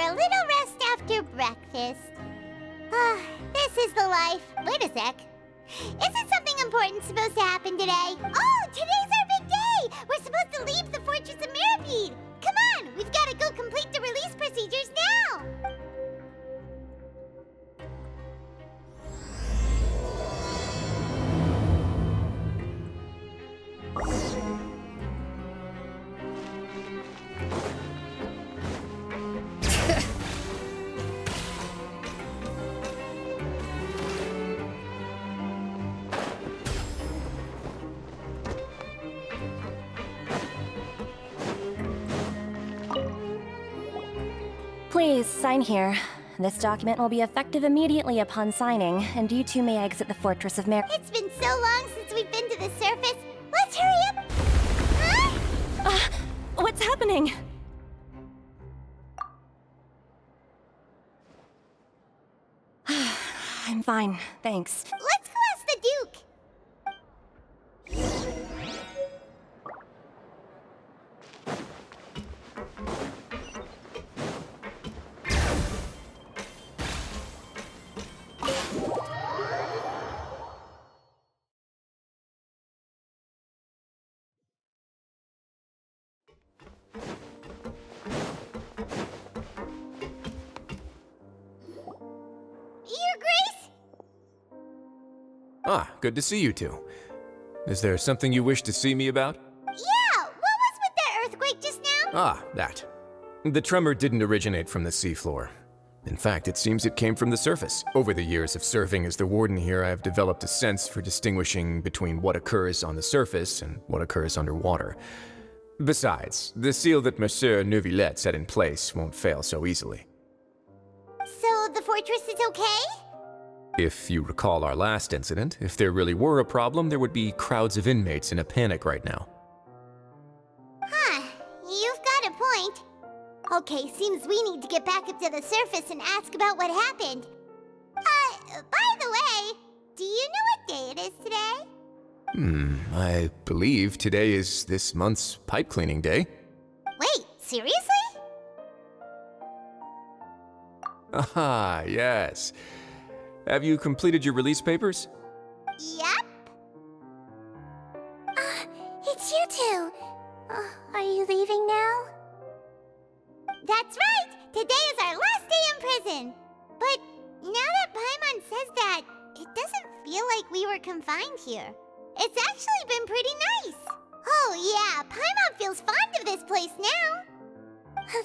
a little rest after breakfast. Ah, this is the life. Wait a sec. Isn't something important supposed to happen today? Oh, today's our big day! We're supposed to leave the Fortress of Mirapede! Come on, we've got to go complete the release procedures now! Please, sign here. This document will be effective immediately upon signing, and you two may exit the Fortress of Mir- It's been so long since we've been to the surface. Let's hurry up! Huh? What's happening? I'm fine, thanks. Let's go ask the Duke. Your Grace? Ah, good to see you two. Is there something you wish to see me about? Yeah, what was with that earthquake just now? Ah, that. The tremor didn't originate from the seafloor. In fact, it seems it came from the surface. Over the years of serving as the warden here, I have developed a sense for distinguishing between what occurs on the surface and what occurs underwater. Besides, the seal that Monsieur Neuvillette set in place won't fail so easily. So the fortress is okay? If you recall our last incident, if there really were a problem, there would be crowds of inmates in a panic right now. Huh, you've got a point. Okay, seems we need to get back up to the surface and ask about what happened. By the way, do you know what day it is today? I believe today is this month's pipe cleaning day. Wait, seriously? Ah, yes. Have you completed your release papers? Yep. It's you two. Are you leaving now? That's right! Today is our last day in prison! But now that Paimon says that, it doesn't feel like we were confined here. It's actually been pretty nice! Oh yeah, Paimon feels fond of this place now!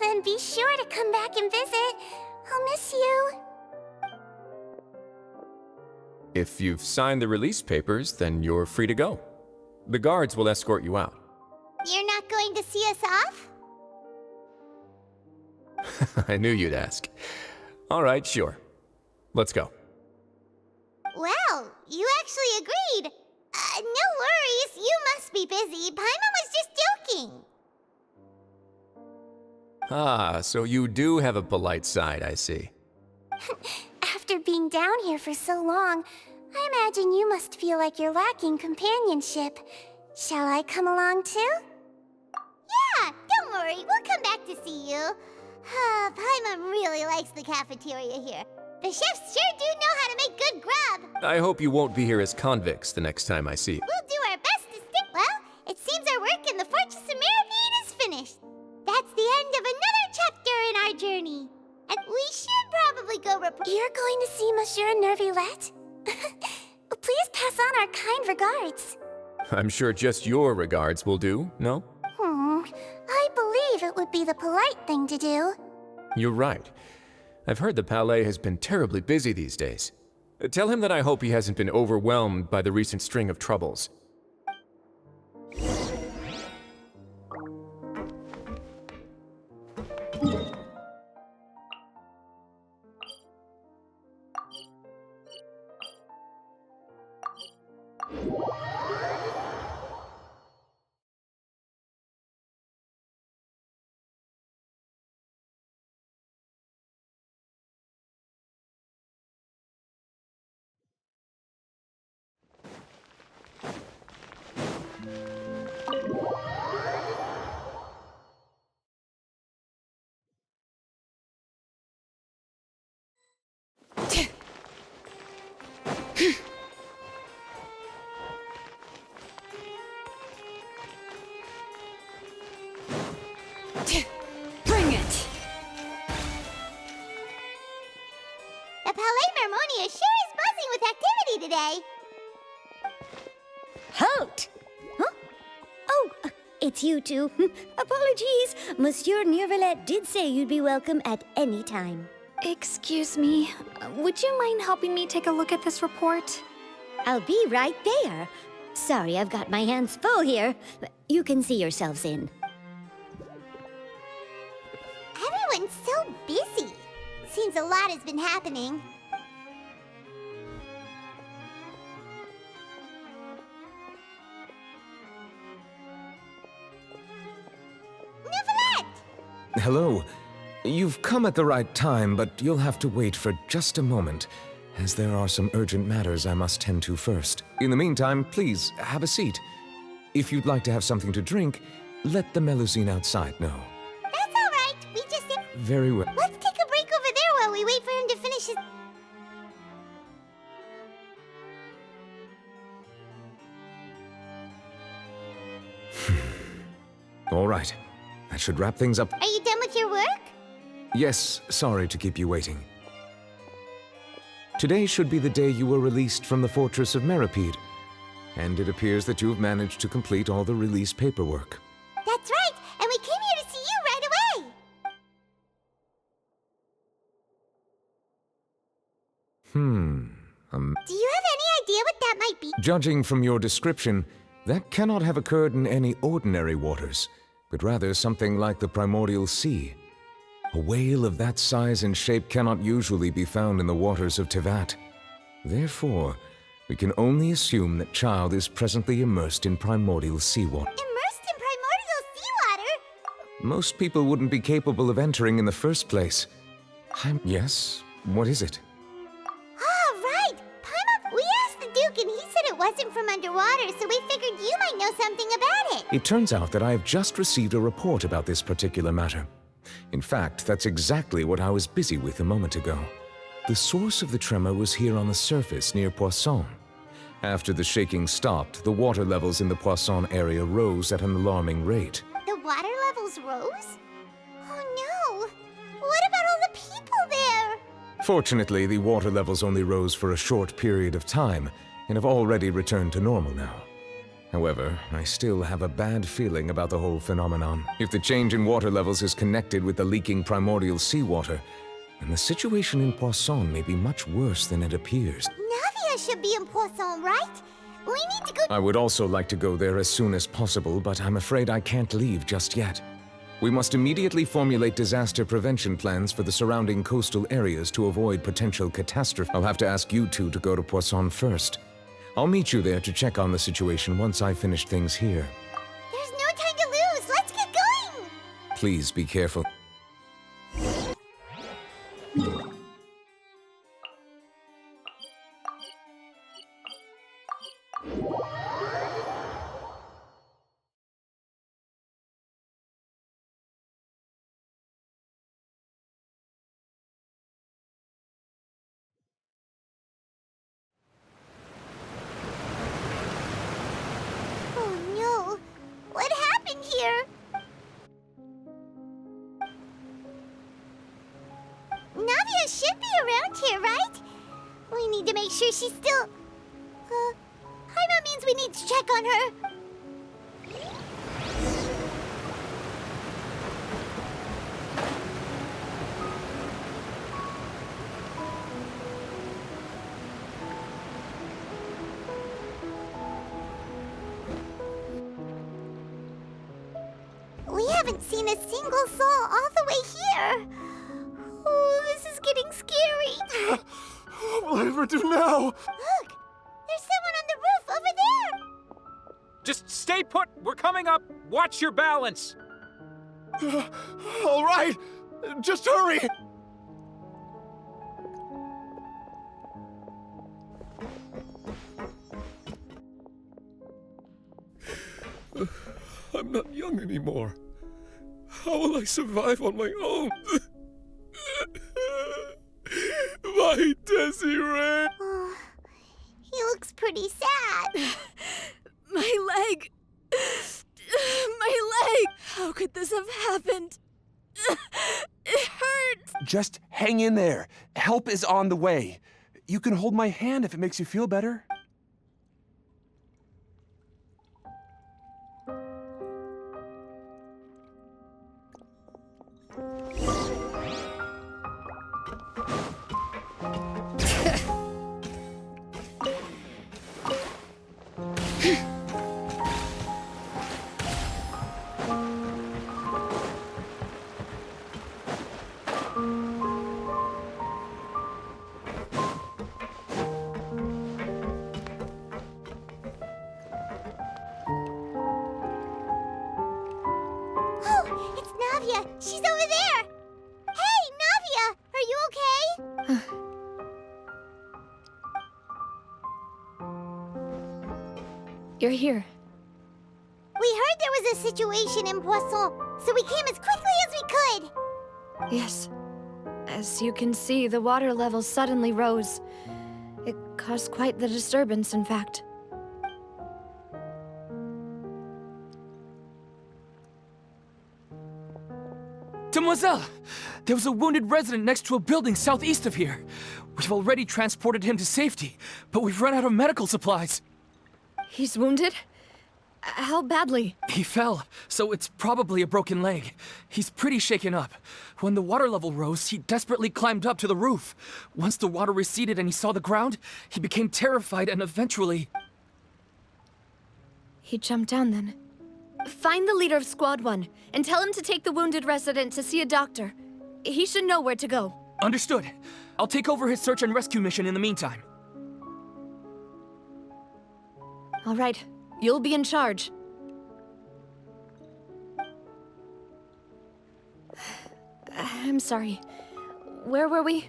Then be sure to come back and visit. I'll miss you. If you've signed the release papers, then you're free to go. The guards will escort you out. You're not going to see us off? I knew you'd ask. All right, sure. Let's go. Well, you actually agreed. No worries, you must be busy. Paimon was just joking. Ah, so you do have a polite side, I see. After being down here for so long, I imagine you must feel like you're lacking companionship. Shall I come along too? Yeah, don't worry, we'll come back to see you. Paimon really likes the cafeteria here. The chefs sure do know how to make good grub. I hope you won't be here as convicts the next time I see you. We'll do our best to stick. Well, it seems our work in the Fortress of Mirapede is finished. That's the end of another chapter in our journey. And we should probably go report. You're going to see Monsieur Neuvillette? Please pass on our kind regards. I'm sure just your regards will do, no? I believe it would be the polite thing to do. You're right. I've heard the Palais has been terribly busy these days. Tell him that I hope he hasn't been overwhelmed by the recent string of troubles. it's you two. Apologies. Monsieur Neurvalet did say you'd be welcome at any time. Excuse me, would you mind helping me take a look at this report? I'll be right there. Sorry, I've got my hands full here. You can see yourselves in. Everyone's so busy. Seems a lot has been happening. Neuvillette! Hello. You've come at the right time, but you'll have to wait for just a moment, as there are some urgent matters I must tend to first. In the meantime, please, have a seat. If you'd like to have something to drink, let the Melusine outside know. That's all right. We just... Very well. Let's take a break over there while we wait for him to finish his... All right. That should wrap things up. Are you done with your work? Yes, sorry to keep you waiting. Today should be the day you were released from the Fortress of Meripede, and it appears that you have managed to complete all the release paperwork. That's right, and we came here to see you right away! Do you have any idea what that might be? Judging from your description, that cannot have occurred in any ordinary waters, but rather something like the primordial sea. A whale of that size and shape cannot usually be found in the waters of Tevat. Therefore, we can only assume that child is presently immersed in primordial seawater. Immersed in primordial seawater? Most people wouldn't be capable of entering in the first place. Yes? What is it? Ah, right! Paimon, we asked the Duke and he said it wasn't from underwater, so we figured you might know something about it. It turns out that I have just received a report about this particular matter. In fact, that's exactly what I was busy with a moment ago. The source of the tremor was here on the surface near Poisson. After the shaking stopped, the water levels in the Poisson area rose at an alarming rate. The water levels rose? Oh no! What about all the people there? Fortunately, the water levels only rose for a short period of time and have already returned to normal now. However, I still have a bad feeling about the whole phenomenon. If the change in water levels is connected with the leaking primordial seawater, then the situation in Poisson may be much worse than it appears. Navia should be in Poisson, right? We need to go... I would also like to go there as soon as possible, but I'm afraid I can't leave just yet. We must immediately formulate disaster prevention plans for the surrounding coastal areas to avoid potential catastrophe. I'll have to ask you two to go to Poisson first. I'll meet you there to check on the situation once I finish things here. There's no time to lose! Let's get going! Please be careful. Oh no! What happened here? Navia should be around here, right? We need to make sure she's still... Paimon means we need to check on her. We haven't seen a single soul all the way here. Oh, this is getting scary. What will I ever do now? Look! There's someone on the roof over there! Just stay put! We're coming up! Watch your balance! All right, just hurry! I'm not young anymore. How will I survive on my own? My Desiree! Oh, he looks pretty sad. My leg! My leg! How could this have happened? It hurts! Just hang in there. Help is on the way. You can hold my hand if it makes you feel better. you're here. We heard there was a situation in Poisson, so we came as quickly as we could. Yes. As you can see, the water level suddenly rose. It caused quite the disturbance, in fact. Demoiselle! There was a wounded resident next to a building southeast of here. We've already transported him to safety, but we've run out of medical supplies. He's wounded? How badly? He fell, so it's probably a broken leg. He's pretty shaken up. When the water level rose, he desperately climbed up to the roof. Once the water receded and he saw the ground, he became terrified and eventually... He jumped down then. Find the leader of Squad 1 and tell him to take the wounded resident to see a doctor. He should know where to go. Understood. I'll take over his search and rescue mission in the meantime. All right. You'll be in charge. I'm sorry. Where were we?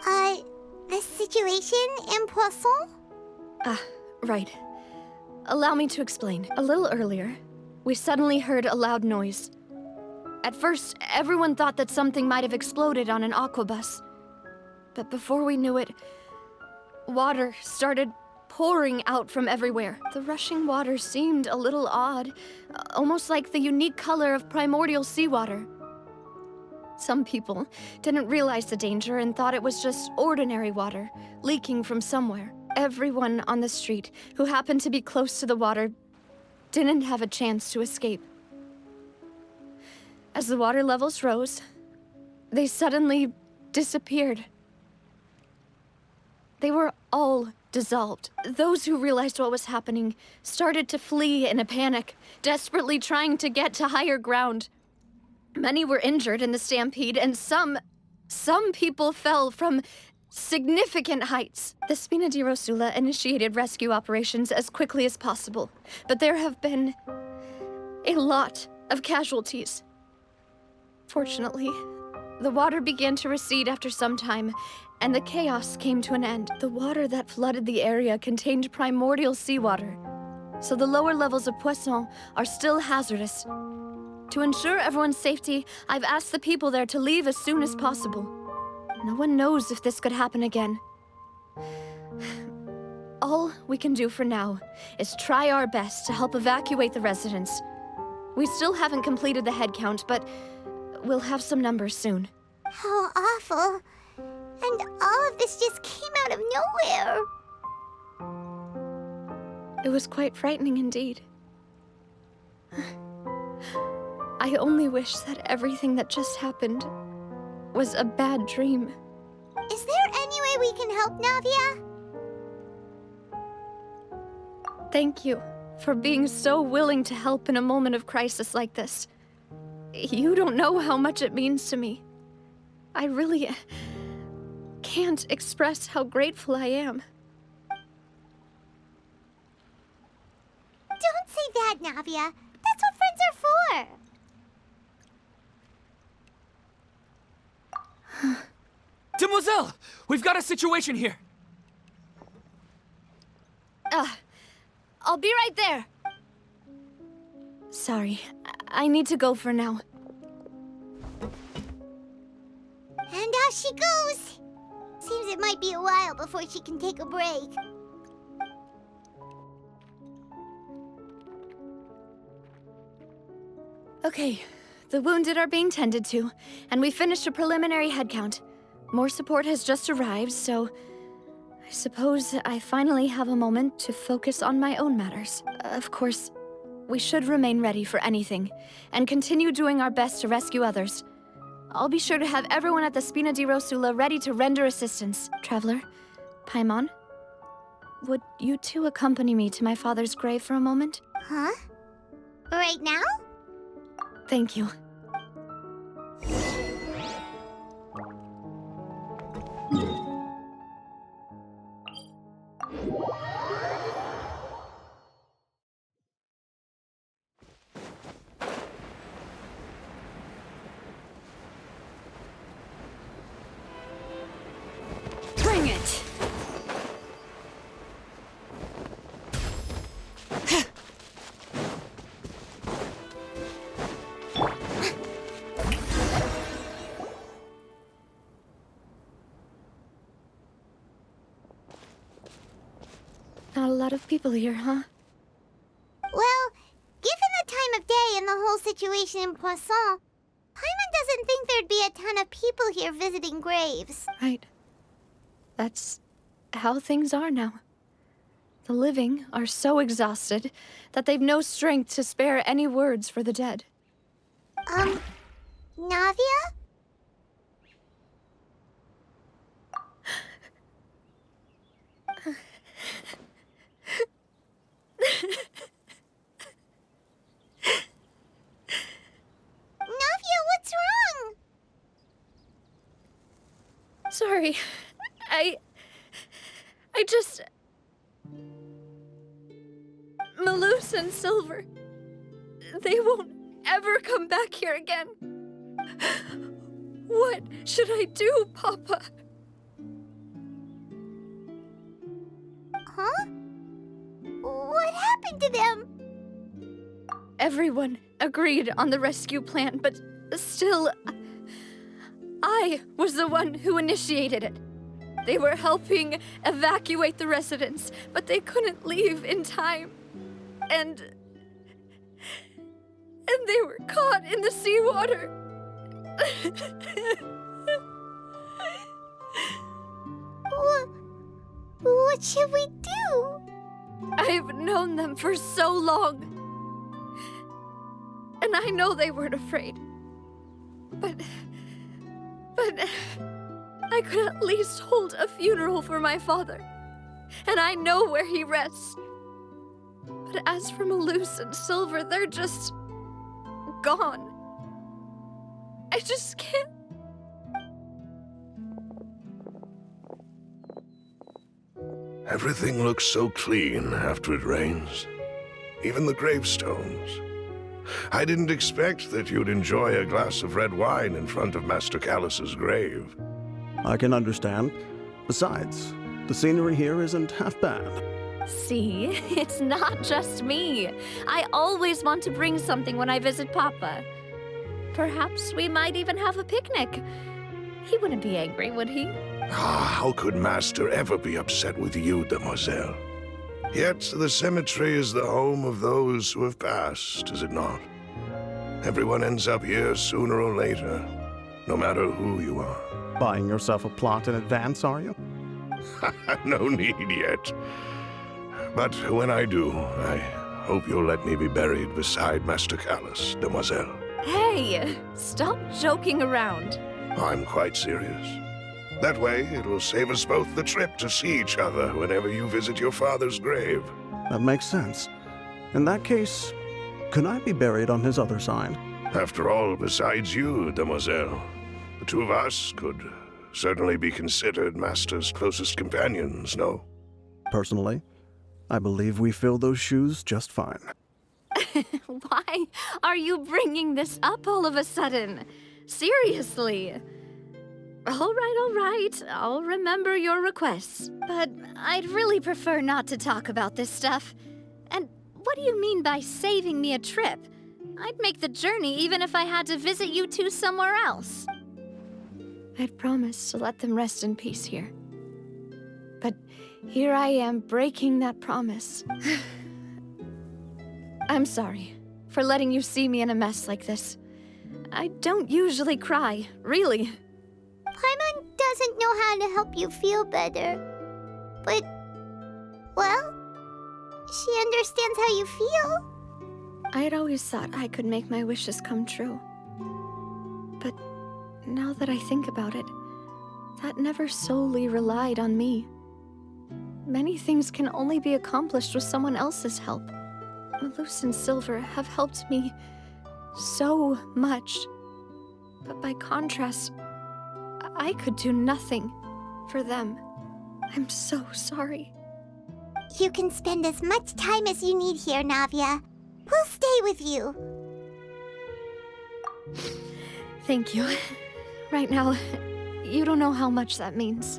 The situation in Poisson? Right. Allow me to explain. A little earlier, we suddenly heard a loud noise. At first, everyone thought that something might have exploded on an aquabus. But before we knew it, water started pouring out from everywhere. The rushing water seemed a little odd, almost like the unique color of primordial seawater. Some people didn't realize the danger and thought it was just ordinary water, leaking from somewhere. Everyone on the street who happened to be close to the water didn't have a chance to escape. As the water levels rose, they suddenly disappeared. They were all dissolved. Those who realized what was happening started to flee in a panic, desperately trying to get to higher ground. Many were injured in the stampede, and some people fell from significant heights. The Spina di Rosula initiated rescue operations as quickly as possible, but there have been a lot of casualties. Fortunately, the water began to recede after some time, and the chaos came to an end. The water that flooded the area contained primordial seawater, so the lower levels of Poisson are still hazardous. To ensure everyone's safety, I've asked the people there to leave as soon as possible. No one knows if this could happen again. All we can do for now is try our best to help evacuate the residents. We still haven't completed the head count, but we'll have some numbers soon. How awful. And all of this just came out of nowhere. It was quite frightening indeed. I only wish that everything that just happened was a bad dream. Is there any way we can help, Navia? Thank you for being so willing to help in a moment of crisis like this. You don't know how much it means to me. I really can't express how grateful I am. Don't say that, Navia. That's what friends are for. Demoiselle! We've got a situation here! I'll be right there. Sorry, I need to go for now. And off she goes. Seems it might be a while before she can take a break. Okay, the wounded are being tended to, and we finished a preliminary head count. More support has just arrived, so I suppose I finally have a moment to focus on my own matters. Of course, we should remain ready for anything, and continue doing our best to rescue others. I'll be sure to have everyone at the Spina di Rosula ready to render assistance. Traveler, Paimon, would you two accompany me to my father's grave for a moment? Huh? Right now? Thank you. Bring it! lot of people here, huh? Well, given the time of day and the whole situation in Poisson, Paimon doesn't think there'd be a ton of people here visiting graves. Right. That's how things are now. The living are so exhausted that they've no strength to spare any words for the dead. Navia? Navia, what's wrong? Sorry. I just... Malus and Silver. They won't ever come back here again. What should I do, Papa? Huh? What happened to them? Everyone agreed on the rescue plan, but still, I was the one who initiated it. They were helping evacuate the residents, but they couldn't leave in time. And they were caught in the seawater. What should we do? I've known them for so long. And I know they weren't afraid. But I could at least hold a funeral for my father. And I know where he rests. But as for Malus and Silver, they're just gone. I just can't. Everything looks so clean after it rains. Even the gravestones. I didn't expect that you'd enjoy a glass of red wine in front of Master Callus's grave. I can understand. Besides, the scenery here isn't half bad. See, it's not just me. I always want to bring something when I visit Papa. Perhaps we might even have a picnic. He wouldn't be angry, would he? How could Master ever be upset with you, demoiselle? Yet the cemetery is the home of those who have passed, is it not? Everyone ends up here sooner or later, no matter who you are. Buying yourself a plot in advance, are you? No need yet. But when I do, I hope you'll let me be buried beside Master Callus, demoiselle. Hey, stop joking around. I'm quite serious. That way, it'll save us both the trip to see each other whenever you visit your father's grave. That makes sense. In that case, can I be buried on his other side? After all, besides you, demoiselle, the two of us could certainly be considered Master's closest companions, no? Personally, I believe we fill those shoes just fine. Why are you bringing this up all of a sudden? Seriously. All right. I'll remember your requests. But I'd really prefer not to talk about this stuff. And what do you mean by saving me a trip? I'd make the journey even if I had to visit you two somewhere else. I'd promised to let them rest in peace here. But here I am breaking that promise. I'm sorry for letting you see me in a mess like this. I don't usually cry, really. Paimon doesn't know how to help you feel better. But, well, she understands how you feel. I had always thought I could make my wishes come true. But now that I think about it, that never solely relied on me. Many things can only be accomplished with someone else's help. Malus and Silver have helped me so much. But by contrast, I could do nothing for them. I'm so sorry. You can spend as much time as you need here, Navia. We'll stay with you. Thank you. Right now, you don't know how much that means.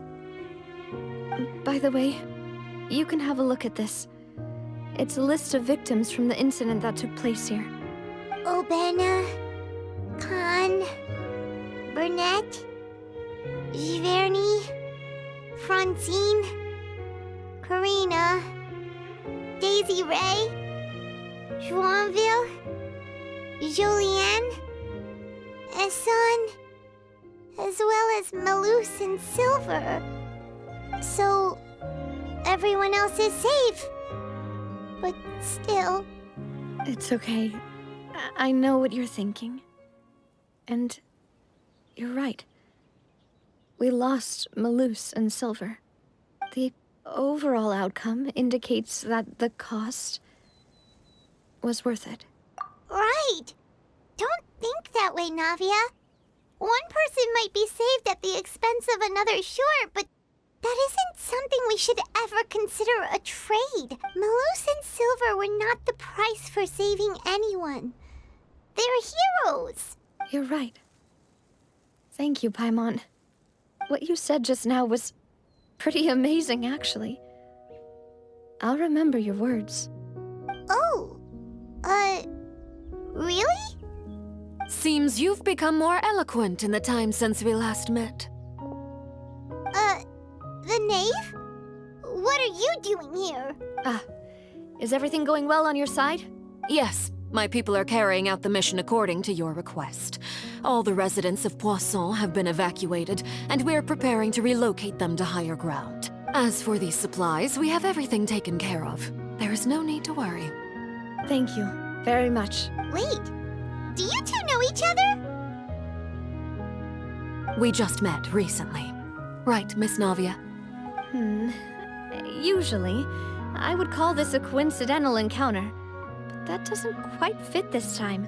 By the way, you can have a look at this. It's a list of victims from the incident that took place here. Obena, Khan, Burnett, Giverny, Francine, Karina, Daisy Ray, Joinville, Julianne, Esson, as well as Malus and Silver. So, everyone else is safe. But still... It's okay. I know what you're thinking. And you're right. We lost Malus and Silver. The overall outcome indicates that the cost was worth it. Right! Don't think that way, Navia. One person might be saved at the expense of another, sure, but that isn't something we should ever consider a trade. Malus and Silver were not the price for saving anyone. They're heroes. You're right. Thank you, Paimon. What you said just now was pretty amazing, actually. I'll remember your words. Oh, really? Seems you've become more eloquent in the time since we last met. The knave? What are you doing here? Is everything going well on your side? Yes, my people are carrying out the mission according to your request. All the residents of Poisson have been evacuated, and we're preparing to relocate them to higher ground. As for these supplies, we have everything taken care of. There is no need to worry. Thank you very much. Wait, do you two know each other? We just met recently. Right, Miss Navia? Usually, I would call this a coincidental encounter, but that doesn't quite fit this time.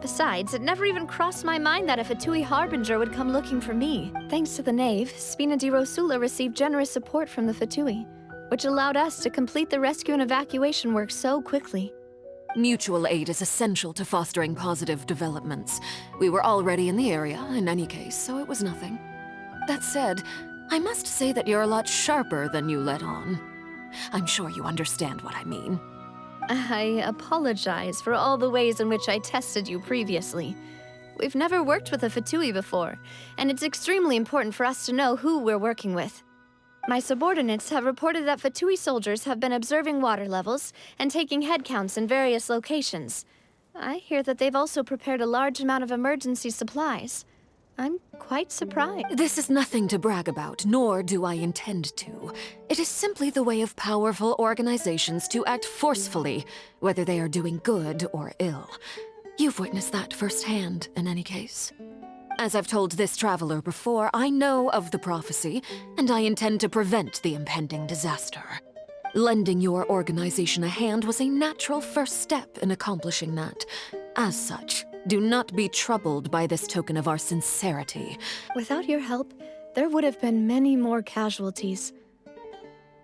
Besides, it never even crossed my mind that a Fatui Harbinger would come looking for me. Thanks to the Knave, Spina di Rosula received generous support from the Fatui, which allowed us to complete the rescue and evacuation work so quickly. Mutual aid is essential to fostering positive developments. We were already in the area, in any case, so it was nothing. That said, I must say that you're a lot sharper than you let on. I'm sure you understand what I mean. I apologize for all the ways in which I tested you previously. We've never worked with a Fatui before, and it's extremely important for us to know who we're working with. My subordinates have reported that Fatui soldiers have been observing water levels and taking head counts in various locations. I hear that they've also prepared a large amount of emergency supplies. I'm quite surprised. This is nothing to brag about, nor do I intend to. It is simply the way of powerful organizations to act forcefully, whether they are doing good or ill. You've witnessed that firsthand, in any case. As I've told this traveler before, I know of the prophecy, and I intend to prevent the impending disaster. Lending your organization a hand was a natural first step in accomplishing that. As such, do not be troubled by this token of our sincerity. Without your help, there would have been many more casualties.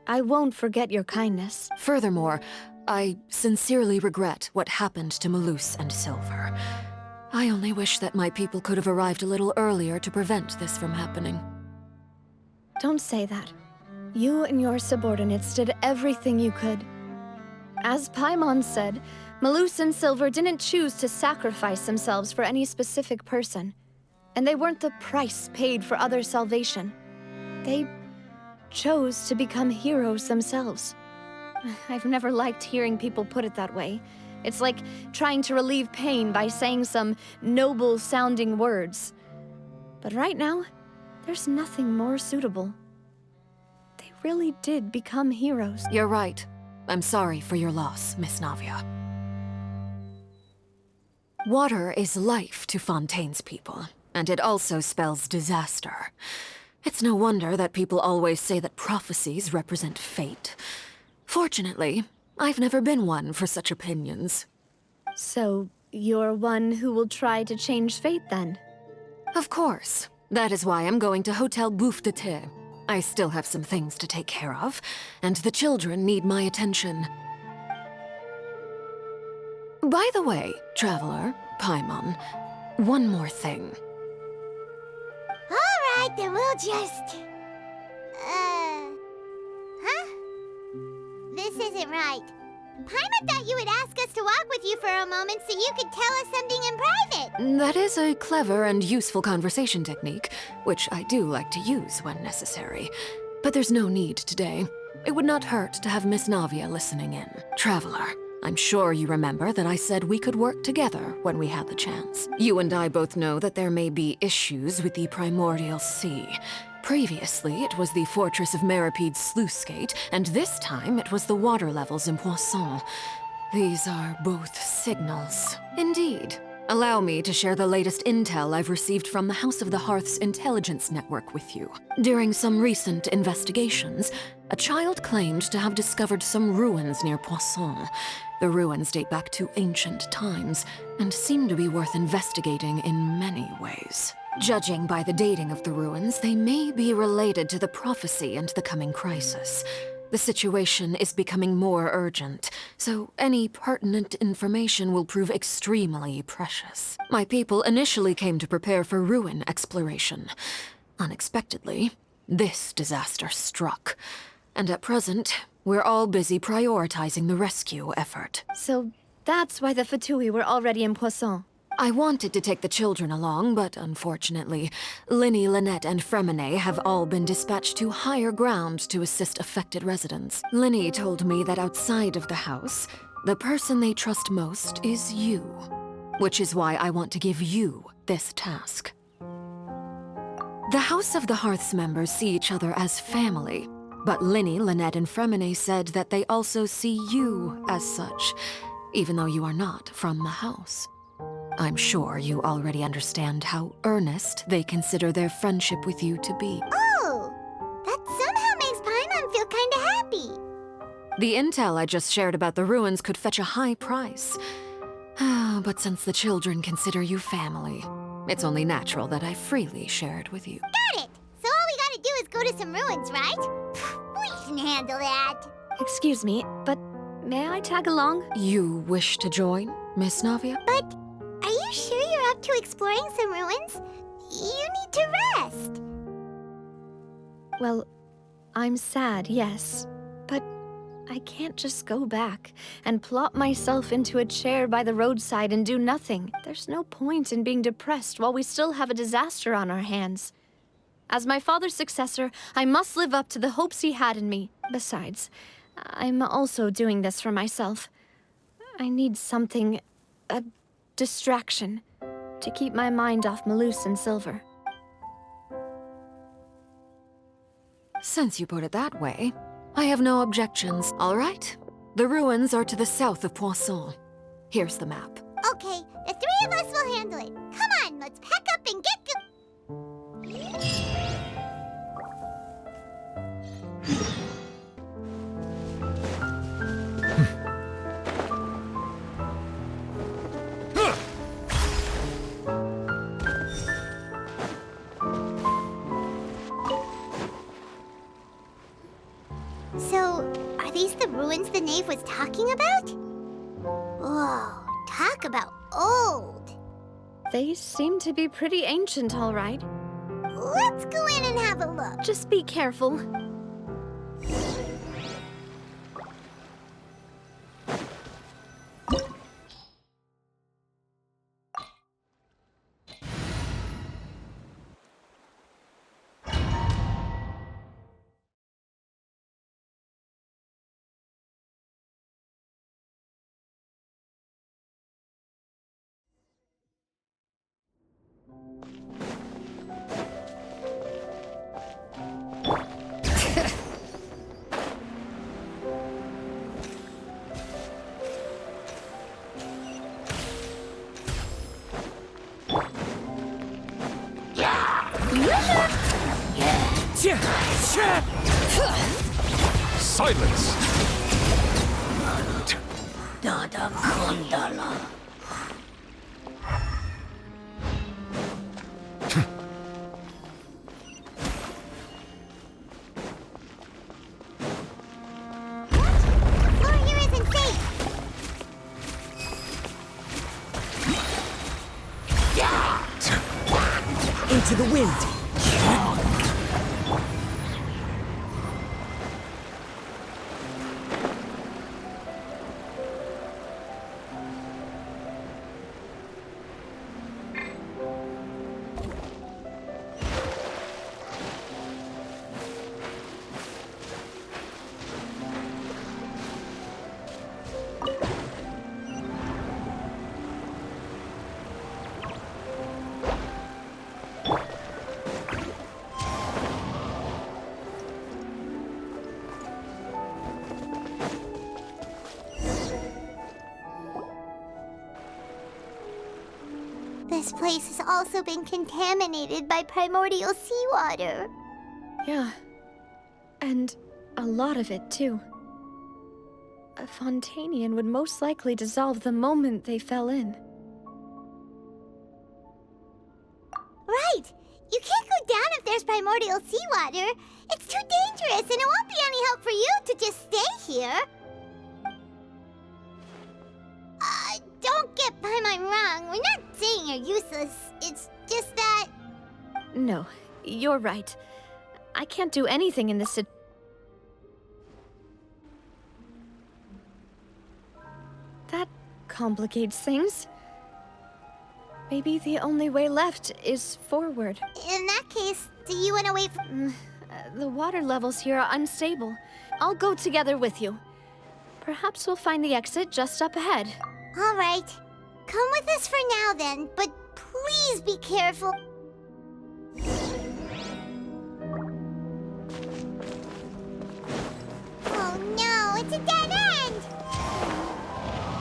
I won't forget your kindness. Furthermore, I sincerely regret what happened to Malus and Silver. I only wish that my people could have arrived a little earlier to prevent this from happening. Don't say that. You and your subordinates did everything you could. As Paimon said, Malus and Silver didn't choose to sacrifice themselves for any specific person, and they weren't the price paid for other salvation. They chose to become heroes themselves. I've never liked hearing people put it that way. It's like trying to relieve pain by saying some noble-sounding words. But right now, there's nothing more suitable. They really did become heroes. You're right. I'm sorry for your loss, Miss Navia. Water is life to Fontaine's people, and it also spells disaster. It's no wonder that people always say that prophecies represent fate. Fortunately, I've never been one for such opinions. So, you're one who will try to change fate, then? Of course. That is why I'm going to Hotel Bouffe de Thé. I still have some things to take care of, and the children need my attention. By the way, traveler, Paimon, one more thing. All right, then we'll just... Huh? This isn't right. Paimon thought you would ask us to walk with you for a moment so you could tell us something in private. That is a clever and useful conversation technique, which I do like to use when necessary. But there's no need today. It would not hurt to have Miss Navia listening in. Traveler, I'm sure you remember that I said we could work together when we had the chance. You and I both know that there may be issues with the primordial sea. Previously, it was the fortress of Meripede's sluice gate, and this time it was the water levels in Poisson. These are both signals. Indeed. Allow me to share the latest intel I've received from the House of the Hearth's intelligence network with you. During some recent investigations, a child claimed to have discovered some ruins near Poisson. The ruins date back to ancient times, and seem to be worth investigating in many ways. Judging by the dating of the ruins, they may be related to the prophecy and the coming crisis. The situation is becoming more urgent, so any pertinent information will prove extremely precious. My people initially came to prepare for ruin exploration. Unexpectedly, this disaster struck. And at present, we're all busy prioritizing the rescue effort. So that's why the Fatui were already in Poisson. I wanted to take the children along, but unfortunately, Linny, Lynette, and Fremine have all been dispatched to higher ground to assist affected residents. Linny told me that outside of the house, the person they trust most is you. Which is why I want to give you this task. The House of the Hearth's members see each other as family, but Linny, Lynette, and Fremine said that they also see you as such, even though you are not from the house. I'm sure you already understand how earnest they consider their friendship with you to be. Oh, that somehow makes Paimon feel kinda happy. The intel I just shared about the ruins could fetch a high price. But since the children consider you family, it's only natural that I freely share it with you. Got it! So all we gotta do is go to some ruins, right? We can handle that. Excuse me, but may I tag along? You wish to join, Miss Navia? But are you sure you're up to exploring some ruins? You need to rest. Well, I'm sad, yes, but I can't just go back and plop myself into a chair by the roadside and do nothing. There's no point in being depressed while we still have a disaster on our hands. As my father's successor, I must live up to the hopes he had in me. Besides, I'm also doing this for myself. I need something, a distraction, to keep my mind off Malus and Silver. Since you put it that way, I have no objections. All right? The ruins are to the south of Poisson. Here's the map. Okay, the three of us will handle it. Come on, let's pack up and get go. So, are these the ruins the knave was talking about? Whoa, talk about old. They seem to be pretty ancient, all right. Let's go in and have a look. Just be careful. Silence! Floor here isn't safe. Into the wind! This place has also been contaminated by primordial seawater. Yeah. And a lot of it, too. A Fontainian would most likely dissolve the moment they fell in. Right! You can't go down if there's primordial seawater. It's too dangerous, and it won't be any help for you to just stay here. Don't get Paimon wrong. We're not saying you're useless. It's just that... No, you're right. I can't do anything in this That complicates things. Maybe the only way left is forward. In that case, do you want to wait for... The water levels here are unstable. I'll go together with you. Perhaps we'll find the exit just up ahead. All right. Come with us for now then, but please be careful. Oh no, it's a dead end!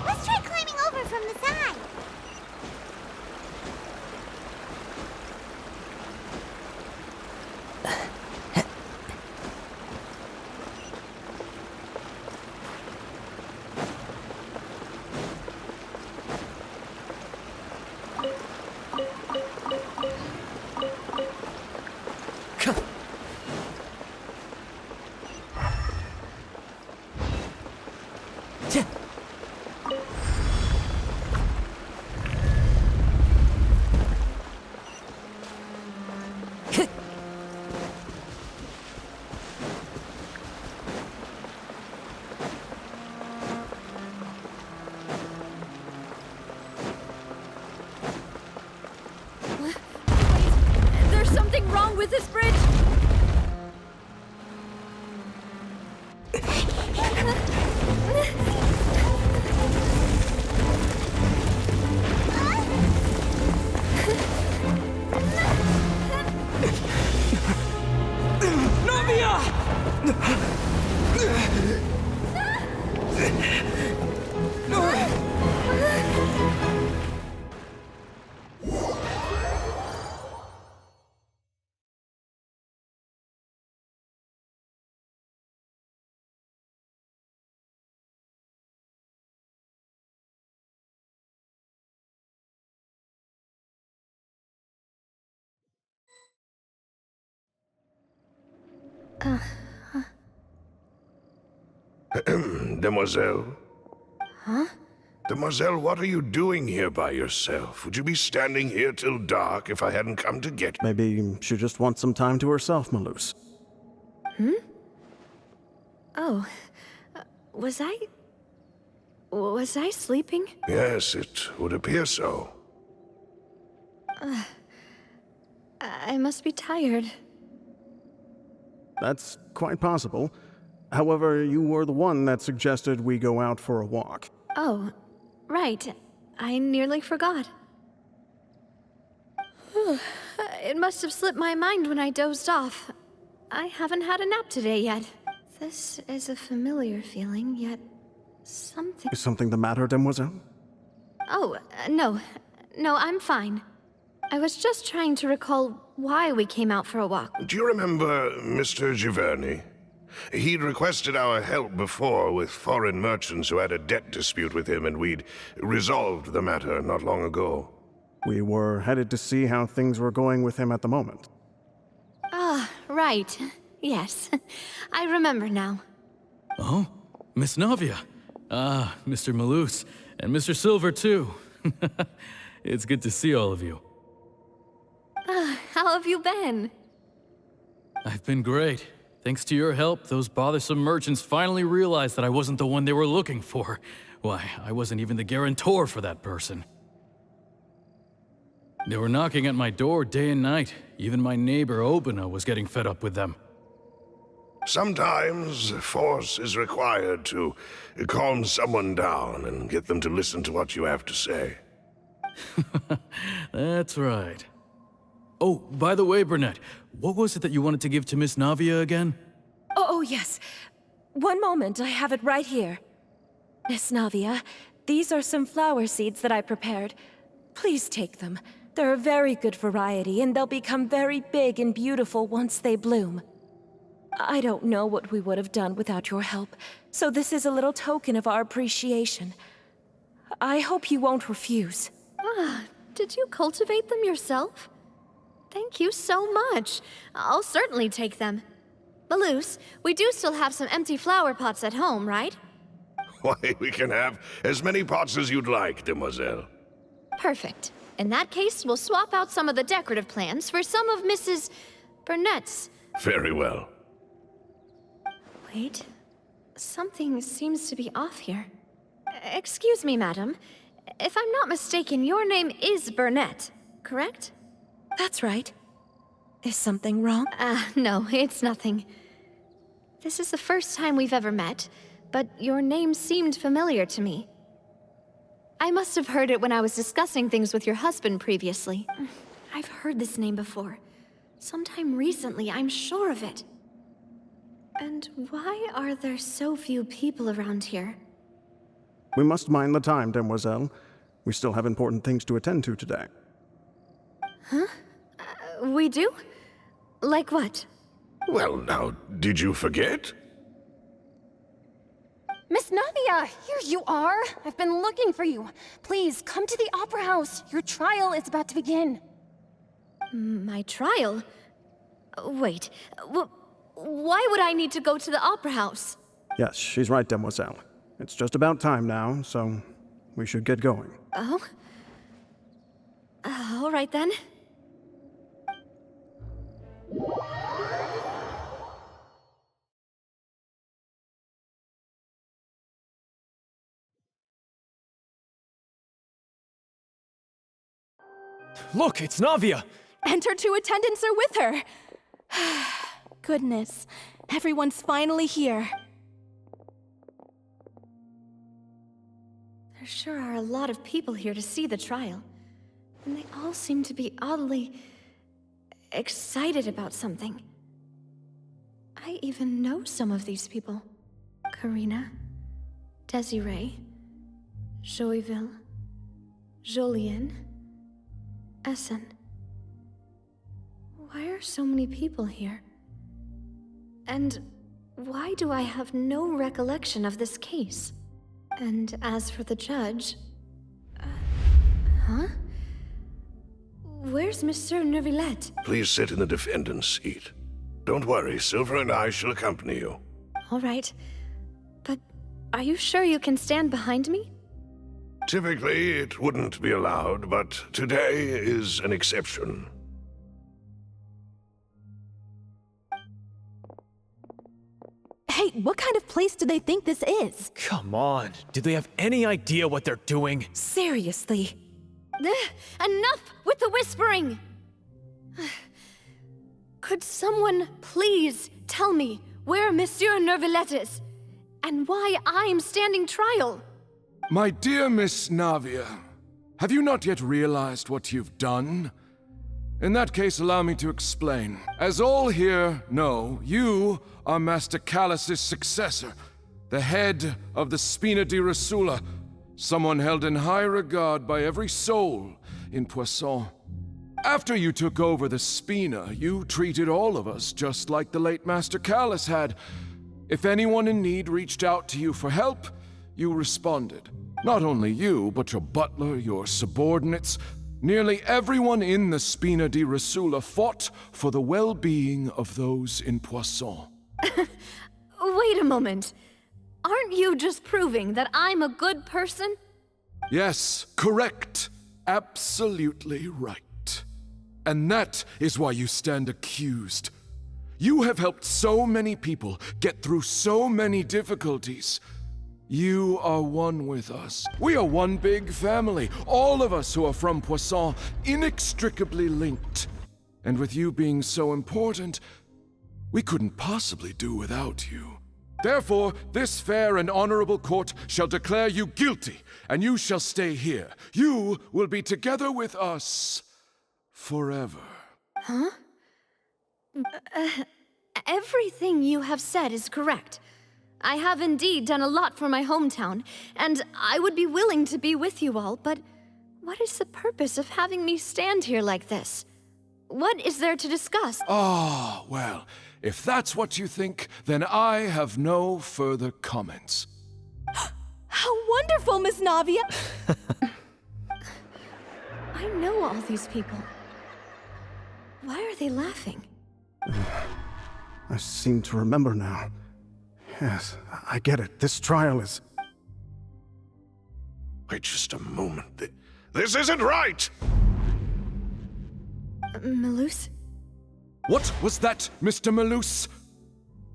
Let's try climbing over from the side. Wrong with this bridge? Demoiselle? Huh? Demoiselle, what are you doing here by yourself? Would you be standing here till dark if I hadn't come to get you? Maybe she just wants some time to herself, Malus. Hmm? Oh. Was I sleeping? Yes, it would appear so. I must be tired. That's quite possible. However, you were the one that suggested we go out for a walk. Oh, right. I nearly forgot. It must have slipped my mind when I dozed off. I haven't had a nap today yet. This is a familiar feeling, yet something... Is something the matter, Demoiselle? Oh, no. No, I'm fine. I was just trying to recall why we came out for a walk. Do you remember Mr. Giverny? He'd requested our help before with foreign merchants who had a debt dispute with him, and we'd resolved the matter not long ago. We were headed to see how things were going with him at the moment. Ah, right. Yes. I remember now. Oh? Miss Navia. Ah, Mr. Malus. And Mr. Silver, too. It's good to see all of you. How have you been? I've been great. Thanks to your help, those bothersome merchants finally realized that I wasn't the one they were looking for. Why, I wasn't even the guarantor for that person. They were knocking at my door day and night. Even my neighbor Obina was getting fed up with them. Sometimes force is required to calm someone down and get them to listen to what you have to say. That's right. Oh, by the way, Burnett, what was it that you wanted to give to Miss Navia again? Oh, yes. One moment, I have it right here. Miss Navia, these are some flower seeds that I prepared. Please take them. They're a very good variety, and they'll become very big and beautiful once they bloom. I don't know what we would have done without your help, so this is a little token of our appreciation. I hope you won't refuse. Ah, did you cultivate them yourself? Thank you so much. I'll certainly take them. Maloose, we do still have some empty flower pots at home, right? Why, we can have as many pots as you'd like, demoiselle. Perfect. In that case, we'll swap out some of the decorative plants for some of Mrs. Burnett's. Very well. Wait. Something seems to be off here. Excuse me, madam. If I'm not mistaken, your name is Burnett, correct? That's right. Is something wrong? No, it's nothing. This is the first time we've ever met, but your name seemed familiar to me. I must have heard it when I was discussing things with your husband previously. I've heard this name before. Sometime recently, I'm sure of it. And why are there so few people around here? We must mind the time, demoiselle. We still have important things to attend to today. Huh? We do? Like what? Well, now, did you forget? Miss Navia, here you are! I've been looking for you. Please, come to the Opera House. Your trial is about to begin. My trial? Wait, why would I need to go to the Opera House? Yes, she's right, demoiselle. It's just about time now, so we should get going. Oh? All right then. Look, it's Navia! And her two attendants are with her! Goodness, everyone's finally here. There sure are a lot of people here to see the trial. And they all seem to be oddly excited about something. I even know some of these people. Karina, Desiree, Joyville, Jolien, Essen. Why are so many people here? And why do I have no recollection of this case? And as for the judge... huh? Where's Monsieur Neuvillette? Please sit in the defendant's seat. Don't worry, Silver and I shall accompany you. All right. But are you sure you can stand behind me? Typically, it wouldn't be allowed, but today is an exception. Hey, what kind of place do they think this is? Come on, do they have any idea what they're doing? Seriously. Enough with the whispering! Could someone please tell me where Monsieur Neuvillette is? And why I'm standing trial? My dear Miss Navia, have you not yet realized what you've done? In that case, allow me to explain. As all here know, you are Master Callus's successor, the head of the Spina di Rasula, someone held in high regard by every soul in Poisson. After you took over the Spina, you treated all of us just like the late Master Callus had. If anyone in need reached out to you for help, you responded. Not only you, but your butler, your subordinates, nearly everyone in the Spina di Rasula fought for the well-being of those in Poisson. Wait a moment. Aren't you just proving that I'm a good person? Yes, correct. Absolutely right. And that is why you stand accused. You have helped so many people get through so many difficulties. You are one with us. We are one big family, all of us who are from Poisson, inextricably linked. And with you being so important, we couldn't possibly do without you. Therefore, this fair and honorable court shall declare you guilty, and you shall stay here. You will be together with us forever. Huh? Everything you have said is correct. I have indeed done a lot for my hometown, and I would be willing to be with you all, but What is the purpose of having me stand here like this? What is there to discuss? Ah, well, if that's what you think, then I have no further comments. How wonderful, Miss Navia! I know all these people. Why are they laughing? I seem to remember now. Yes, I get it. This trial is... Wait just a moment. This isn't right! Malus? What was that, Mr. Malus?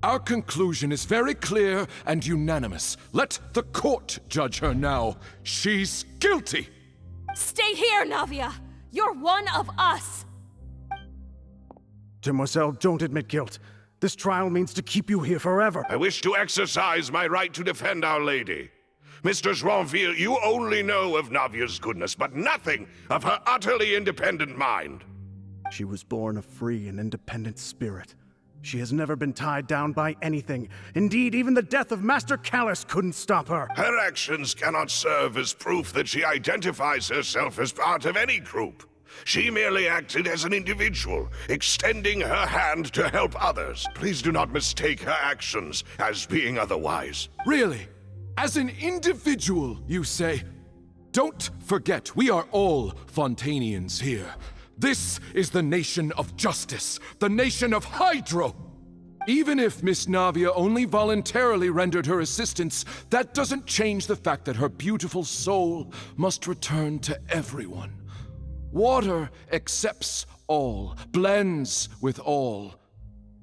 Our conclusion is very clear and unanimous. Let the court judge her now. She's guilty! Stay here, Navia! You're one of us! Demoiselle, don't admit guilt. This trial means to keep you here forever. I wish to exercise my right to defend Our Lady. Mr. Joinville, you only know of Navia's goodness, but nothing of her utterly independent mind. She was born a free and independent spirit. She has never been tied down by anything. Indeed, even the death of Master Callus couldn't stop her. Her actions cannot serve as proof that she identifies herself as part of any group. She merely acted as an individual, extending her hand to help others. Please do not mistake her actions as being otherwise. Really? As an individual, you say? Don't forget, we are all Fontainians here. This is the nation of justice, the nation of Hydro. Even if Miss Navia only voluntarily rendered her assistance, that doesn't change the fact that her beautiful soul must return to everyone. Water accepts all, blends with all.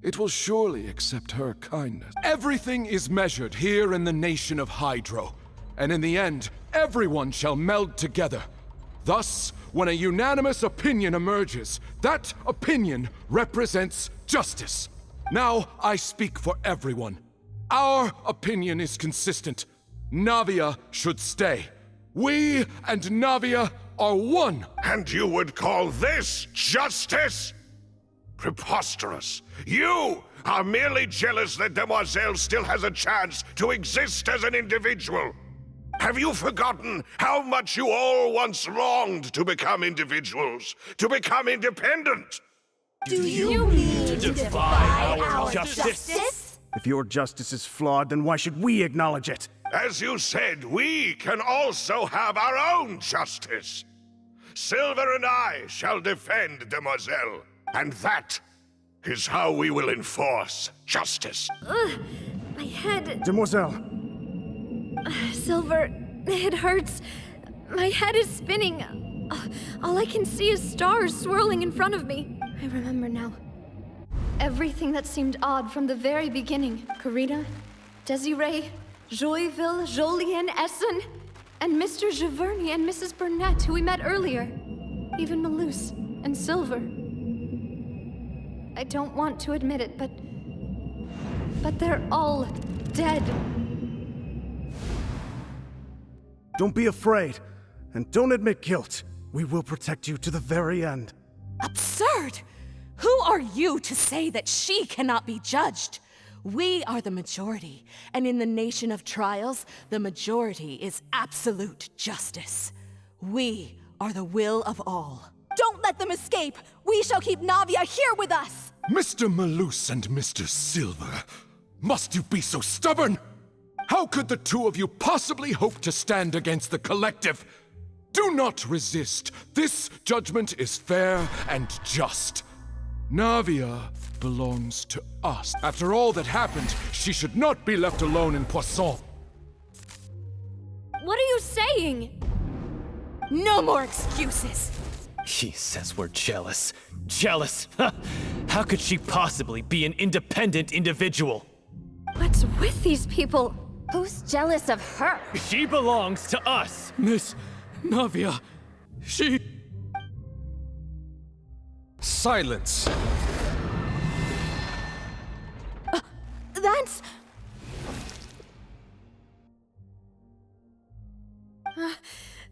It will surely accept her kindness. Everything is measured here in the nation of Hydro, and in the end, everyone shall meld together. Thus, when a unanimous opinion emerges, that opinion represents justice. Now I speak for everyone. Our opinion is consistent. Navia should stay. We and Navia are one. And you would call this justice? Preposterous. You are merely jealous that Demoiselle still has a chance to exist as an individual. Have you forgotten how much you all once longed to become individuals, to become independent? Do you mean to defy our justice? If your justice is flawed, then why should we acknowledge it? As you said, we can also have our own justice. Silver and I shall defend Demoiselle, and that is how we will enforce justice. My head... Demoiselle! Silver, it hurts. My head is spinning. All I can see is stars swirling in front of me. I remember now. Everything that seemed odd from the very beginning. Karina, Desiree, Joyville, Jolien, Essen, and Mr. Giverny and Mrs. Burnett, who we met earlier. Even Malus and Silver. I don't want to admit it, but they're all dead. Don't be afraid, and don't admit guilt. We will protect you to the very end. Absurd! Who are you to say that she cannot be judged? We are the majority, and in the nation of trials, the majority is absolute justice. We are the will of all. Don't let them escape! We shall keep Navia here with us! Mr. Malus and Mr. Silver, must you be so stubborn? How could the two of you possibly hope to stand against the collective? Do not resist. This judgment is fair and just. Navia belongs to us. After all that happened, she should not be left alone in Poisson. What are you saying? No more excuses! He says we're jealous. Jealous? How could she possibly be an independent individual? What's with these people? Who's jealous of her? She belongs to us! Miss Navia, she... Silence! That's...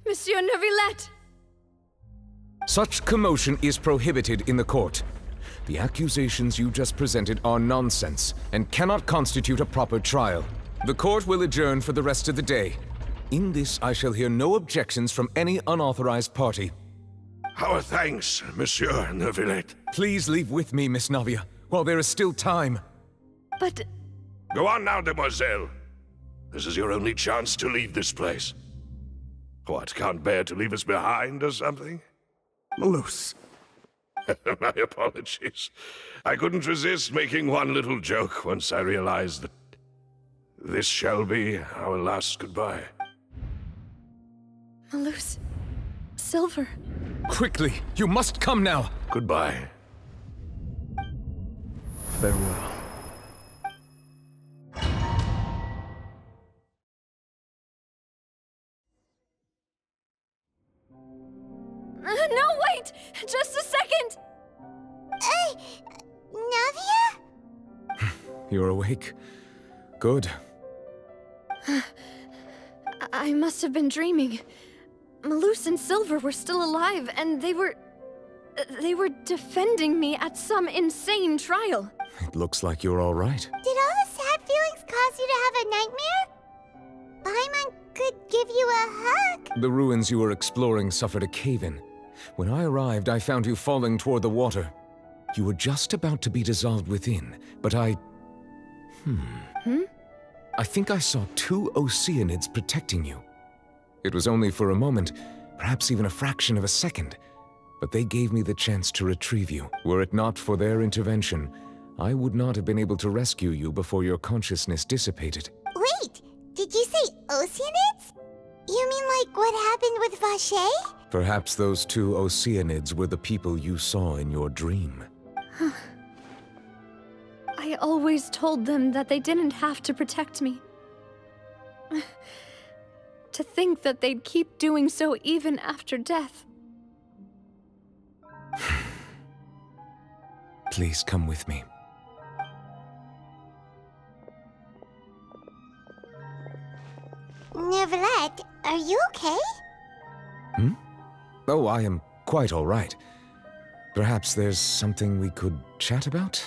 Monsieur Neuvillette! Such commotion is prohibited in the court. The accusations you just presented are nonsense and cannot constitute a proper trial. The court will adjourn for the rest of the day. In this, I shall hear no objections from any unauthorized party. Our thanks, Monsieur Neuvillette. Please leave with me, Miss Navia, while there is still time. But... Go on now, demoiselle. This is your only chance to leave this place. What, can't bear to leave us behind or something? Malus. My apologies. I couldn't resist making one little joke once I realized that this shall be our last goodbye. Malus. Silver. Quickly, you must come now. Goodbye. Farewell. No, wait! Just a second! Navia? You're awake. Good. I must have been dreaming. Malus and Silver were still alive, and they were defending me at some insane trial. It looks like you're all right. Did all the sad feelings cause you to have a nightmare? Paimon could give you a hug. The ruins you were exploring suffered a cave-in. When I arrived, I found you falling toward the water. You were just about to be dissolved within, but I think I saw 2 Oceanids protecting you. It was only for a moment, perhaps even a fraction of a second, but they gave me the chance to retrieve you. Were it not for their intervention, I would not have been able to rescue you before your consciousness dissipated. Wait, did you say Oceanids? You mean like what happened with Vache? Perhaps those 2 Oceanids were the people you saw in your dream. I always told them that they didn't have to protect me. To think that they'd keep doing so even after death. Please come with me. Neuvillette, are you okay? Oh, I am quite all right. Perhaps there's something we could chat about?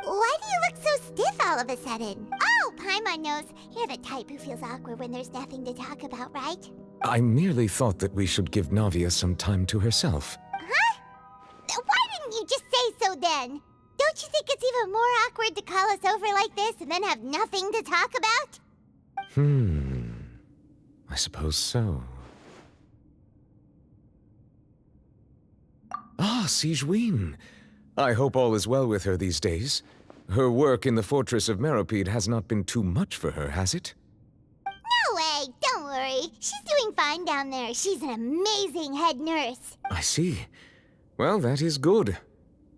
Why do you look so stiff all of a sudden? Oh, Paimon knows. You're the type who feels awkward when there's nothing to talk about, right? I merely thought that we should give Navia some time to herself. Huh? Why didn't you just say so then? Don't you think it's even more awkward to call us over like this and then have nothing to talk about? I suppose so. Ah, Sigewinne. I hope all is well with her these days. Her work in the fortress of Meropide has not been too much for her, has it? No way, don't worry. She's doing fine down there. She's an amazing head nurse. I see. Well, that is good.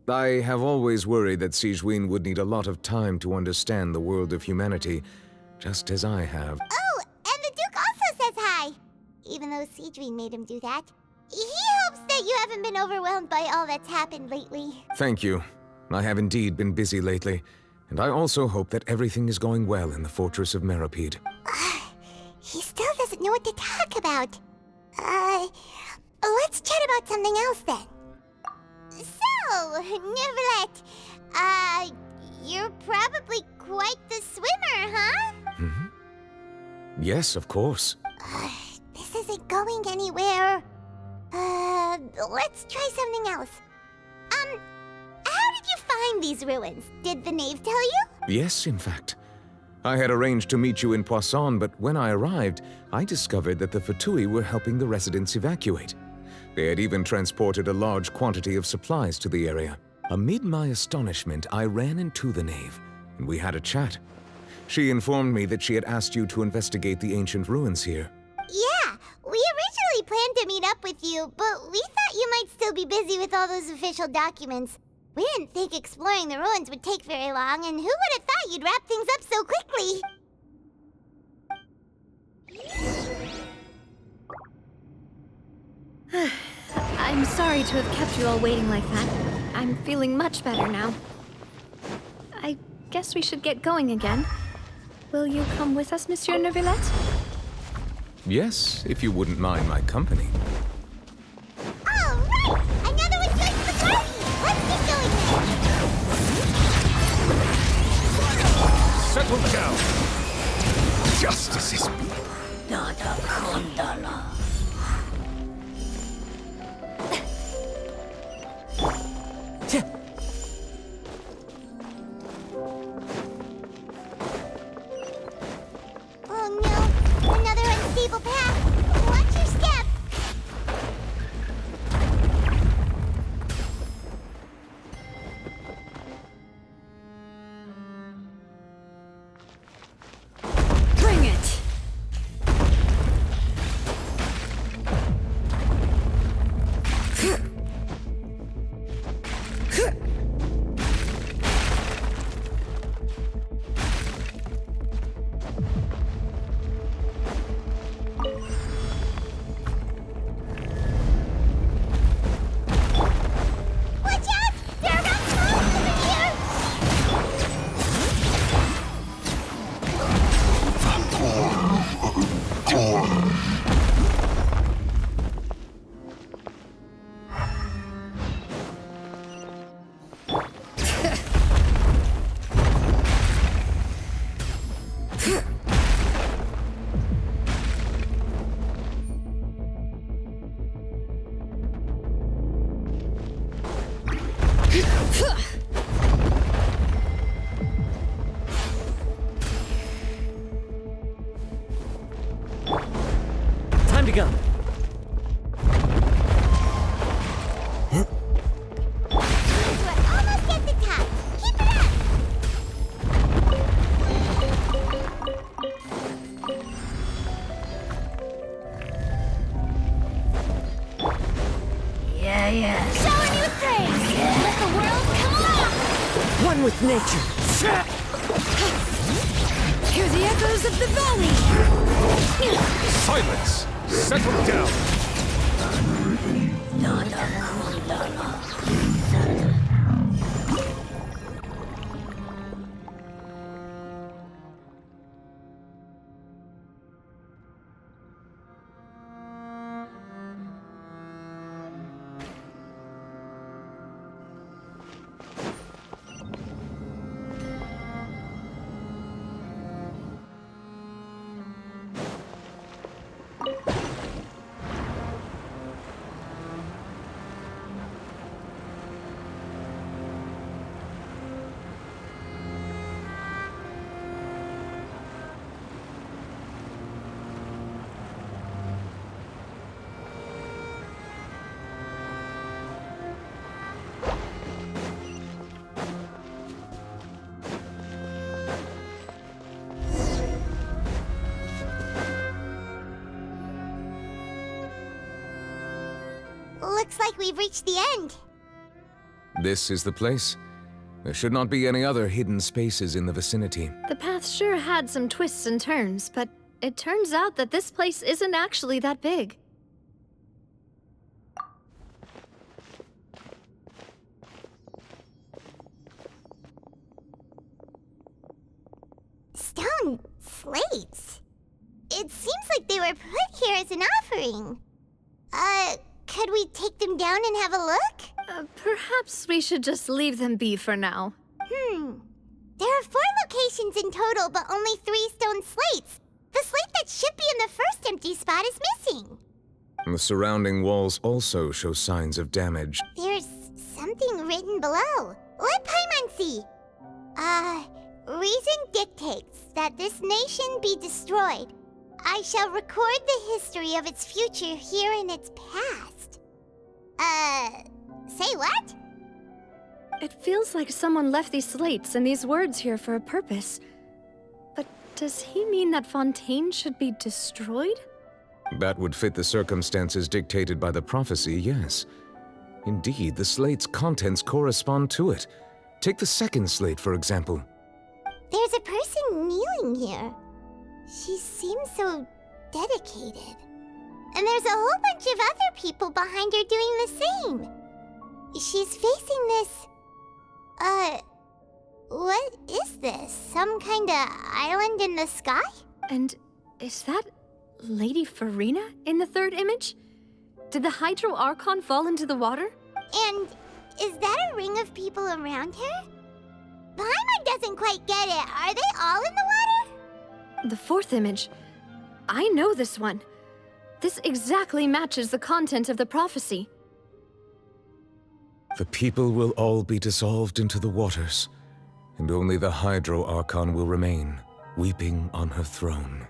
I have always worried that Sigewinne would need a lot of time to understand the world of humanity, just as I have. Oh, and the Duke also says hi. Even though Sigewinne made him do that. He hopes that you haven't been overwhelmed by all that's happened lately. Thank you. I have indeed been busy lately, and I also hope that everything is going well in the fortress of Meropide. He still doesn't know what to talk about. Let's chat about something else then. So, Neuvillette, you're probably quite the swimmer, huh? Yes, of course. This isn't going anywhere. Let's try something else. How did you find these ruins? Did the knave tell you? Yes, in fact. I had arranged to meet you in Poisson, but when I arrived, I discovered that the Fatui were helping the residents evacuate. They had even transported a large quantity of supplies to the area. Amid my astonishment, I ran into the knave, and we had a chat. She informed me that she had asked you to investigate the ancient ruins here. Yeah, we originally planned to meet up with you, but we thought you might still be busy with all those official documents. We didn't think exploring the ruins would take very long, and who would have thought you'd wrap things up so quickly? I'm sorry to have kept you all waiting like that. I'm feeling much better now. I guess we should get going again. Will you come with us, Monsieur Neuvillette? Yes, if you wouldn't mind my company. All right! Another one joins the party! Let's get going then! Settle down! Justice is... Oh no, another unstable path. Watch your step. Bring it! Watch out! There are Archons over here! Time to go. We're almost at the top. Keep it up! Yeah. Showing you things! Let the world come alive! One with nature. Hear the echoes of the valley! Silence! Settle down! Looks like we've reached the end. This is the place. There should not be any other hidden spaces in the vicinity. The path sure had some twists and turns, but it turns out that this place isn't actually that big. Stone slates. It seems like they were put here as an offering. Could we take them down and have a look? Perhaps we should just leave them be for now. There are 4 locations in total, but only 3 stone slates. The slate that should be in the first empty spot is missing. The surrounding walls also show signs of damage. There's something written below. Let Paimon see. Reason dictates that this nation be destroyed. I shall record the history of its future here in its past. Say what? It feels like someone left these slates and these words here for a purpose. But does he mean that Fontaine should be destroyed? That would fit the circumstances dictated by the prophecy, yes. Indeed, the slate's contents correspond to it. Take the second slate, for example. There's a person kneeling here. She seems so dedicated. And there's a whole bunch of other people behind her doing the same. She's facing this... what is this? Some kind of island in the sky? And is that Lady Farina in the third image? Did the Hydro Archon fall into the water? And is that a ring of people around her? Paimon doesn't quite get it. Are they all in the water? The fourth image. I know this one. This exactly matches the content of the prophecy. The people will all be dissolved into the waters, and only the Hydro Archon will remain, weeping on her throne.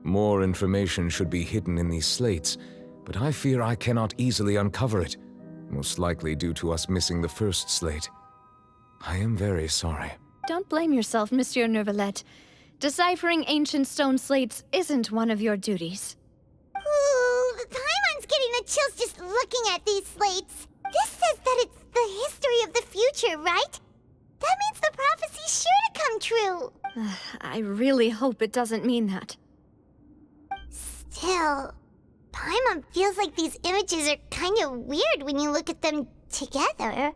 More information should be hidden in these slates, but I fear I cannot easily uncover it, most likely due to us missing the first slate. I am very sorry. Don't blame yourself, Monsieur Neuvillette. Deciphering ancient stone slates isn't one of your duties. Ooh, Paimon's getting the chills just looking at these slates. This says that it's the history of the future, right? That means the prophecy's sure to come true. I really hope it doesn't mean that. Still, Paimon feels like these images are kind of weird when you look at them together.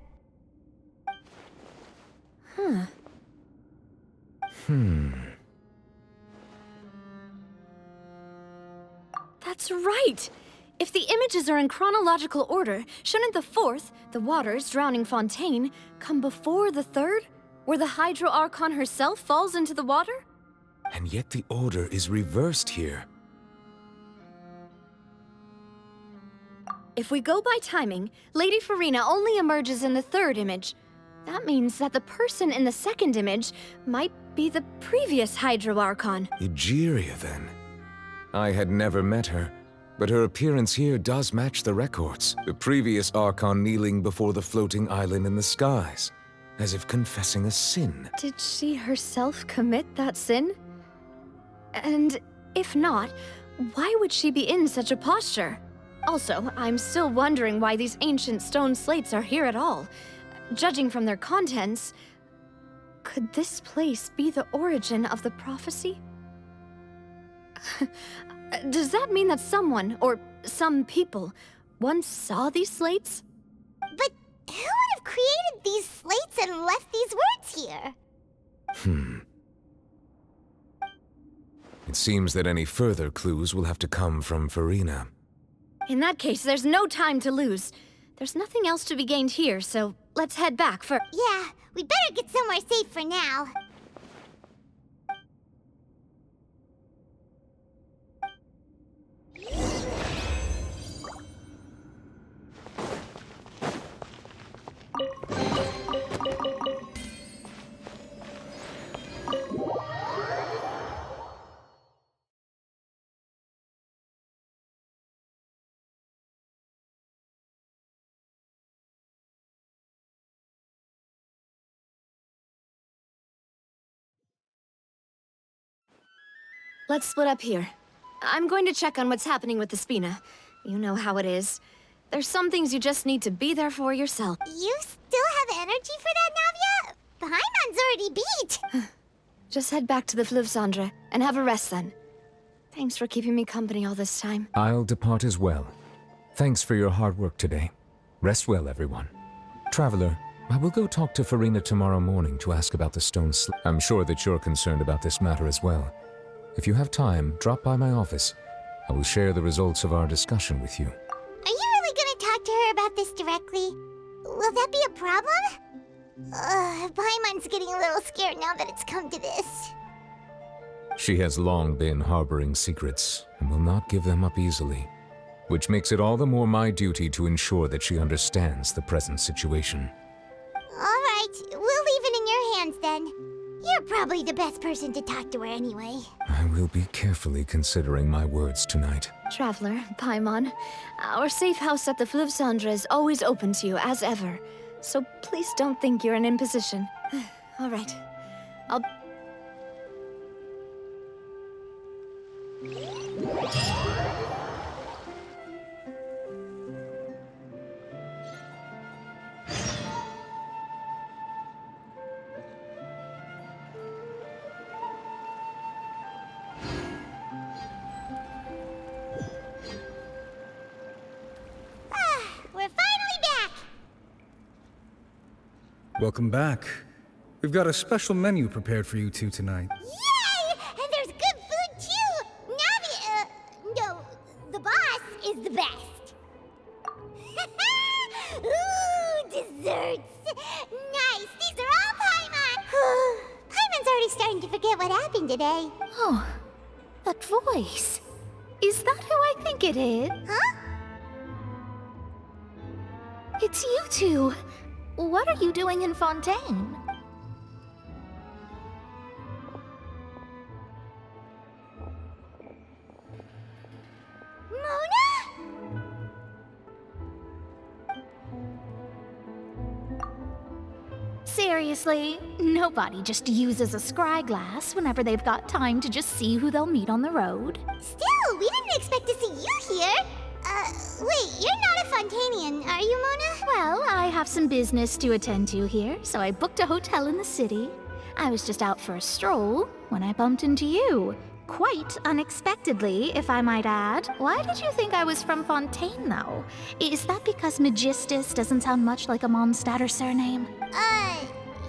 That's right! If the images are in chronological order, shouldn't the fourth, the waters drowning Fontaine, come before the third, where the Hydro Archon herself falls into the water? And yet the order is reversed here. If we go by timing, Lady Farina only emerges in the third image. That means that the person in the second image might be the previous Hydro Archon. Egeria, then. I had never met her, but her appearance here does match the records. The previous Archon kneeling before the floating island in the skies, as if confessing a sin. Did she herself commit that sin? And if not, why would she be in such a posture? Also, I'm still wondering why these ancient stone slates are here at all. Judging from their contents, could this place be the origin of the prophecy? Does that mean that someone, or some people, once saw these slates? But who would have created these slates and left these words here? It seems that any further clues will have to come from Farina. In that case, there's no time to lose. There's nothing else to be gained here, so let's head back for— Yeah, we better get somewhere safe for now. Let's split up here. I'm going to check on what's happening with the Spina. You know how it is. There's some things you just need to be there for yourself. You still have energy for that, Navia? Paimon's already beat. Just head back to the Fleuve Cendre and have a rest then. Thanks for keeping me company all this time. I'll depart as well. Thanks for your hard work today. Rest well, everyone. Traveler, I will go talk to Farina tomorrow morning to ask about the stone slate. I'm sure that you're concerned about this matter as well. If you have time, drop by my office. I will share the results of our discussion with you. Are you really gonna talk to her about this directly? Will that be a problem? Paimon's getting a little scared now that it's come to this. She has long been harboring secrets and will not give them up easily, which makes it all the more my duty to ensure that she understands the present situation. All right, we'll leave it in your hands then. You're probably the best person to talk to her anyway. I will be carefully considering my words tonight. Traveler, Paimon, our safe house at the Fleuve Cendre is always open to you as ever. So please don't think you're an imposition. All right. I'll... We're finally back! Welcome back. We've got a special menu prepared for you two tonight. Yay! And there's good food too! Navi, no, the boss is the best. Desserts! Nice! These are all Paimon! Paimon's already starting to forget what happened today. Oh, that voice. Is that who I think it is? Huh? It's you two. What are you doing in Fontaine? Mona? Seriously, nobody just uses a scry glass whenever they've got time to just see who they'll meet on the road. Still, we didn't expect to see you here. Wait, you're not a Fontainian, are you, Mona? Well, I have some business to attend to here, so I booked a hotel in the city. I was just out for a stroll when I bumped into you. Quite unexpectedly, if I might add. Why did you think I was from Fontaine, though? Is that because Magistus doesn't sound much like a Mondstadter surname?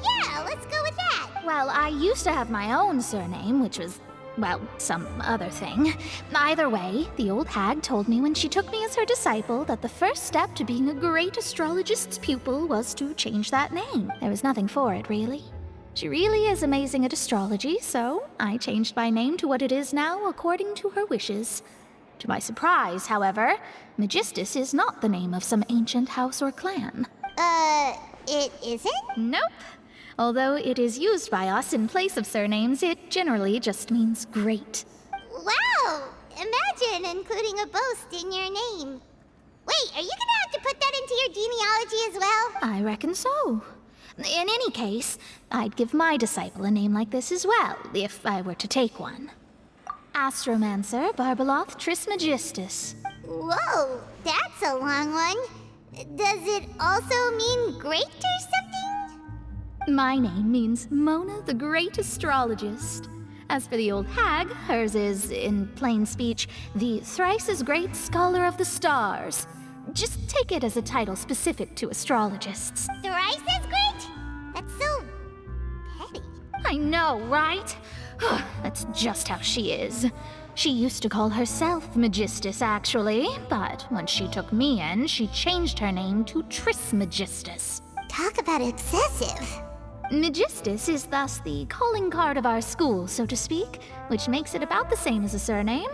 Yeah, let's go with that. Well, I used to have my own surname, which was, well, some other thing. Either way, the old hag told me when she took me as her disciple that the first step to being a great astrologist's pupil was to change that name. There was nothing for it, really. She really is amazing at astrology, so I changed my name to what it is now according to her wishes. To my surprise, however, Magistus is not the name of some ancient house or clan. It isn't? Nope. Although it is used by us in place of surnames, it generally just means great. Wow! Imagine including a boast in your name. Wait, are you gonna have to put that into your genealogy as well? I reckon so. In any case, I'd give my disciple a name like this as well, if I were to take one. Astromancer Barbeloth Trismegistus. Whoa, that's a long one. Does it also mean great or something? My name means Mona the Great Astrologist. As for the old hag, hers is, in plain speech, the thrice as great Scholar of the Stars. Just take it as a title specific to astrologists. Thrice as great? That's so petty. I know, right? That's just how she is. She used to call herself Magistus, actually, but when she took me in, she changed her name to Trismegistus. Talk about excessive. Magistus is thus the calling card of our school, so to speak, which makes it about the same as a surname.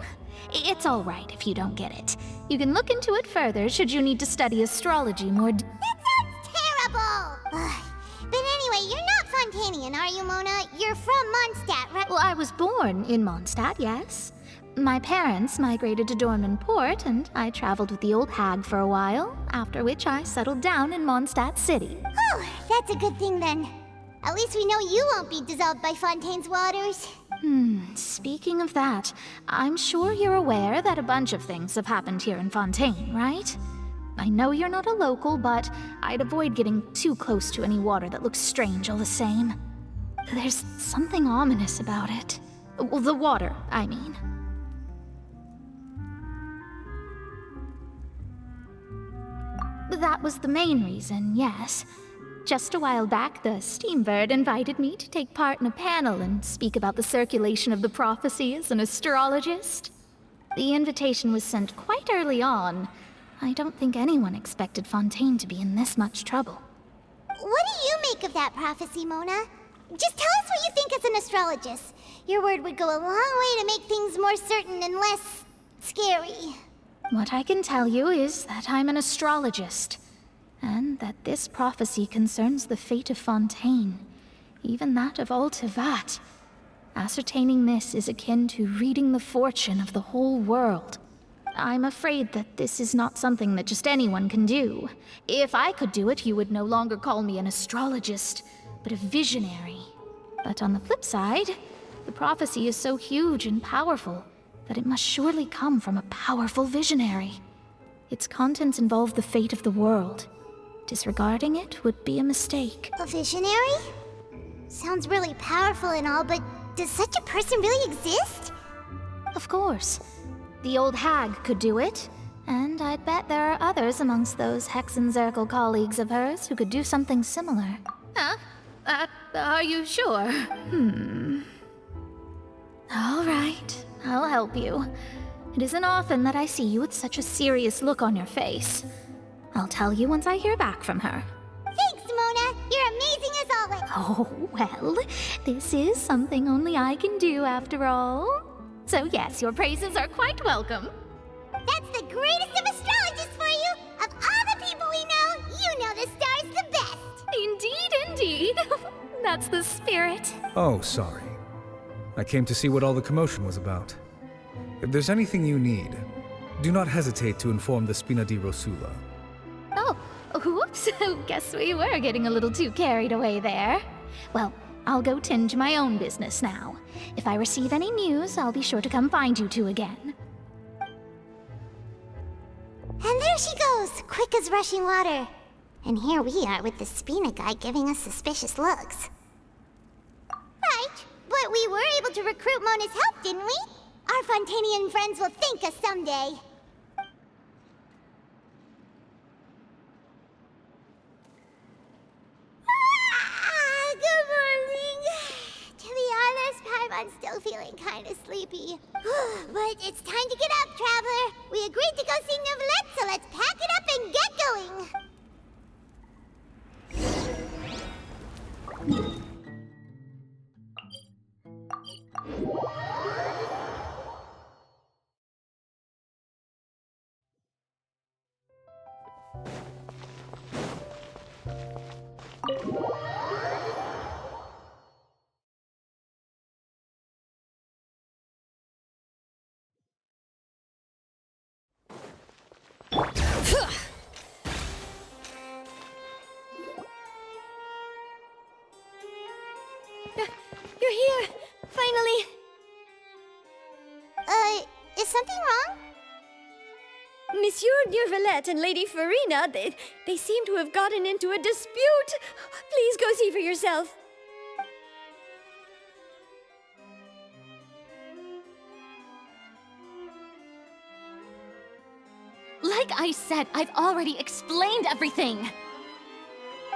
It's all right if you don't get it. You can look into it further should you need to study astrology more. That sounds terrible! But anyway, you're not Fontainian, are you, Mona? You're from Mondstadt, right? Well, I was born in Mondstadt, yes. My parents migrated to Dorman Port, and I traveled with the old hag for a while, after which I settled down in Mondstadt City. Oh, that's a good thing then. At least we know you won't be dissolved by Fontaine's waters. Speaking of that, I'm sure you're aware that a bunch of things have happened here in Fontaine, right? I know you're not a local, but I'd avoid getting too close to any water that looks strange all the same. There's something ominous about it. Well, the water, I mean. That was the main reason, yes. Just a while back, the Steambird invited me to take part in a panel and speak about the circulation of the prophecy as an astrologist. The invitation was sent quite early on. I don't think anyone expected Fontaine to be in this much trouble. What do you make of that prophecy, Mona? Just tell us what you think as an astrologist. Your word would go a long way to make things more certain and less scary. What I can tell you is that I'm an astrologist, and that this prophecy concerns the fate of Fontaine, even that of all Tevat. Ascertaining this is akin to reading the fortune of the whole world. I'm afraid that this is not something that just anyone can do. If I could do it, you would no longer call me an astrologist, but a visionary. But on the flip side, the prophecy is so huge and powerful that it must surely come from a powerful visionary. Its contents involve the fate of the world. Disregarding it would be a mistake. A visionary? Sounds really powerful and all, but does such a person really exist? Of course. The old hag could do it, and I'd bet there are others amongst those Hexenzirkel colleagues of hers who could do something similar. Huh? Are you sure? All right, I'll help you. It isn't often that I see you with such a serious look on your face. I'll tell you once I hear back from her. Thank Oh, well, this is something only I can do after all. So yes, your praises are quite welcome. That's the greatest of astrologists for you! Of all the people we know, you know the star's the best! Indeed, indeed. That's the spirit. Oh, sorry. I came to see what all the commotion was about. If there's anything you need, do not hesitate to inform the Spina di Rosula. Oh, whoops. Guess we were getting a little too carried away there. Well, I'll go tend to my own business now. If I receive any news, I'll be sure to come find you two again. And there she goes, quick as rushing water. And here we are with the Spina guy giving us suspicious looks. Right, but we were able to recruit Mona's help, didn't we? Our Fontainian friends will thank us someday. Good morning. To be honest, Paimon's still feeling kind of sleepy. But it's time to get up, traveler. We agreed to go see Neuvillette, so let's pack it up and get going. You're here! Finally! Is something wrong? Monsieur Neuvillette and Lady Farina, they seem to have gotten into a dispute. Please go see for yourself. Like I said, I've already explained everything.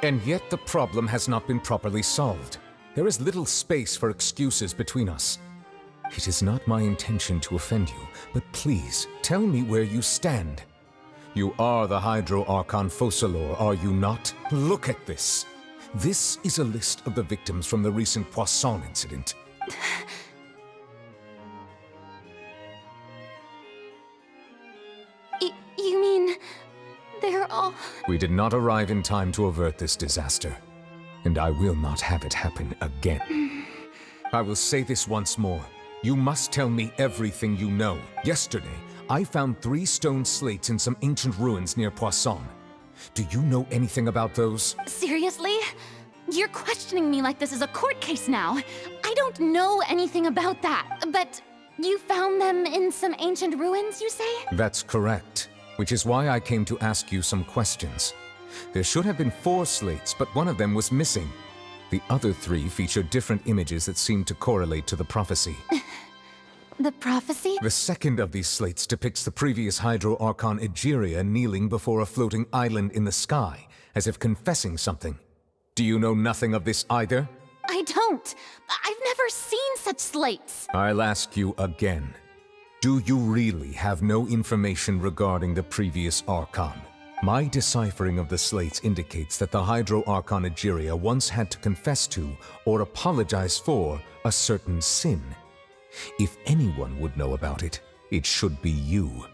And yet the problem has not been properly solved. There is little space for excuses between us. It is not my intention to offend you, but please, tell me where you stand. You are the Hydro Archon Focalor, are you not? Look at this. This is a list of the victims from the recent Poisson incident. You mean... they're all... We did not arrive in time to avert this disaster, and I will not have it happen again. I will say this once more. You must tell me everything you know. Yesterday, I found 3 stone slates in some ancient ruins near Poisson. Do you know anything about those? Seriously? You're questioning me like this is a court case now. I don't know anything about that, but you found them in some ancient ruins, you say? That's correct, which is why I came to ask you some questions. There should have been 4 slates, but one of them was missing. The other 3 feature different images that seem to correlate to the prophecy. The prophecy? The second of these slates depicts the previous Hydro Archon Egeria kneeling before a floating island in the sky, as if confessing something. Do you know nothing of this either? I don't. I've never seen such slates. I'll ask you again. Do you really have no information regarding the previous Archon? My deciphering of the slates indicates that the Hydro Archon Egeria once had to confess to, or apologize for, a certain sin. If anyone would know about it, it should be you.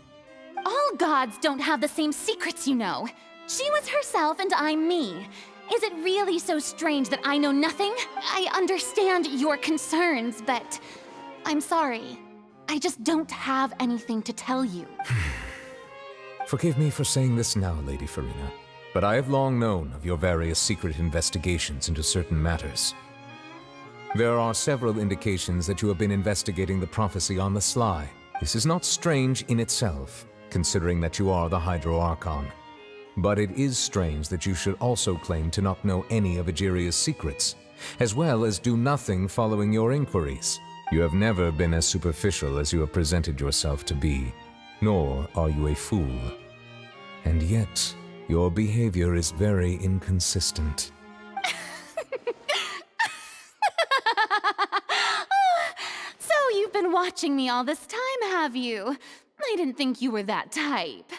All gods don't have the same secrets, you know. She was herself and I'm me. Is it really so strange that I know nothing? I understand your concerns, but I'm sorry. I just don't have anything to tell you. Forgive me for saying this now, Lady Farina, but I have long known of your various secret investigations into certain matters. There are several indications that you have been investigating the prophecy on the sly. This is not strange in itself, considering that you are the Hydro Archon. But it is strange that you should also claim to not know any of Egeria's secrets, as well as do nothing following your inquiries. You have never been as superficial as you have presented yourself to be, nor are you a fool. And yet, your behavior is very inconsistent. So you've been watching me all this time, have you? I didn't think you were that type.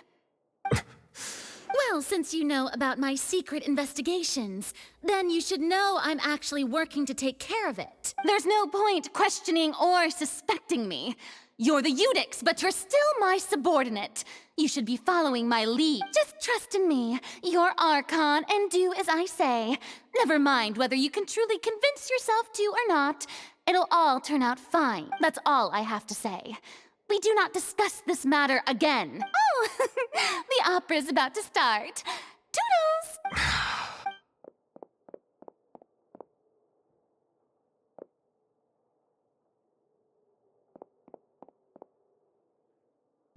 Well, since you know about my secret investigations, then you should know I'm actually working to take care of it. There's no point questioning or suspecting me. You're the Eudix, but you're still my subordinate. You should be following my lead. Just trust in me. You're Archon, and do as I say. Never mind whether you can truly convince yourself to or not. It'll all turn out fine. That's all I have to say. We do not discuss this matter again. Oh, the opera's about to start. Toodles!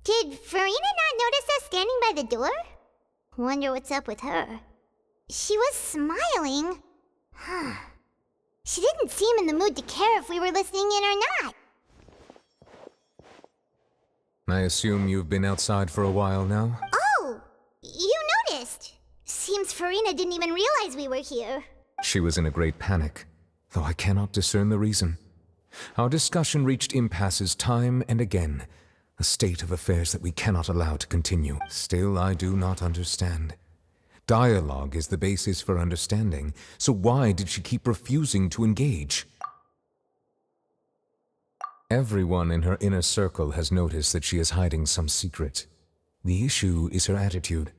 Did Farina not notice us standing by the door? Wonder what's up with her. She was smiling. Huh. She didn't seem in the mood to care if we were listening in or not. I assume you've been outside for a while now? Oh! You noticed! Seems Farina didn't even realize we were here. She was in a great panic, though I cannot discern the reason. Our discussion reached impasses time and again, a state of affairs that we cannot allow to continue. Still, I do not understand. Dialogue is the basis for understanding, so why did she keep refusing to engage? Everyone in her inner circle has noticed that she is hiding some secret. The issue is her attitude.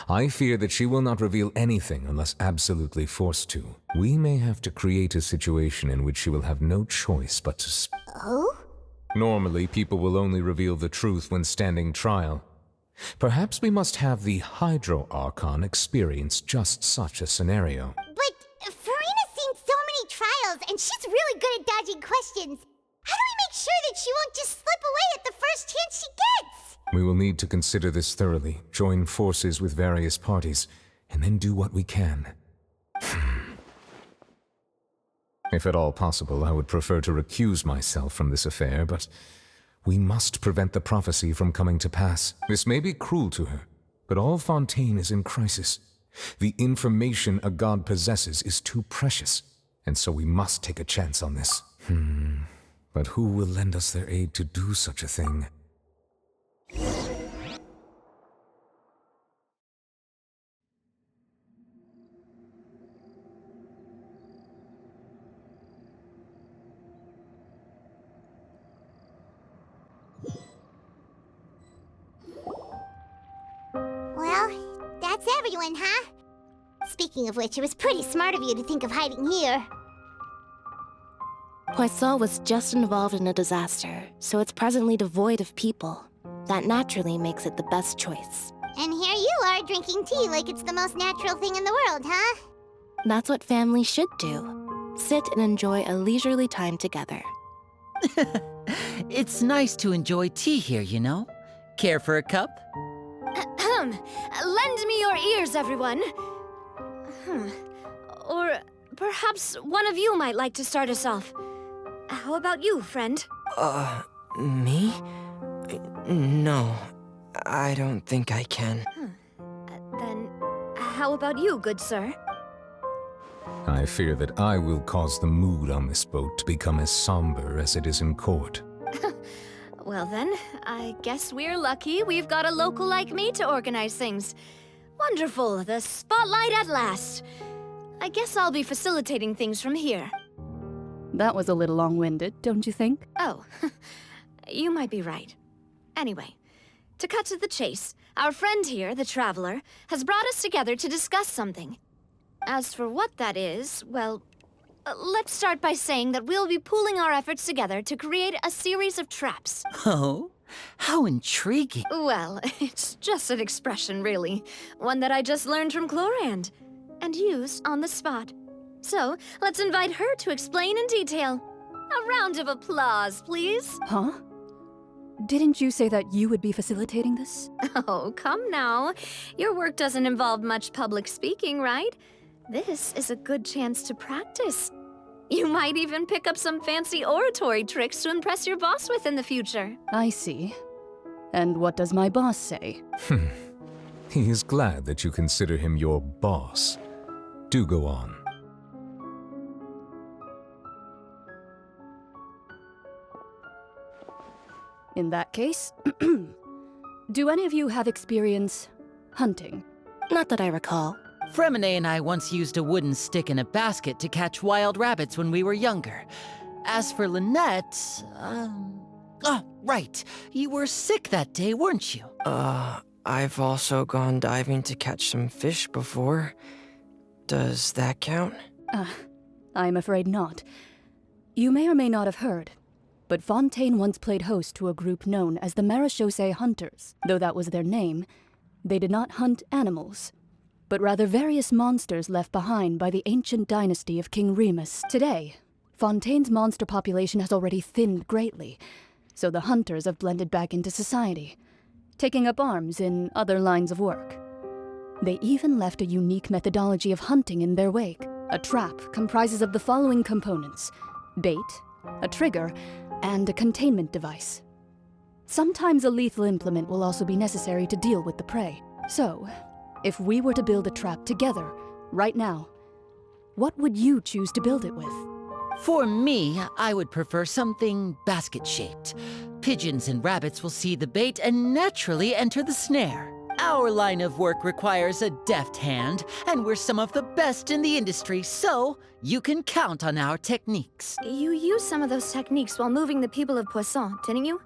I fear that she will not reveal anything unless absolutely forced to. We may have to create a situation in which she will have no choice but to Oh? Normally, people will only reveal the truth when standing trial. Perhaps we must have the Hydro Archon experience just such a scenario. But Farina's seen so many trials, and she's really good at dodging questions. How do we make sure that she won't just slip away at the first chance she gets? We will need to consider this thoroughly, join forces with various parties, and then do what we can. If at all possible, I would prefer to recuse myself from this affair, but we must prevent the prophecy from coming to pass. This may be cruel to her, but all Fontaine is in crisis. The information a god possesses is too precious, and so we must take a chance on this. But who will lend us their aid to do such a thing? Well, that's everyone, huh? Speaking of which, it was pretty smart of you to think of hiding here. Poisson was just involved in a disaster, so it's presently devoid of people. That naturally makes it the best choice. And here you are drinking tea like it's the most natural thing in the world, huh? That's what family should do. Sit and enjoy a leisurely time together. It's nice to enjoy tea here, you know? Care for a cup? Lend me your ears, everyone. Or perhaps one of you might like to start us off. How about you, friend? Me? No, I don't think I can. Then, how about you, good sir? I fear that I will cause the mood on this boat to become as somber as it is in court. Well then, I guess we're lucky we've got a local like me to organize things. Wonderful, the spotlight at last. I guess I'll be facilitating things from here. That was a little long-winded, don't you think? Oh, you might be right. Anyway, to cut to the chase, our friend here, the Traveler, has brought us together to discuss something. As for what that is, well, let's start by saying that we'll be pooling our efforts together to create a series of traps. Oh, how intriguing. Well, it's just an expression, really. One that I just learned from Chlorand, and used on the spot. So, let's invite her to explain in detail. A round of applause, please. Huh? Didn't you say that you would be facilitating this? Oh, come now. Your work doesn't involve much public speaking, right? This is a good chance to practice. You might even pick up some fancy oratory tricks to impress your boss with in the future. I see. And what does my boss say? He is glad that you consider him your boss. Do go on. In that case, do any of you have experience hunting? Not that I recall. Fremine and I once used a wooden stick in a basket to catch wild rabbits when we were younger. As for Lynette, oh, right. You were sick that day, weren't you? I've also gone diving to catch some fish before. Does that count? I'm afraid not. You may or may not have heard, but Fontaine once played host to a group known as the Marechaussee Hunters. Though that was their name, they did not hunt animals, but rather various monsters left behind by the ancient dynasty of King Remus. Today, Fontaine's monster population has already thinned greatly, so the hunters have blended back into society, taking up arms in other lines of work. They even left a unique methodology of hunting in their wake. A trap comprises of the following components: bait, a trigger, and a containment device. Sometimes a lethal implement will also be necessary to deal with the prey. So, if we were to build a trap together, right now, what would you choose to build it with? For me, I would prefer something basket-shaped. Pigeons and rabbits will see the bait and naturally enter the snare. Our line of work requires a deft hand, and we're some of the best in the industry, so you can count on our techniques. You used some of those techniques while moving the people of Poisson, didn't you?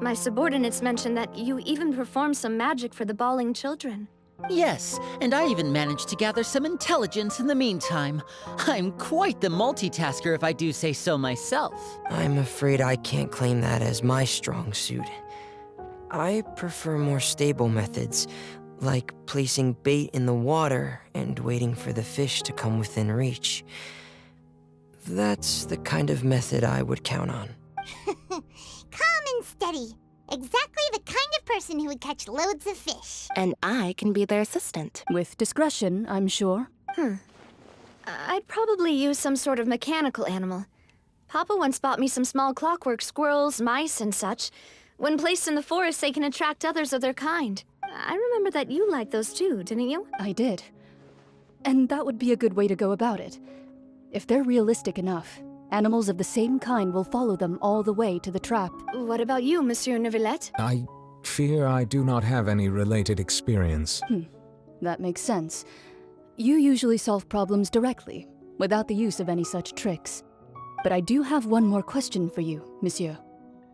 My subordinates mentioned that you even performed some magic for the bawling children. Yes, and I even managed to gather some intelligence in the meantime. I'm quite the multitasker if I do say so myself. I'm afraid I can't claim that as my strong suit. I prefer more stable methods, like placing bait in the water and waiting for the fish to come within reach. That's the kind of method I would count on. Calm and steady. Exactly the kind of person who would catch loads of fish. And I can be their assistant. With discretion, I'm sure. I'd probably use some sort of mechanical animal. Papa once bought me some small clockwork squirrels, mice, and such. When placed in the forest, they can attract others of their kind. I remember that you liked those too, didn't you? I did. And that would be a good way to go about it. If they're realistic enough, animals of the same kind will follow them all the way to the trap. What about you, Monsieur Neuvillette? I fear I do not have any related experience. That makes sense. You usually solve problems directly, without the use of any such tricks. But I do have one more question for you, Monsieur.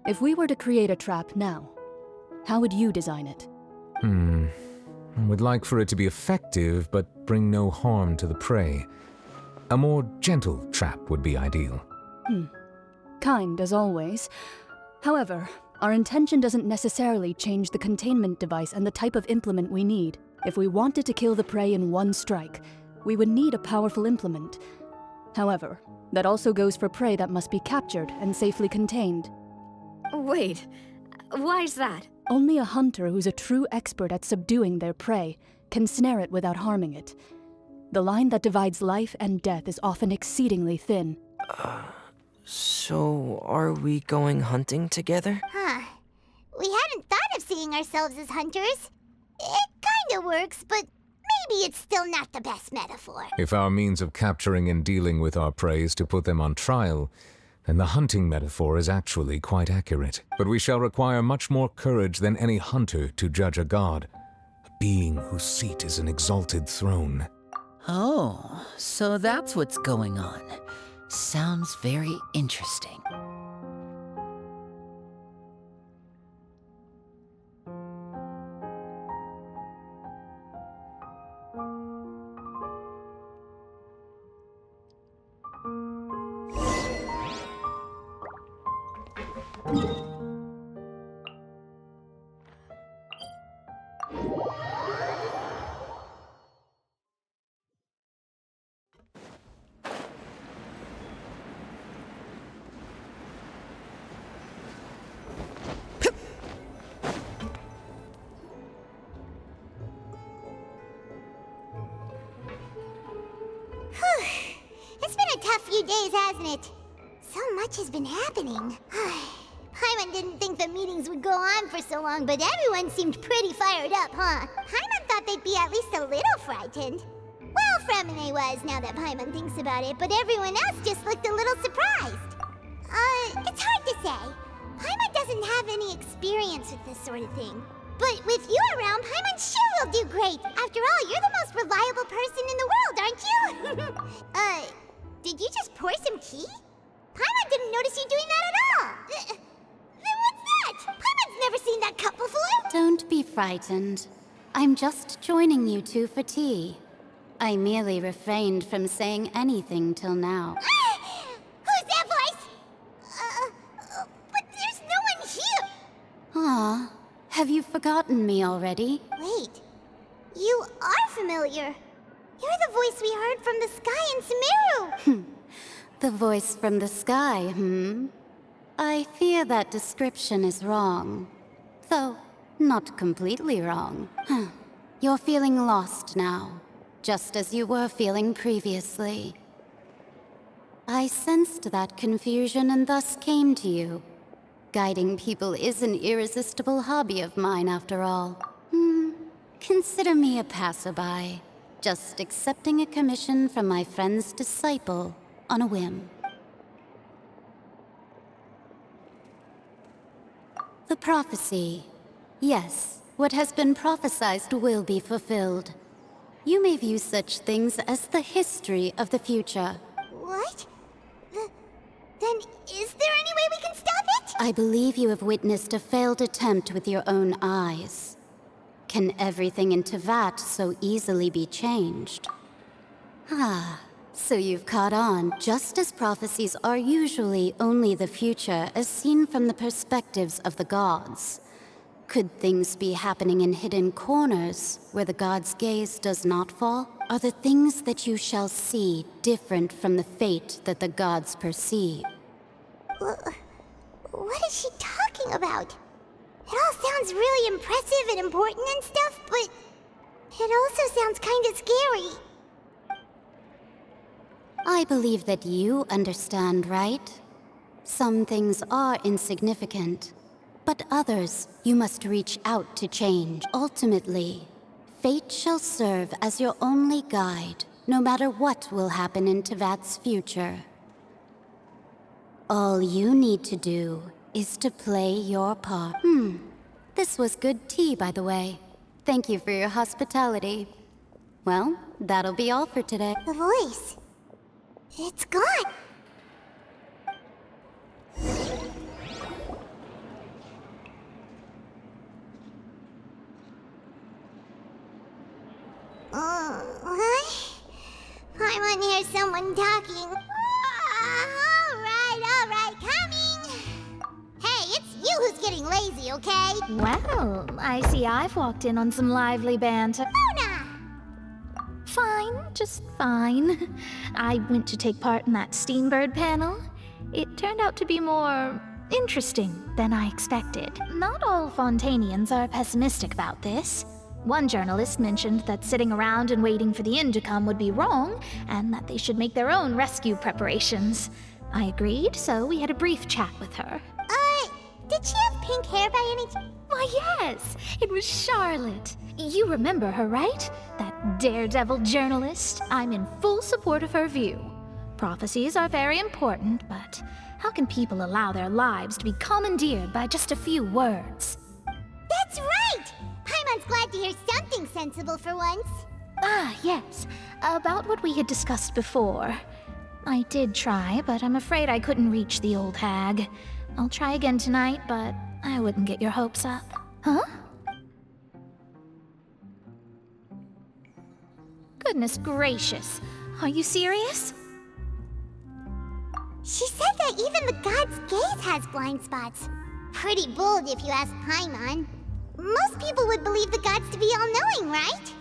If we were to create a trap now, how would you design it? I would like for it to be effective, but bring no harm to the prey. A more gentle trap would be ideal. Kind, as always. However, our intention doesn't necessarily change the containment device and the type of implement we need. If we wanted to kill the prey in one strike, we would need a powerful implement. However, that also goes for prey that must be captured and safely contained. Wait, why's that? Only a hunter who's a true expert at subduing their prey can snare it without harming it. The line that divides life and death is often exceedingly thin. So are we going hunting together? We hadn't thought of seeing ourselves as hunters. It kinda works, but maybe it's still not the best metaphor. If our means of capturing and dealing with our prey is to put them on trial, then the hunting metaphor is actually quite accurate. But we shall require much more courage than any hunter to judge a god, a being whose seat is an exalted throne. Oh, so that's what's going on. Sounds very interesting. It's been a tough few days, hasn't it? So much has been happening. Paimon didn't think the meetings would go on for so long, but everyone seemed pretty fired up, huh? Paimon thought they'd be at least a little frightened. Well, Fremine was, now that Paimon thinks about it, but everyone else just looked a little surprised. It's hard to say. Paimon doesn't have any experience with this sort of thing. But with you around, Paimon sure will do great. After all, you're the most reliable person in the world, aren't you? Did you just pour some tea? Paimon didn't notice you doing that at all. Then what's that? Paimon's never seen that cup before. Don't be frightened. I'm just joining you two for tea. I merely refrained from saying anything till now. Who's that voice? But there's no one here. Ah, have you forgotten me already? Wait, you are familiar. You're the voice we heard from the sky in Sumeru. The voice from the sky, I fear that description is wrong. Though, not completely wrong. You're feeling lost now, just as you were feeling previously. I sensed that confusion and thus came to you. Guiding people is an irresistible hobby of mine, after all. Consider me a passerby, just accepting a commission from my friend's disciple on a whim. The prophecy. Yes, what has been prophesied will be fulfilled. You may view such things as the history of the future. What? Then is there any way we can stop it? I believe you have witnessed a failed attempt with your own eyes. Can everything in Tevat so easily be changed? So you've caught on. Just as prophecies are usually only the future as seen from the perspectives of the gods. Could things be happening in hidden corners where the gods' gaze does not fall? Are the things that you shall see different from the fate that the gods perceive? What is she talking about? It all sounds really impressive and important and stuff, but it also sounds kinda scary. I believe that you understand, right? Some things are insignificant, but others you must reach out to change. Ultimately, fate shall serve as your only guide, no matter what will happen in Tevat's future. All you need to do is to play your part. This was good tea, by the way. Thank you for your hospitality. Well, that'll be all for today. The voice. It's gone. I hear someone talking. All right, coming. Hey, it's you who's getting lazy, okay? Well, I see I've walked in on some lively banter. Mona! Fine, just fine. I went to take part in that Steambird panel. It turned out to be more interesting than I expected. Not all Fontainians are pessimistic about this. One journalist mentioned that sitting around and waiting for the end to come would be wrong, and that they should make their own rescue preparations. I agreed, so we had a brief chat with her. Did she have pink hair by any chance? Why, yes, it was Charlotte. You remember her, right? That daredevil journalist. I'm in full support of her view. Prophecies are very important, but how can people allow their lives to be commandeered by just a few words? That's right! Paimon's glad to hear something sensible for once. Yes. About what we had discussed before. I did try, but I'm afraid I couldn't reach the old hag. I'll try again tonight, but I wouldn't get your hopes up. Huh? Goodness gracious. Are you serious? She said that even the god's gaze has blind spots. Pretty bold if you ask Paimon. Most people would believe the gods to be all-knowing, right?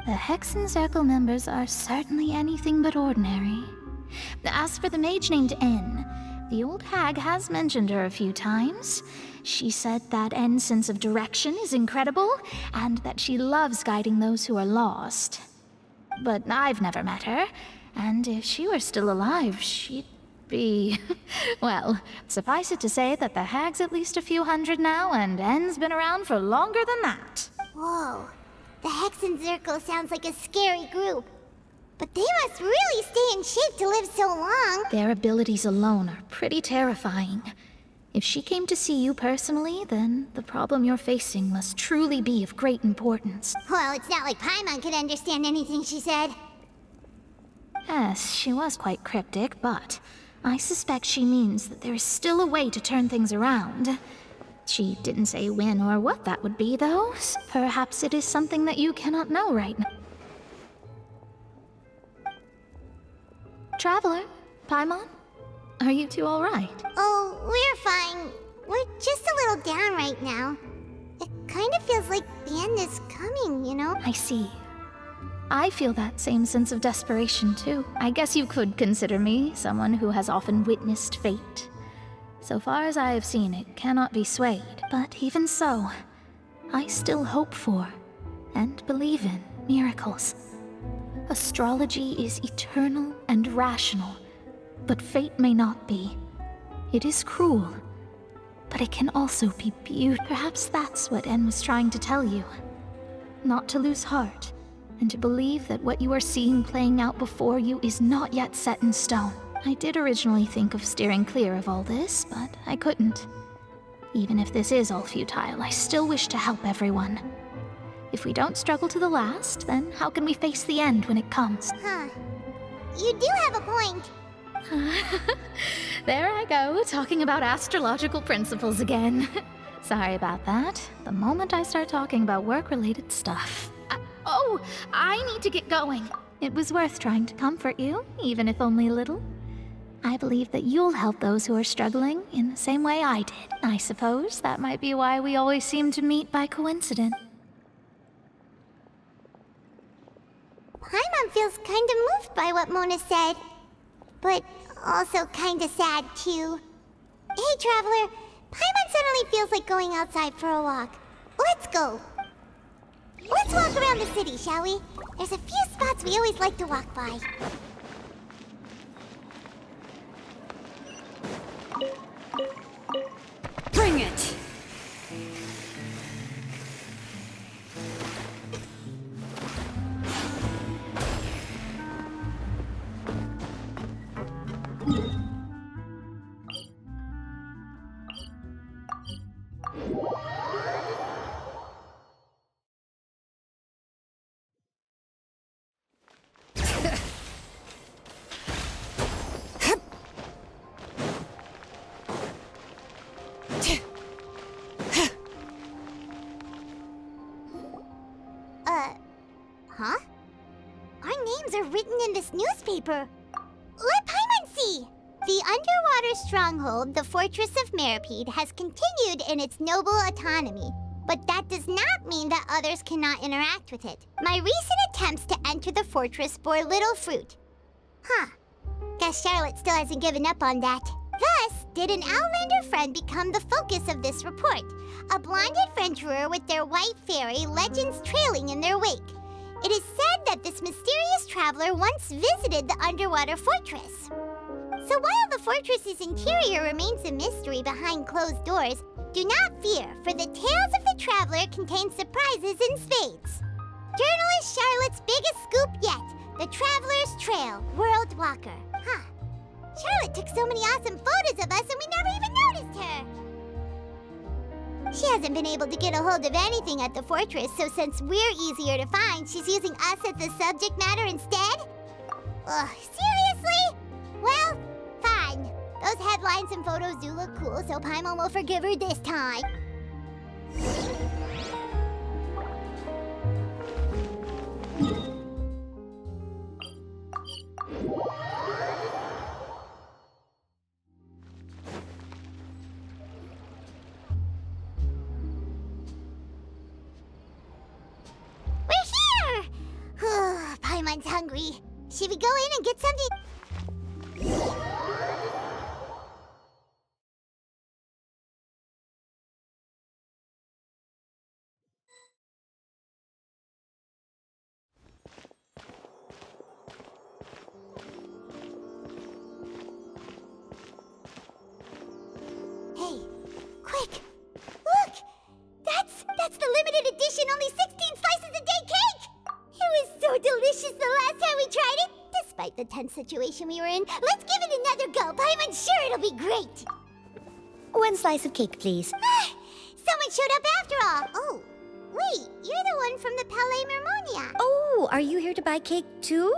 The Hexen Circle members are certainly anything but ordinary. As for the mage named N, the old hag has mentioned her a few times. She said that N's sense of direction is incredible, and that she loves guiding those who are lost. But I've never met her, and if she were still alive, she'd be... Well, suffice it to say that the hag's at least a few hundred now, and N's been around for longer than that. Whoa. The Hexen Circle sounds like a scary group. But they must really stay in shape to live so long. Their abilities alone are pretty terrifying. If she came to see you personally, then the problem you're facing must truly be of great importance. Well, it's not like Paimon could understand anything she said. Yes, she was quite cryptic, but I suspect she means that there is still a way to turn things around. She didn't say when or what that would be, though. Perhaps it is something that you cannot know right now. Traveler, Paimon, are you two all right? Oh, we're fine. We're just a little down right now. It kind of feels like the end is coming, you know? I see. I feel that same sense of desperation, too. I guess you could consider me someone who has often witnessed fate. So far as I have seen, it cannot be swayed. But even so, I still hope for, and believe in, miracles. Astrology is eternal and rational, but fate may not be. It is cruel, but it can also be beautiful. Perhaps that's what En was trying to tell you. Not to lose heart, and to believe that what you are seeing playing out before you is not yet set in stone. I did originally think of steering clear of all this, but I couldn't. Even if this is all futile, I still wish to help everyone. If we don't struggle to the last, then how can we face the end when it comes? Huh. You do have a point. There I go, talking about astrological principles again. Sorry about that. The moment I start talking about work-related stuff. I need to get going. It was worth trying to comfort you, even if only a little. I believe that you'll help those who are struggling in the same way I did. I suppose that might be why we always seem to meet by coincidence. Paimon feels kinda moved by what Mona said. But also kinda sad, too. Hey, Traveler. Paimon suddenly feels like going outside for a walk. Let's go. Let's walk around the city, shall we? There's a few spots we always like to walk by. Bring it! Huh? Our names are written in this newspaper. Let Paimon see! The underwater stronghold, the Fortress of Meripede, has continued in its noble autonomy. But that does not mean that others cannot interact with it. My recent attempts to enter the fortress bore little fruit. Huh. Guess Charlotte still hasn't given up on that. Thus, did an Outlander friend become the focus of this report. A blonde adventurer with their white fairy, legends trailing in their wake. It is said that this mysterious traveler once visited the underwater fortress. So while the fortress's interior remains a mystery behind closed doors, do not fear, for the tales of the traveler contain surprises in spades. Journalist Charlotte's biggest scoop yet, the Traveler's Trail, World Walker. Huh. Charlotte took so many awesome photos of us and we never even noticed her. She hasn't been able to get a hold of anything at the fortress, so since we're easier to find, she's using us as the subject matter instead? Ugh, seriously? Well, fine. Those headlines and photos do look cool, so Paimon will forgive her this time. We're here! Paimon's hungry. Should we go in and get something? Hey, quick! Look! That's the limited edition, only 16 slices a day cake! It was so delicious the last time we tried it! Despite the tense situation we were in, let's give it another go. I'm sure it'll be great! 1 slice of cake, please. Someone showed up after all! Oh, wait, you're the one from the Palais Mermonia. Oh, are you here to buy cake too?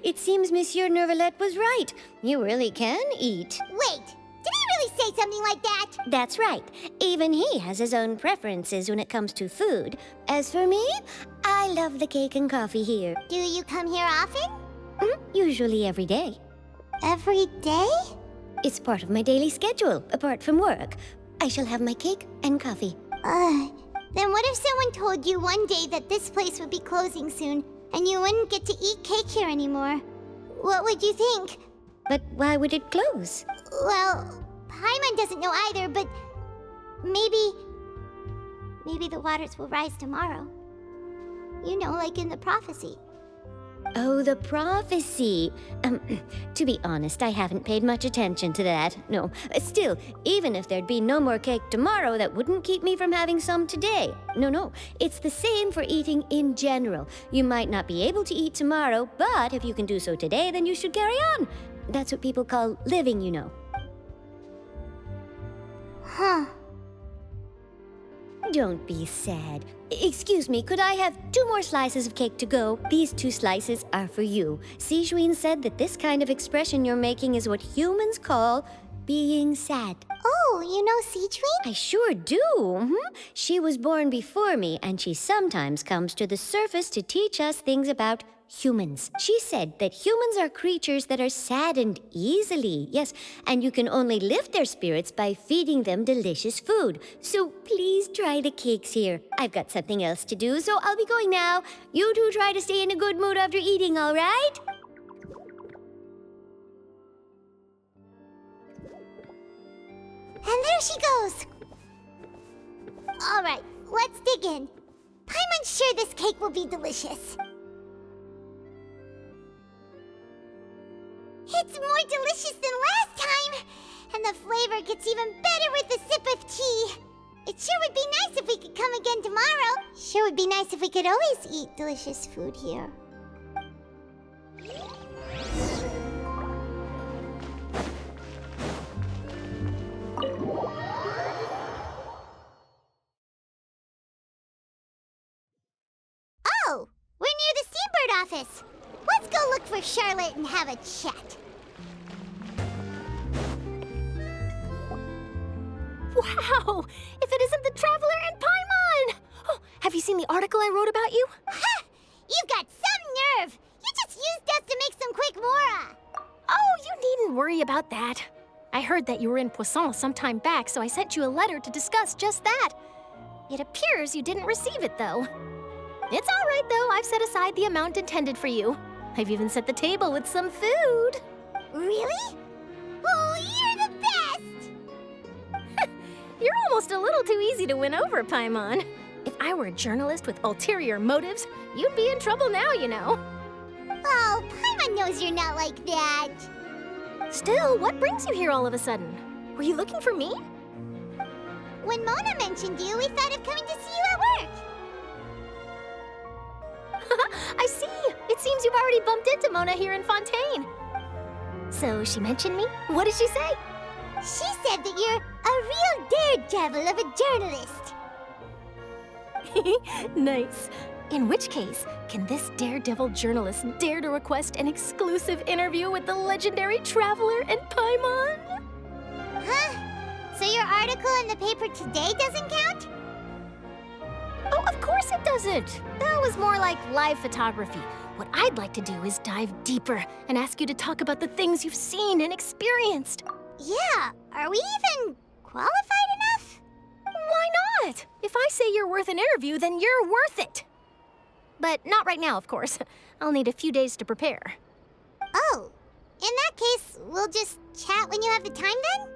It seems Monsieur Nervalet was right. You really can eat. Wait, did he really say something like that? That's right. Even he has his own preferences when it comes to food. As for me, I love the cake and coffee here. Do you come here often? Usually every day. Every day? It's part of my daily schedule, apart from work. I shall have my cake and coffee. Then what if someone told you one day that this place would be closing soon, and you wouldn't get to eat cake here anymore? What would you think? But why would it close? Well, Paimon doesn't know either, but maybe the waters will rise tomorrow. You know, like in the prophecy. Oh, the prophecy. To be honest, I haven't paid much attention to that. No. Still, even if there'd be no more cake tomorrow, that wouldn't keep me from having some today. No. It's the same for eating in general. You might not be able to eat tomorrow, but if you can do so today, then you should carry on. That's what people call living, you know. Huh. Don't be sad. Excuse me, could I have 2 more slices of cake to go? These 2 slices are for you. Sijuin said that this kind of expression you're making is what humans call being sad. Oh, you know Sijuin? I sure do. She was born before me, and she sometimes comes to the surface to teach us things about humans. She said that humans are creatures that are saddened easily, yes, and you can only lift their spirits by feeding them delicious food. So please try the cakes here. I've got something else to do, so I'll be going now. You two try to stay in a good mood after eating, all right? And there she goes. All right, let's dig in. Paimon's sure this cake will be delicious. It's more delicious than last time! And the flavor gets even better with a sip of tea. It sure would be nice if we could come again tomorrow. Sure would be nice if we could always eat delicious food here. Oh! We're near the Steambird office! Let's go look for Charlotte and have a chat. Wow! If it isn't the Traveler and Paimon! Oh, have you seen the article I wrote about you? Ha! You've got some nerve! You just used us to make some quick mora! Oh, you needn't worry about that. I heard that you were in Poisson some time back, so I sent you a letter to discuss just that. It appears you didn't receive it, though. It's all right, though. I've set aside the amount intended for you. I've even set the table with some food. Really? Oh, you're the best! You're almost a little too easy to win over, Paimon. If I were a journalist with ulterior motives, you'd be in trouble now, you know. Oh, Paimon knows you're not like that. Still, what brings you here all of a sudden? Were you looking for me? When Mona mentioned you, we thought of coming to see you at work. I see. It seems you've already bumped into Mona here in Fontaine. So she mentioned me? What did she say? She said that you're a real daredevil of a journalist. Nice. In which case, can this daredevil journalist dare to request an exclusive interview with the legendary Traveler and Paimon? Huh? So your article in the paper today doesn't count? Oh, of course it doesn't. That was more like live photography. What I'd like to do is dive deeper and ask you to talk about the things you've seen and experienced. Yeah, are we even qualified enough? Why not? If I say you're worth an interview, then you're worth it. But not right now, of course. I'll need a few days to prepare. Oh, in that case, we'll just chat when you have the time then?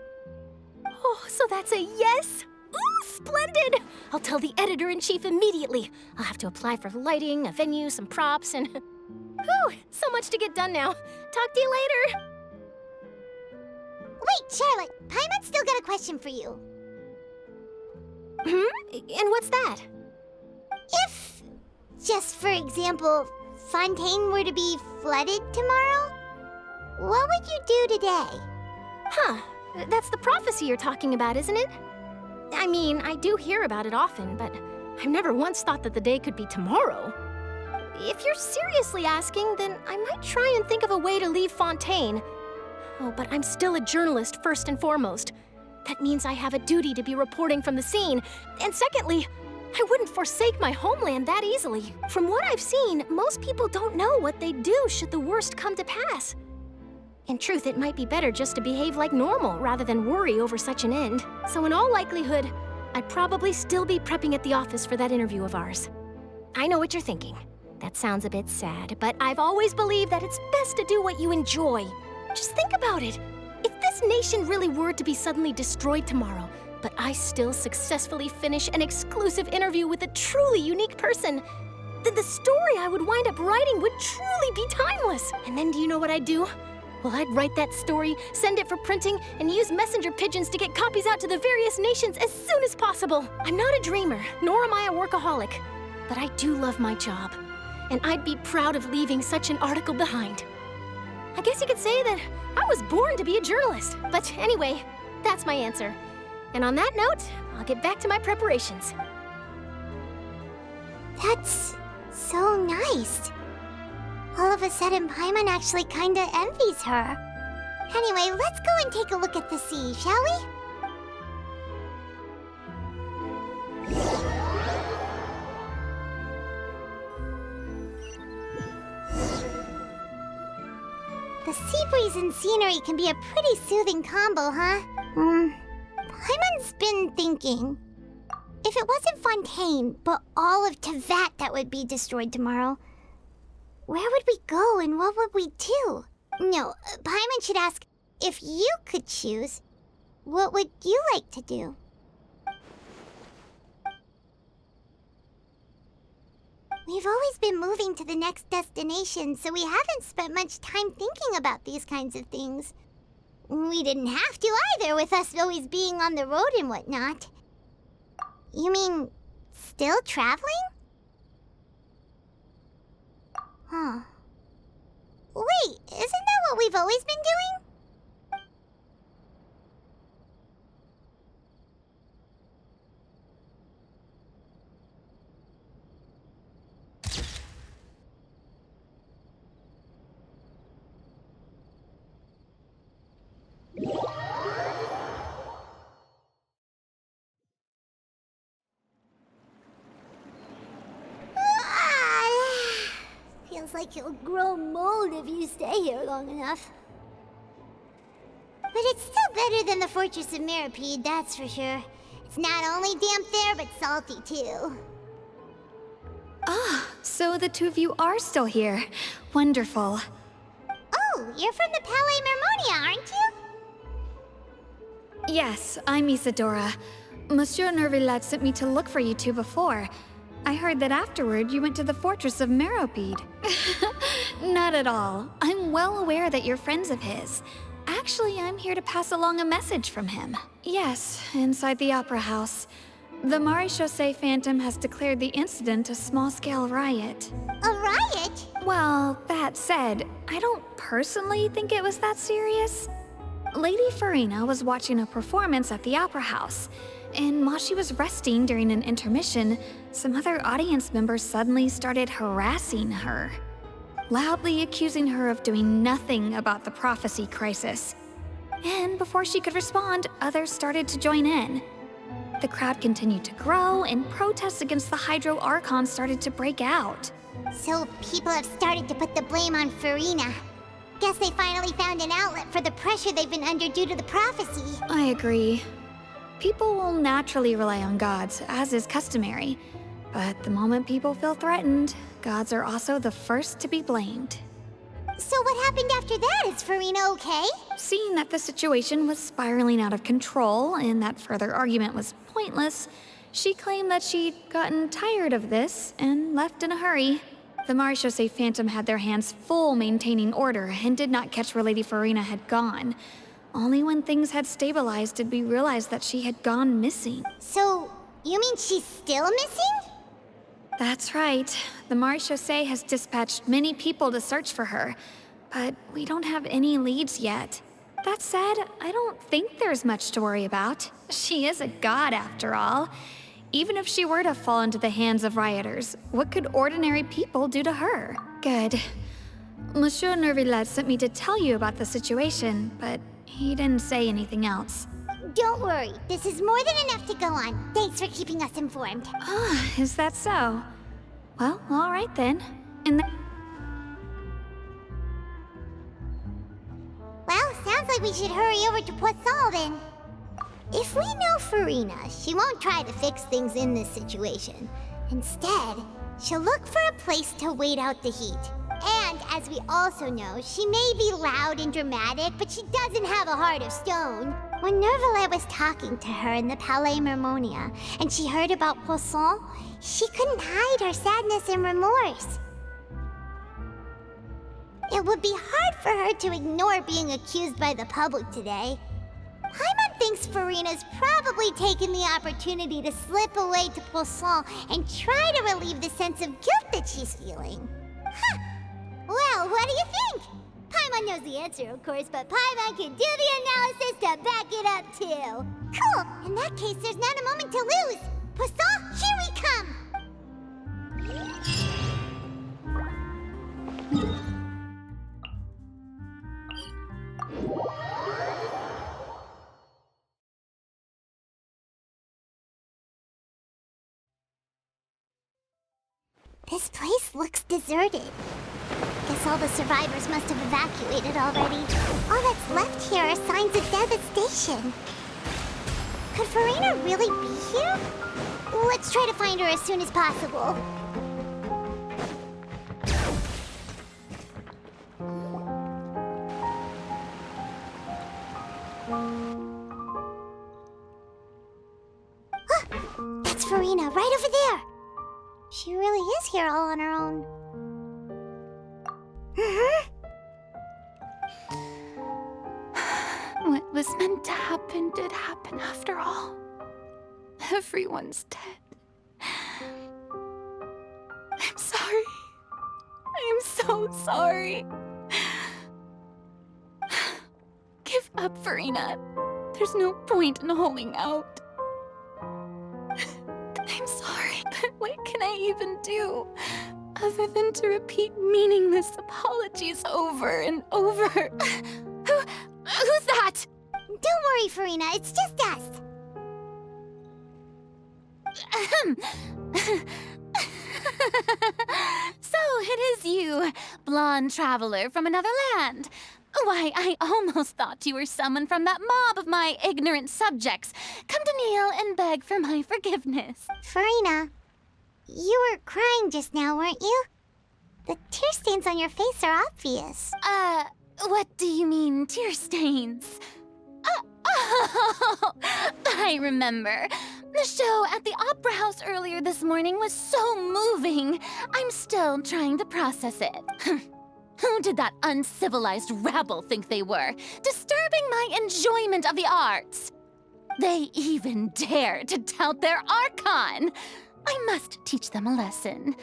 Oh, so that's a yes? Ooh, splendid! I'll tell the editor-in-chief immediately. I'll have to apply for lighting, a venue, some props, and... Whew, so much to get done now. Talk to you later. Wait, Charlotte, Paimon's still got a question for you. And what's that? If, just for example, Fontaine were to be flooded tomorrow, what would you do today? Huh, That's the prophecy you're talking about, isn't it? I mean, I do hear about it often, but I've never once thought that the day could be tomorrow. If you're seriously asking, then I might try and think of a way to leave Fontaine. Oh, but I'm still a journalist first and foremost. That means I have a duty to be reporting from the scene. And secondly, I wouldn't forsake my homeland that easily. From what I've seen, most people don't know what they'd do should the worst come to pass. In truth, it might be better just to behave like normal rather than worry over such an end. So in all likelihood, I'd probably still be prepping at the office for that interview of ours. I know what you're thinking. That sounds a bit sad, but I've always believed that it's best to do what you enjoy. Just think about it. If this nation really were to be suddenly destroyed tomorrow, but I still successfully finish an exclusive interview with a truly unique person, then the story I would wind up writing would truly be timeless. And then do you know what I'd do? Well, I'd write that story, send it for printing, and use messenger pigeons to get copies out to the various nations as soon as possible. I'm not a dreamer, nor am I a workaholic, but I do love my job, and I'd be proud of leaving such an article behind. I guess you could say that I was born to be a journalist. But anyway, that's my answer. And on that note, I'll get back to my preparations. That's so nice. All of a sudden, Paimon actually kinda envies her. Anyway, let's go and take a look at the sea, shall we? The sea breeze and scenery can be a pretty soothing combo, huh? Paimon's been thinking. If it wasn't Fontaine, but all of Tevat that would be destroyed tomorrow, where would we go and what would we do? No, Paimon should ask, if you could choose, what would you like to do? We've always been moving to the next destination, so we haven't spent much time thinking about these kinds of things. We didn't have to either, with us always being on the road and whatnot. You mean, still traveling? Huh. Wait, isn't that what we've always been doing? Feels like you'll grow mold if you stay here long enough. But it's still better than the Fortress of Mirapede, that's for sure. It's not only damp there, but salty too. Ah, so the two of you are still here. Wonderful. Oh, you're from the Palais Mermonia, aren't you? Yes, I'm Isadora. Monsieur Nervillat sent me to look for you two before. I heard that afterward you went to the Fortress of Mirapede. Not at all. I'm well aware that you're friends of his. Actually, I'm here to pass along a message from him. Yes, inside the Opera House. The Marechaussee Phantom has declared the incident a small-scale riot. A riot? Well, that said, I don't personally think it was that serious. Lady Farina was watching a performance at the Opera House, and while she was resting during an intermission, some other audience members suddenly started harassing her, loudly accusing her of doing nothing about the prophecy crisis. And before she could respond, others started to join in. The crowd continued to grow, and protests against the Hydro Archon started to break out. So people have started to put the blame on Farina. Guess they finally found an outlet for the pressure they've been under due to the prophecy. I agree. People will naturally rely on gods, as is customary. But the moment people feel threatened, gods are also the first to be blamed. So what happened after that? Is Farina okay? Seeing that the situation was spiraling out of control and that further argument was pointless, she claimed that she'd gotten tired of this and left in a hurry. The Marechaussee Phantom had their hands full maintaining order and did not catch where Lady Farina had gone. Only when things had stabilized did we realize that she had gone missing. So, you mean she's still missing? That's right. The Marechaussee has dispatched many people to search for her, but we don't have any leads yet. That said, I don't think there's much to worry about. She is a god after all. Even if she were to fall into the hands of rioters, what could ordinary people do to her? Good. Monsieur Nervillet sent me to tell you about the situation, but he didn't say anything else. Don't worry, this is more than enough to go on. Thanks for keeping us informed. Ah, is that so? Well, all right then. Well, sounds like we should hurry over to Poisson then. If we know Farina, she won't try to fix things in this situation. Instead, she'll look for a place to wait out the heat. And as we also know, she may be loud and dramatic, but she doesn't have a heart of stone. When Nervillet was talking to her in the Palais Mermonia, and she heard about Poisson, she couldn't hide her sadness and remorse. It would be hard for her to ignore being accused by the public today. Paimon thinks Farina's probably taken the opportunity to slip away to Poisson and try to relieve the sense of guilt that she's feeling. Huh! Well, what do you think? Paimon knows the answer, of course, but Paimon can do the analysis to back it up, too. Cool! In that case, there's not a moment to lose! Poisson, here we come! This place looks deserted. Guess all the survivors must have evacuated already. All that's left here are signs of devastation. Could Farina really be here? Let's try to find her as soon as possible. Ah, that's Farina, right over there. She really is here all on her own. What was meant to happen did happen after all. Everyone's dead. I'm sorry. I'm so sorry. Give up, Farina. There's no point in holding out. I'm sorry, but what can I even do? Other than to repeat meaningless apologies over and over. Who's that? Don't worry, Farina, it's just us. So it is you, blonde traveler from another land. Why, I almost thought you were someone from that mob of my ignorant subjects. Come to kneel and beg for my forgiveness. Farina, you were crying just now, weren't you? The tear stains on your face are obvious. What do you mean, tear stains? Oh, I remember. The show at the Opera House earlier this morning was so moving. I'm still trying to process it. Who did that uncivilized rabble think they were, disturbing my enjoyment of the arts? They even dare to tout their Archon. I must teach them a lesson.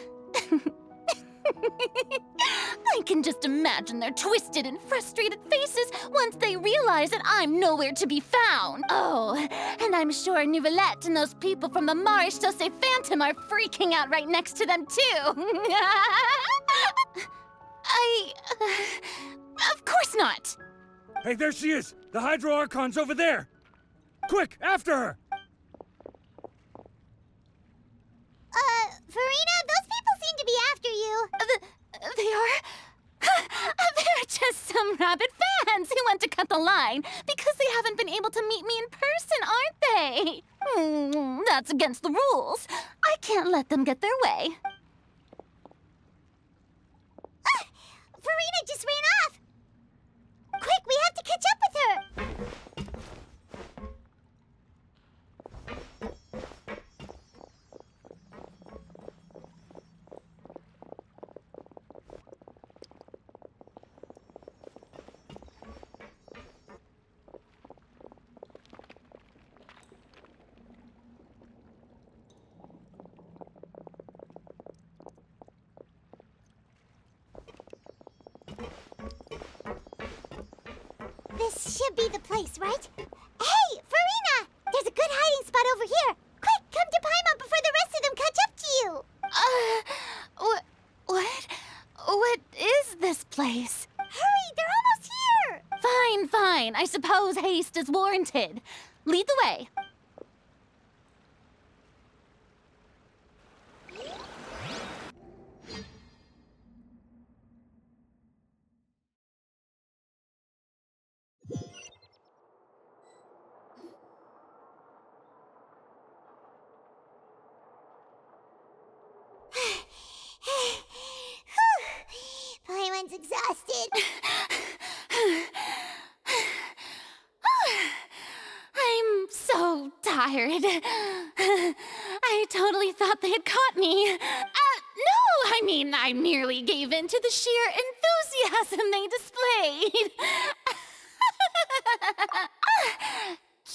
I can just imagine their twisted and frustrated faces once they realize that I'm nowhere to be found. Oh, and I'm sure Neuvillette and those people from the Maréchaussée Phantom are freaking out right next to them, too. Of course not. Hey, there she is! The Hydro Archon's over there! Quick, after her! Farina, those people seem to be after you. They are? They're just some rabid fans who want to cut the line because they haven't been able to meet me in person, aren't they? That's against the rules. I can't let them get their way. Farina just ran off! Quick, we have to catch up with her! This should be the place, right? Hey, Farina! There's a good hiding spot over here. Quick, come to Paimon before the rest of them catch up to you. What is this place? Hurry, they're almost here! Fine. I suppose haste is warranted. Lead the way. Paimon's exhausted. I'm so tired. I totally thought they had caught me. No, I mean, I merely gave in to the sheer enthusiasm they displayed.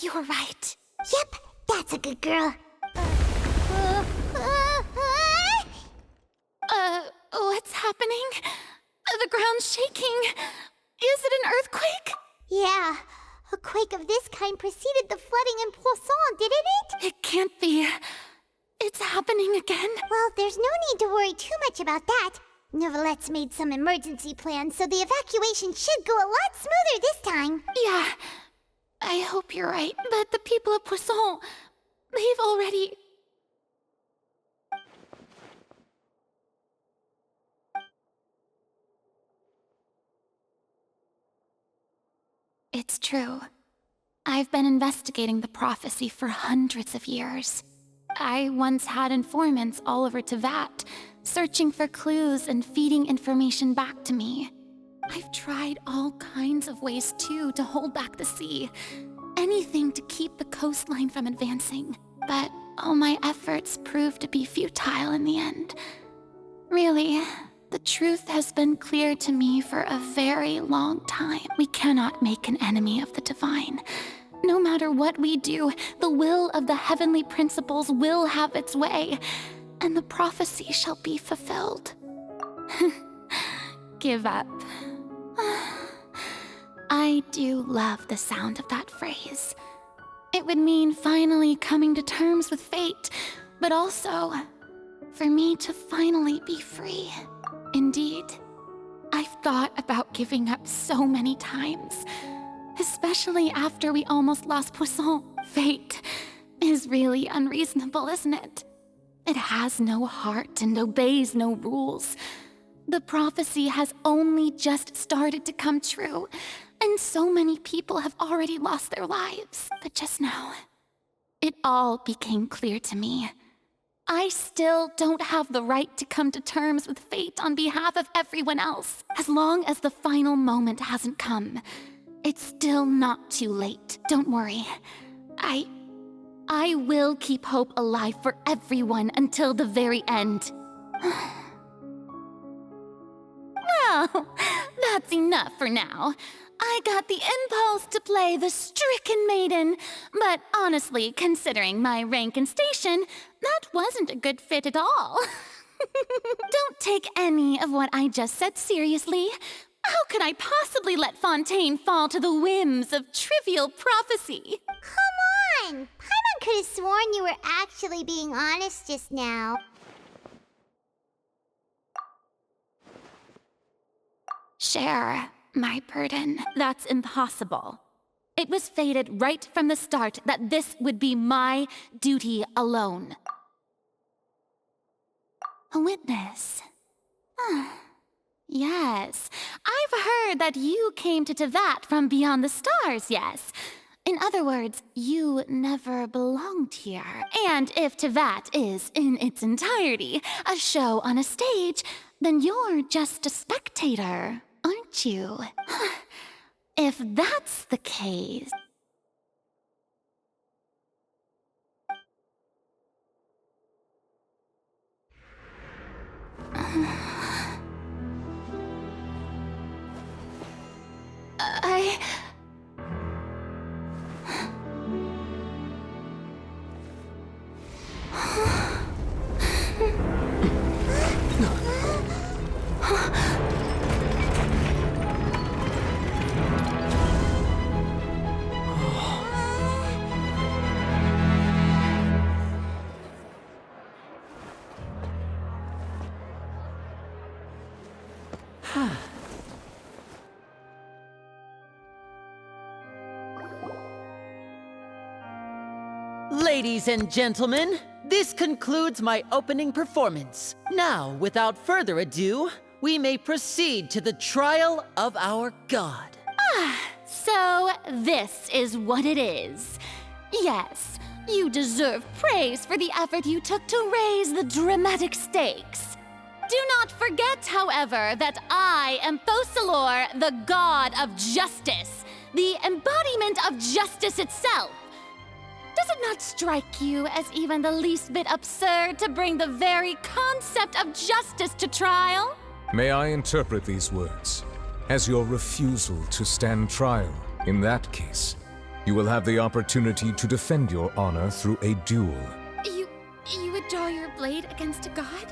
You're right. Yep, that's a good girl. What's happening? The ground's shaking. Is it an earthquake? Yeah. A quake of this kind preceded the flooding in Poisson, didn't it? It can't be. It's happening again. Well, there's no need to worry too much about that. Neverlette's made some emergency plans, so the evacuation should go a lot smoother this time. Yeah, I hope you're right. But the people of Poisson, they've already... It's true. I've been investigating the prophecy for hundreds of years. I once had informants all over Tevat, searching for clues and feeding information back to me. I've tried all kinds of ways, too, to hold back the sea. Anything to keep the coastline from advancing. But all my efforts proved to be futile in the end. Really, the truth has been clear to me for a very long time. We cannot make an enemy of the divine. No matter what we do, the will of the heavenly principles will have its way, and the prophecy shall be fulfilled. Give up. I do love the sound of that phrase. It would mean finally coming to terms with fate, but also for me to finally be free. Indeed, I've thought about giving up so many times, especially after we almost lost Poisson. Fate is really unreasonable, isn't it? It has no heart and obeys no rules. The prophecy has only just started to come true, and so many people have already lost their lives. But just now, it all became clear to me. I still don't have the right to come to terms with fate on behalf of everyone else. As long as the final moment hasn't come, it's still not too late. Don't worry. I will keep hope alive for everyone until the very end. Well, that's enough for now. I got the impulse to play the stricken maiden, but honestly, considering my rank and station, that wasn't a good fit at all. Don't take any of what I just said seriously. How could I possibly let Fontaine fall to the whims of trivial prophecy? Come on! Paimon could have sworn you were actually being honest just now. Share my burden. That's impossible. It was fated right from the start that this would be my duty alone. A witness. Yes, I've heard that you came to Tevat from beyond the stars, yes. In other words, you never belonged here. And if Tevat is, in its entirety, a show on a stage, then you're just a spectator, aren't you? If that's the case... Ladies and gentlemen, this concludes my opening performance. Now, without further ado, we may proceed to the trial of our god. So this is what it is. Yes, you deserve praise for the effort you took to raise the dramatic stakes. Do not forget, however, that I am Focalor, the god of justice, the embodiment of justice itself. Does it not strike you as even the least bit absurd to bring the very concept of justice to trial? May I interpret these words as your refusal to stand trial? In that case, you will have the opportunity to defend your honor through a duel. You would draw your blade against a god?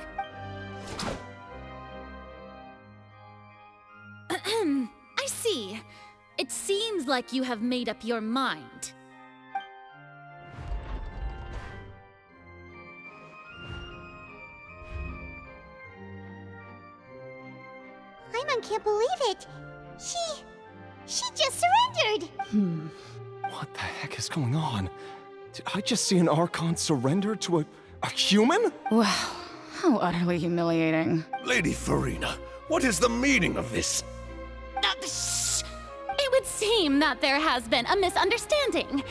I see. It seems like you have made up your mind. Paimon can't believe it. She just surrendered. What the heck is going on? Did I just see an Archon surrender to a human? Wow, how utterly humiliating. Lady Farina, what is the meaning of this? Shh! It would seem that there has been a misunderstanding.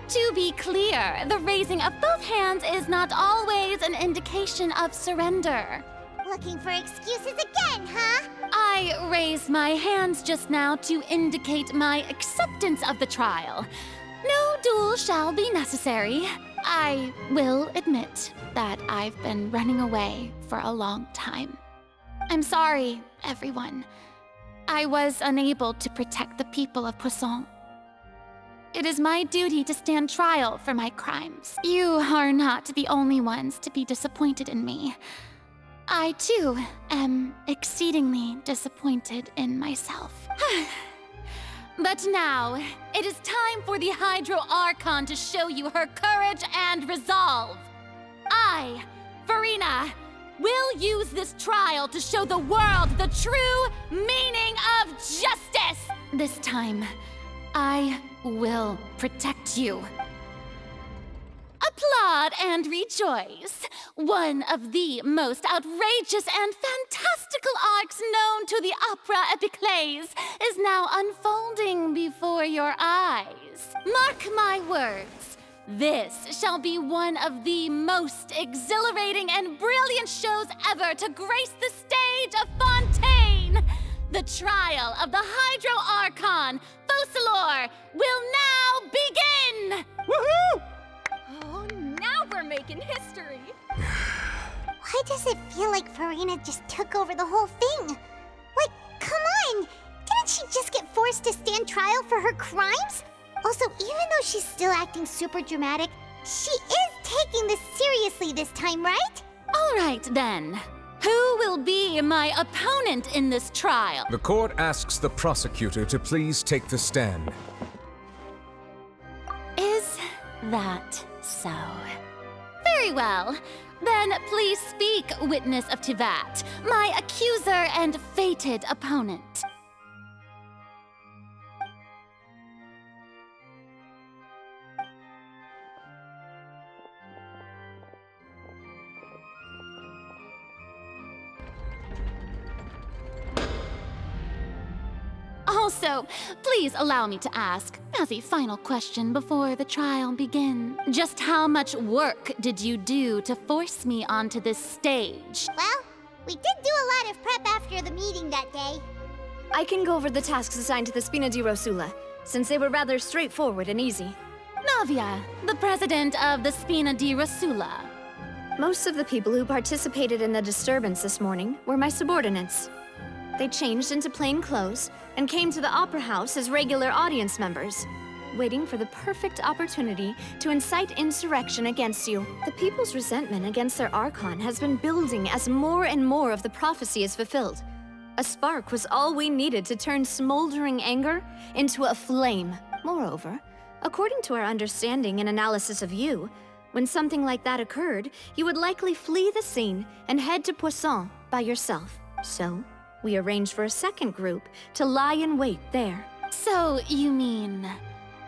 To be clear, the raising of both hands is not always an indication of surrender. Looking for excuses again, huh? I raised my hands just now to indicate my acceptance of the trial. No duel shall be necessary. I will admit that I've been running away for a long time. I'm sorry, everyone. I was unable to protect the people of Poisson. It is my duty to stand trial for my crimes. You are not the only ones to be disappointed in me. I, too, am exceedingly disappointed in myself. But now, it is time for the Hydro Archon to show you her courage and resolve. I, Farina, will use this trial to show the world the true meaning of justice! This time, I will protect you. Applaud and rejoice! One of the most outrageous and fantastical arcs known to the opera epiclese is now unfolding before your eyes. Mark my words, this shall be one of the most exhilarating and brilliant shows ever to grace the stage of Fontaine! The trial of the Hydro Archon, Focalor, will now begin! Woohoo! Oh, now we're making history! Why does it feel like Farina just took over the whole thing? Like, come on! Didn't she just get forced to stand trial for her crimes? Also, even though she's still acting super dramatic, she is taking this seriously this time, right? All right, then. Who will be my opponent in this trial? The court asks the prosecutor to please take the stand. Is that so? Very well. Then please speak, witness of Tivat, my accuser and fated opponent. Also, please allow me to ask, as a final question before the trial begins, just how much work did you do to force me onto this stage? Well, we did do a lot of prep after the meeting that day. I can go over the tasks assigned to the Spina di Rosula, since they were rather straightforward and easy. Navia, the president of the Spina di Rosula. Most of the people who participated in the disturbance this morning were my subordinates. They changed into plain clothes and came to the Opera House as regular audience members, waiting for the perfect opportunity to incite insurrection against you. The people's resentment against their Archon has been building as more and more of the prophecy is fulfilled. A spark was all we needed to turn smoldering anger into a flame. Moreover, according to our understanding and analysis of you, when something like that occurred, you would likely flee the scene and head to Poisson by yourself. So, We arranged for a second group to lie in wait there. So, you mean...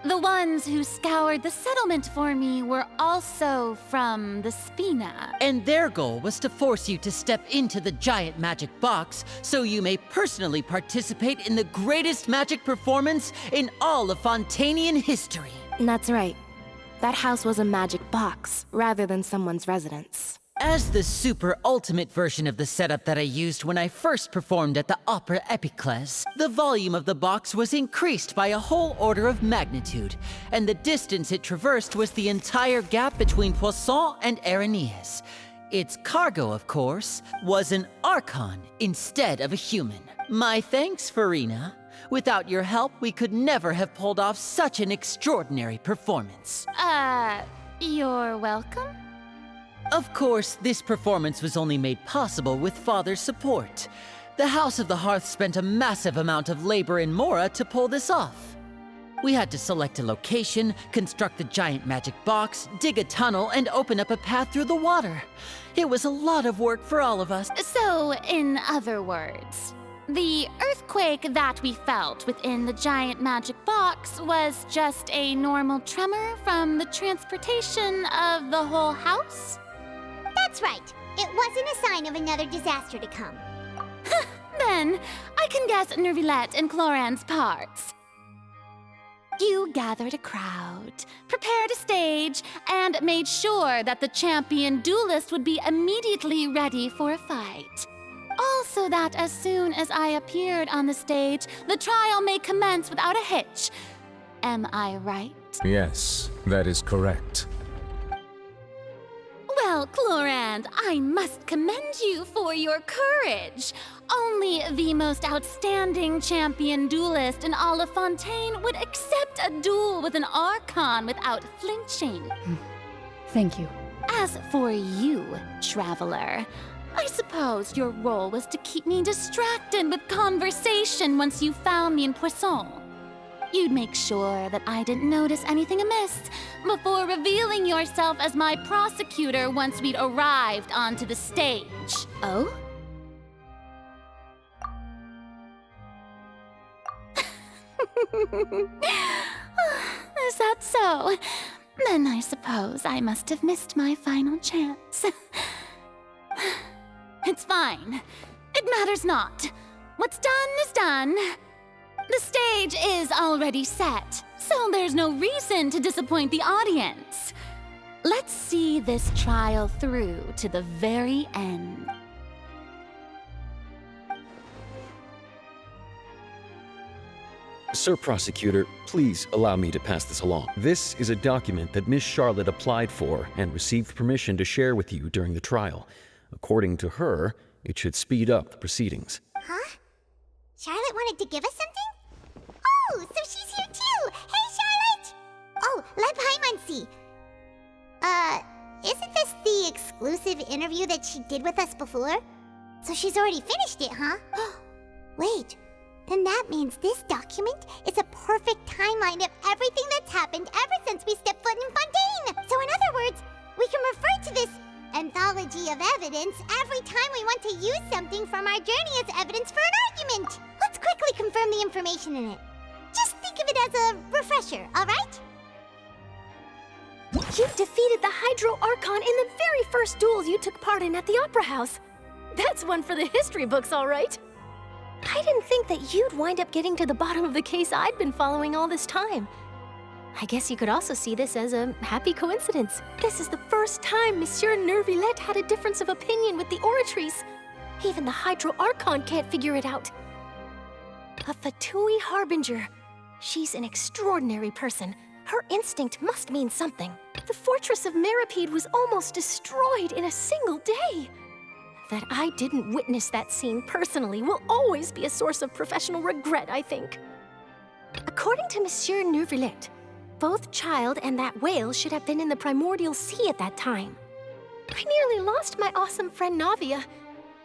the ones who scoured the settlement for me were also from the Spina? And their goal was to force you to step into the giant magic box so you may personally participate in the greatest magic performance in all of Fontainian history. That's right. That house was a magic box, rather than someone's residence. As the super ultimate version of the setup that I used when I first performed at the Opera Epicles, the volume of the box was increased by a whole order of magnitude, and the distance it traversed was the entire gap between Poisson and Araneas. Its cargo, of course, was an Archon instead of a human. My thanks, Farina. Without your help, we could never have pulled off such an extraordinary performance. You're welcome? Of course, this performance was only made possible with Father's support. The House of the Hearth spent a massive amount of labor in Mora to pull this off. We had to select a location, construct the giant magic box, dig a tunnel, and open up a path through the water. It was a lot of work for all of us. So, in other words, the earthquake that we felt within the giant magic box was just a normal tremor from the transportation of the whole house? That's right. It wasn't a sign of another disaster to come. Then, I can guess Nervilette and Cloran's parts. You gathered a crowd, prepared a stage, and made sure that the champion duelist would be immediately ready for a fight. Also that as soon as I appeared on the stage, the trial may commence without a hitch. Am I right? Yes, that is correct. Well, Clorand, I must commend you for your courage. Only the most outstanding champion duelist in all of Fontaine would accept a duel with an Archon without flinching. Thank you. As for you, Traveler, I suppose your role was to keep me distracted with conversation once you found me in Poisson. You'd make sure that I didn't notice anything amiss before revealing yourself as my prosecutor once we'd arrived onto the stage. Oh? Is that so? Then I suppose I must have missed my final chance. It's fine. It matters not. What's done is done. The stage is already set, so there's no reason to disappoint the audience. Let's see this trial through to the very end. Sir Prosecutor, please allow me to pass this along. This is a document that Miss Charlotte applied for and received permission to share with you during the trial. According to her, it should speed up the proceedings. Huh? Charlotte wanted to give us something? Oh, so she's here too! Hey, Charlotte! Oh, let Paimon see. Isn't this the exclusive interview that she did with us before? So she's already finished it, huh? Wait, then that means this document is a perfect timeline of everything that's happened ever since we stepped foot in Fontaine! So in other words, we can refer to this anthology of evidence every time we want to use something from our journey as evidence for an argument. Let's quickly confirm the information in it. Just think of it as a refresher, alright? You defeated the Hydro Archon in the very first duels you took part in at the Opera House. That's one for the history books, all right. I didn't think that you'd wind up getting to the bottom of the case I'd been following all this time. I guess you could also see this as a happy coincidence. This is the first time Monsieur Nervilette had a difference of opinion with the Oratrice. Even the Hydro Archon can't figure it out. A Fatui Harbinger. She's an extraordinary person. Her instinct must mean something. The fortress of Meripede was almost destroyed in a single day. That I didn't witness that scene personally will always be a source of professional regret, I think. According to Monsieur Nervilette, both Child and that whale should have been in the primordial sea at that time. I nearly lost my awesome friend Navia.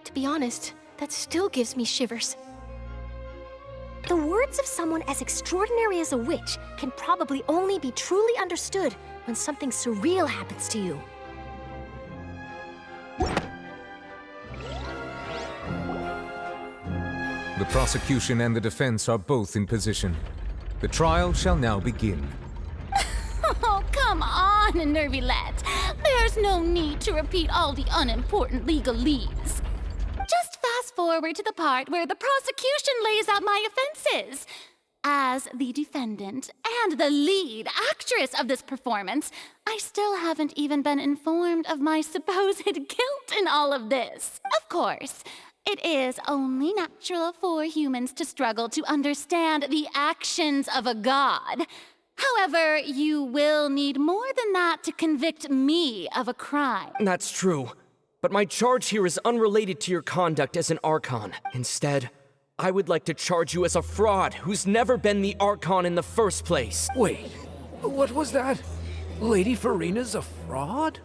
To be honest, that still gives me shivers. The words of someone as extraordinary as a witch can probably only be truly understood when something surreal happens to you. The prosecution and the defense are both in position. The trial shall now begin. Oh, come on, Nervilette. There's no need to repeat all the unimportant legalese. Just fast forward to the part where the prosecution lays out my offenses. As the defendant and the lead actress of this performance, I still haven't even been informed of my supposed guilt in all of this. Of course, it is only natural for humans to struggle to understand the actions of a god. However, you will need more than that to convict me of a crime. That's true. But my charge here is unrelated to your conduct as an Archon. Instead, I would like to charge you as a fraud who's never been the Archon in the first place. Wait, what was that? Lady Farina's a fraud?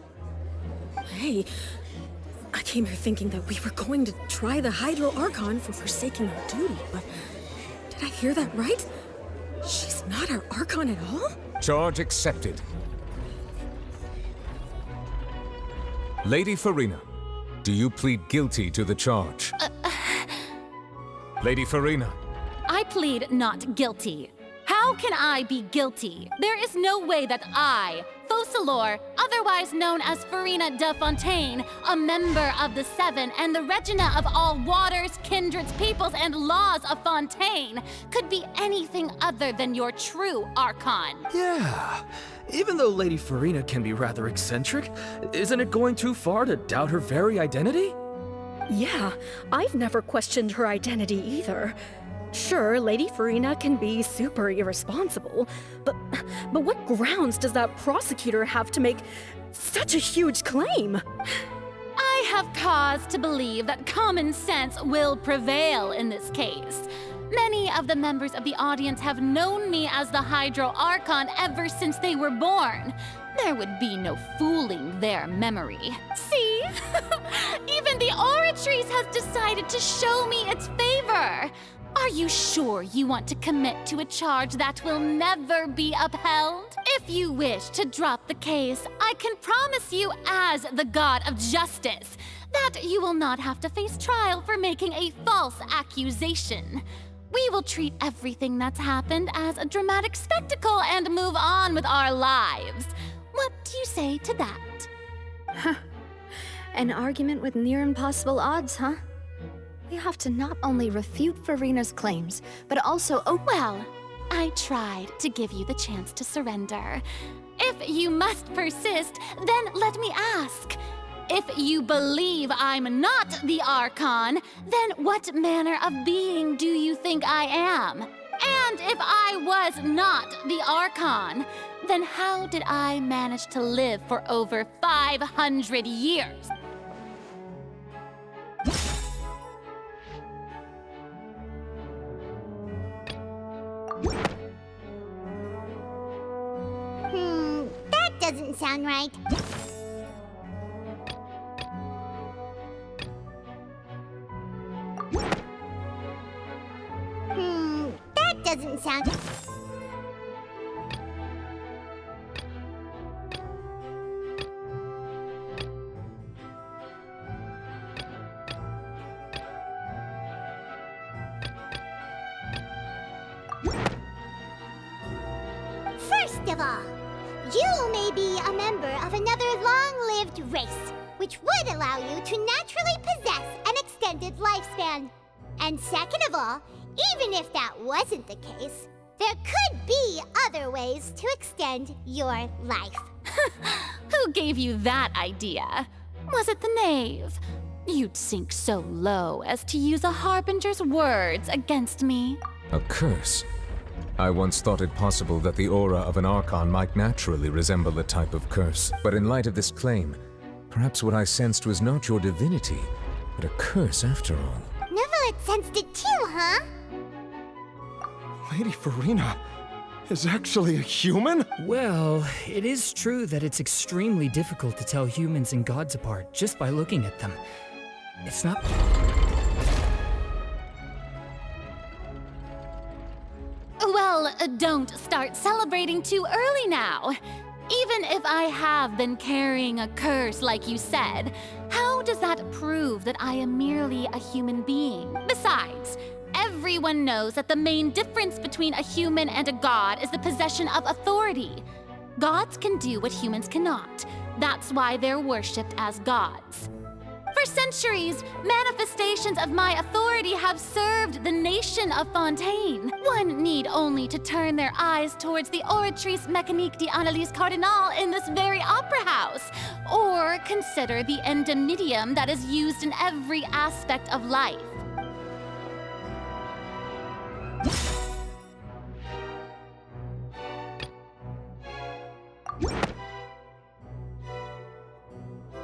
Hey, I came here thinking that we were going to try the Hydro Archon for forsaking our duty, but did I hear that right? She's not our Archon at all? Charge accepted. Lady Farina, do you plead guilty to the charge? Lady Farina. I plead not guilty. How can I be guilty? There is no way that I, Focalor, otherwise known as Farina de Fontaine, a member of the Seven and the Regina of all waters, kindreds, peoples, and laws of Fontaine, could be anything other than your true Archon. Yeah. Even though Lady Farina can be rather eccentric, isn't it going too far to doubt her very identity? Yeah, I've never questioned her identity either. Sure, Lady Farina can be super irresponsible, but what grounds does that prosecutor have to make such a huge claim? I have cause to believe that common sense will prevail in this case. Many of the members of the audience have known me as the Hydro Archon ever since they were born. There would be no fooling their memory. See? Even the Oratrice has decided to show me its favor. Are you sure you want to commit to a charge that will never be upheld? If you wish to drop the case, I can promise you as the god of justice that you will not have to face trial for making a false accusation. We will treat everything that's happened as a dramatic spectacle and move on with our lives. What do you say to that? Huh. An argument with near impossible odds, huh? We have to not only refute Farina's claims, but also Well, I tried to give you the chance to surrender. If you must persist, then let me ask. If you believe I'm not the Archon, then what manner of being do you think I am? And if I was not the Archon, then how did I manage to live for over 500 years? That doesn't sound right. That doesn't sound... First of all, you may be a member of another long-lived race, which would allow you to naturally possess an extended lifespan. And second of all, even if that wasn't the case, there could be other ways to extend your life. Who gave you that idea? Was it the knave? You'd sink so low as to use a harbinger's words against me. A curse? I once thought it possible that the aura of an Archon might naturally resemble a type of curse. But in light of this claim, perhaps what I sensed was not your divinity, but a curse after all. Neverlet sensed it too, huh? Lady Farina is actually a human? Well, it is true that it's extremely difficult to tell humans and gods apart just by looking at them. It's not... Well, don't start celebrating too early now. Even if I have been carrying a curse like you said, how does that prove that I am merely a human being? Besides, Everyone knows that the main difference between a human and a god is the possession of authority. Gods can do what humans cannot. That's why they're worshipped as gods. For centuries, manifestations of my authority have served the nation of Fontaine. One need only to turn their eyes towards the Oratrice Mécanique d'Analyse Cardinal in this very opera house, or consider the indemnitium that is used in every aspect of life.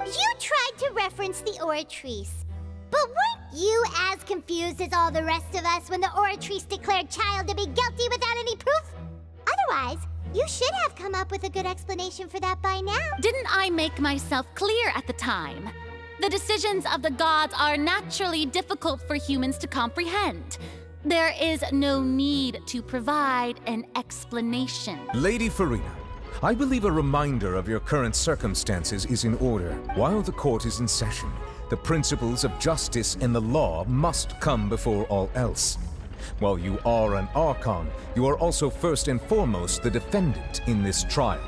You tried to reference the Oratrice, but weren't you as confused as all the rest of us when the Oratrice declared Child to be guilty without any proof? Otherwise, you should have come up with a good explanation for that by now. Didn't I make myself clear at the time? The decisions of the gods are naturally difficult for humans to comprehend. There is no need to provide an explanation. Lady Farina, I believe a reminder of your current circumstances is in order. While the court is in session, the principles of justice and the law must come before all else. While you are an Archon, you are also first and foremost the defendant in this trial.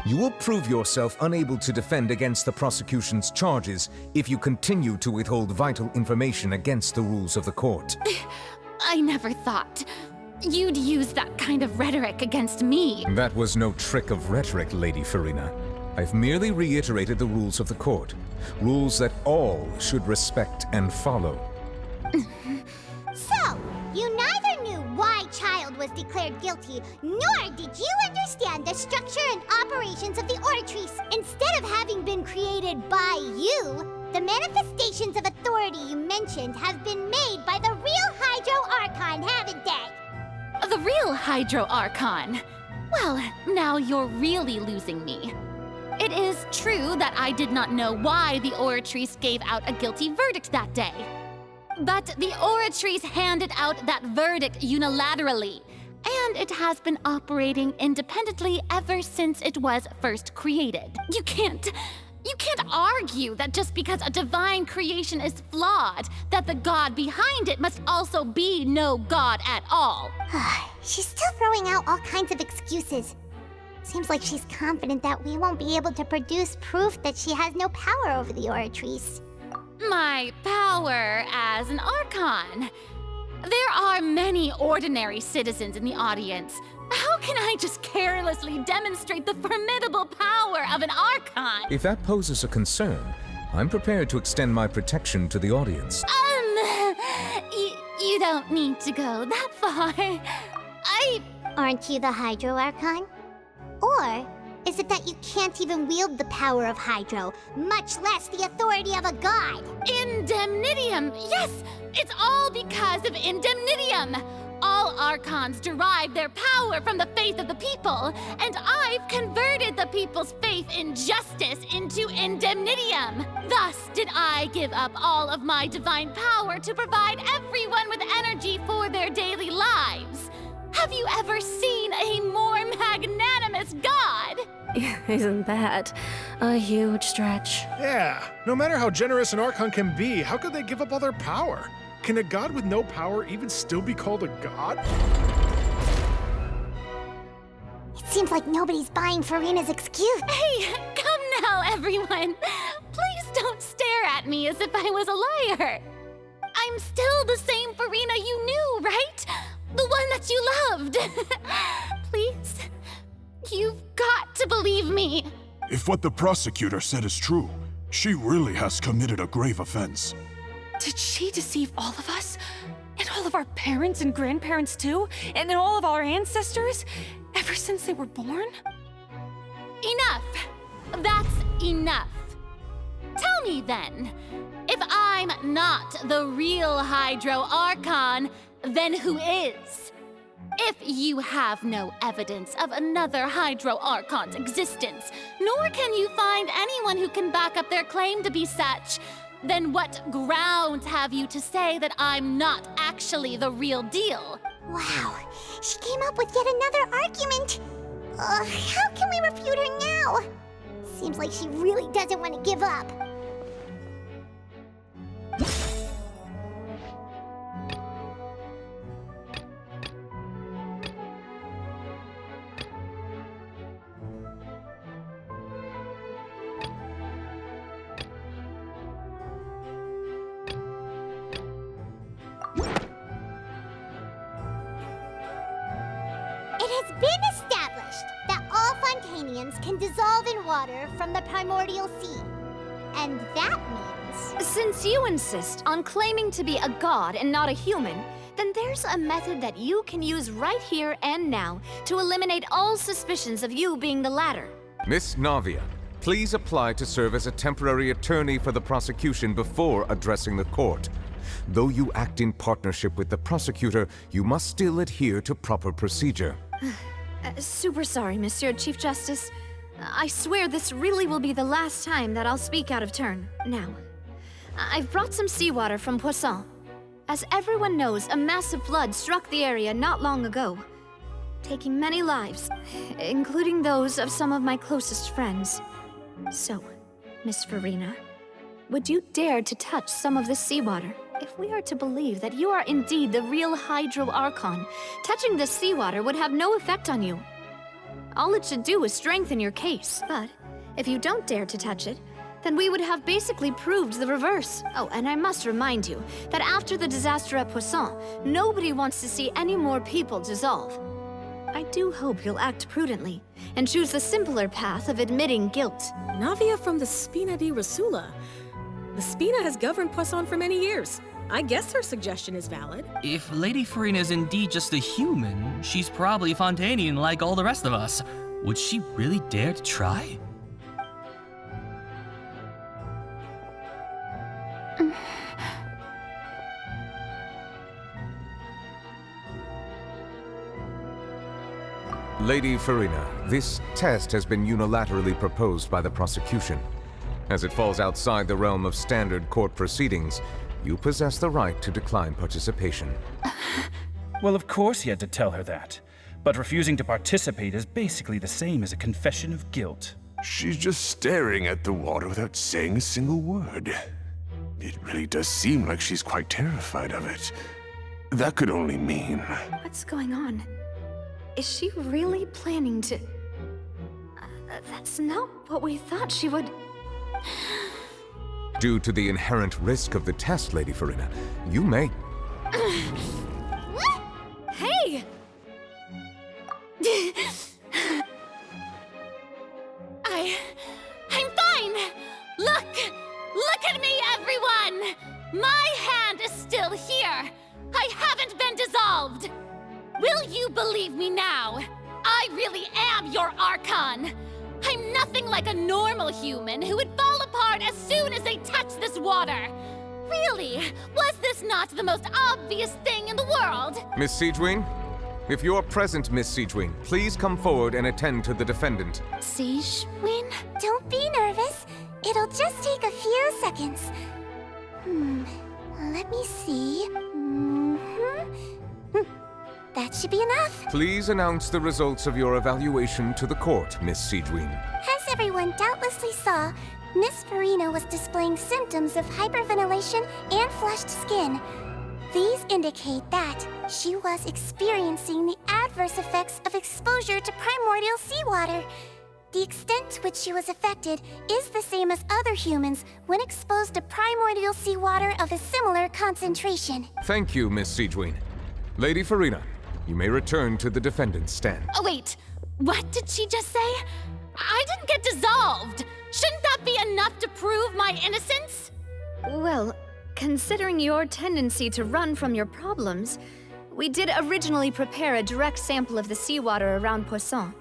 You will prove yourself unable to defend against the prosecution's charges if you continue to withhold vital information against the rules of the court. I never thought you'd use that kind of rhetoric against me. That was no trick of rhetoric, Lady Farina. I've merely reiterated the rules of the court. Rules that all should respect and follow. So, you neither knew why Child was declared guilty, nor did you understand the structure and operations of the Oratrice. Instead of having been created by you, the manifestations of authority you mentioned have been made by the real Hydro Archon, haven't they? The real Hydro Archon? Well, now you're really losing me. It is true that I did not know why the Oratrice gave out a guilty verdict that day. But the Oratrice handed out that verdict unilaterally, and it has been operating independently ever since it was first created. You can't argue that just because a divine creation is flawed, that the god behind it must also be no god at all. She's still throwing out all kinds of excuses. Seems like she's confident that we won't be able to produce proof that she has no power over the Oratrice. My power as an Archon. There are many ordinary citizens in the audience. How can I just carelessly demonstrate the formidable power of an Archon? If that poses a concern, I'm prepared to extend my protection to the audience. You don't need to go that far. Aren't you the Hydro Archon? Or is it that you can't even wield the power of Hydro, much less the authority of a god? Indemnitium! Yes! It's all because of Indemnitium! All Archons derive their power from the faith of the people, and I've converted the people's faith in justice into Indemnitium. Thus did I give up all of my divine power to provide everyone with energy for their daily lives. Have you ever seen a more magnanimous god? Isn't that a huge stretch? Yeah, no matter how generous an Archon can be, how could they give up all their power? Can a god with no power even still be called a god? It seems like nobody's buying Farina's excuse. Hey, come now, everyone. Please don't stare at me as if I was a liar. I'm still the same Farina you knew, right? The one that you loved. Please, you've got to believe me. If what the prosecutor said is true, she really has committed a grave offense. Did she deceive all of us? And all of our parents and grandparents too? And all of our ancestors? Ever since they were born? Enough! That's enough. Tell me then, if I'm not the real Hydro Archon, then who is? If you have no evidence of another Hydro Archon's existence, nor can you find anyone who can back up their claim to be such, then what grounds have you to say that I'm not actually the real deal? Wow, she came up with yet another argument. How can we refute her now? Seems like she really doesn't want to give up. It has been established that all Fontainians can dissolve in water from the primordial sea. And that means... Since you insist on claiming to be a god and not a human, then there's a method that you can use right here and now to eliminate all suspicions of you being the latter. Miss Navia, please apply to serve as a temporary attorney for the prosecution before addressing the court. Though you act in partnership with the prosecutor, you must still adhere to proper procedure. Super sorry, Monsieur Chief Justice. I swear this really will be the last time that I'll speak out of turn. Now, I've brought some seawater from Poisson. As everyone knows, a massive flood struck the area not long ago, taking many lives, including those of some of my closest friends. So, Miss Farina, would you dare to touch some of this seawater? If we are to believe that you are indeed the real Hydro Archon, touching this seawater would have no effect on you. All it should do is strengthen your case. But if you don't dare to touch it, then we would have basically proved the reverse. Oh, and I must remind you that after the disaster at Poisson, nobody wants to see any more people dissolve. I do hope you'll act prudently and choose the simpler path of admitting guilt. Navia from the Spina di Rasula. The Spina has governed Poisson for many years. I guess her suggestion is valid. If Lady Farina is indeed just a human, she's probably Fontainian like all the rest of us. Would she really dare to try? Lady Farina, this test has been unilaterally proposed by the prosecution. As it falls outside the realm of standard court proceedings, you possess the right to decline participation. Well, of course he had to tell her that. But refusing to participate is basically the same as a confession of guilt. She's just staring at the water without saying a single word. It really does seem like she's quite terrified of it. That could only mean... What's going on? Is she really planning to... that's not what we thought she would... Due to the inherent risk of the test, Lady Farina, you may... Hey! I'm fine! Look at me, everyone! My hand is still here! I haven't been dissolved! Will you believe me now? I really am your Archon! I'm nothing like a normal human who would fall apart as soon as they touch this water! Really? Was this not the most obvious thing in the world? Miss Siegewin? If you're present, Miss Siegewin, please come forward and attend to the defendant. Siegewin? Don't be nervous. It'll just take a few seconds. Let me see. That should be enough. Please announce the results of your evaluation to the court, Miss Siegewin. As everyone doubtlessly saw, Miss Farina was displaying symptoms of hyperventilation and flushed skin. These indicate that she was experiencing the adverse effects of exposure to primordial seawater. The extent to which she was affected is the same as other humans when exposed to primordial seawater of a similar concentration. Thank you, Miss Siegewin. Lady Farina, you may return to the defendant's stand. Oh wait, what did she just say? I didn't get dissolved! Shouldn't that be enough to prove my innocence? Well, considering your tendency to run from your problems, we did originally prepare a direct sample of the seawater around Poisson.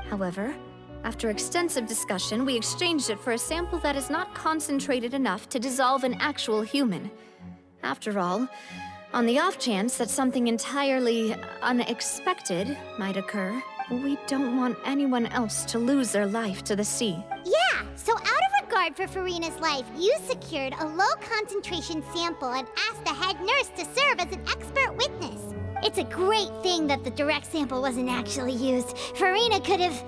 However, after extensive discussion, we exchanged it for a sample that is not concentrated enough to dissolve an actual human. After all, on the off chance that something entirely unexpected might occur, we don't want anyone else to lose their life to the sea. Yeah, so out of regard for Farina's life, you secured a low-concentration sample and asked the head nurse to serve as an expert witness. It's a great thing that the direct sample wasn't actually used. Farina could have...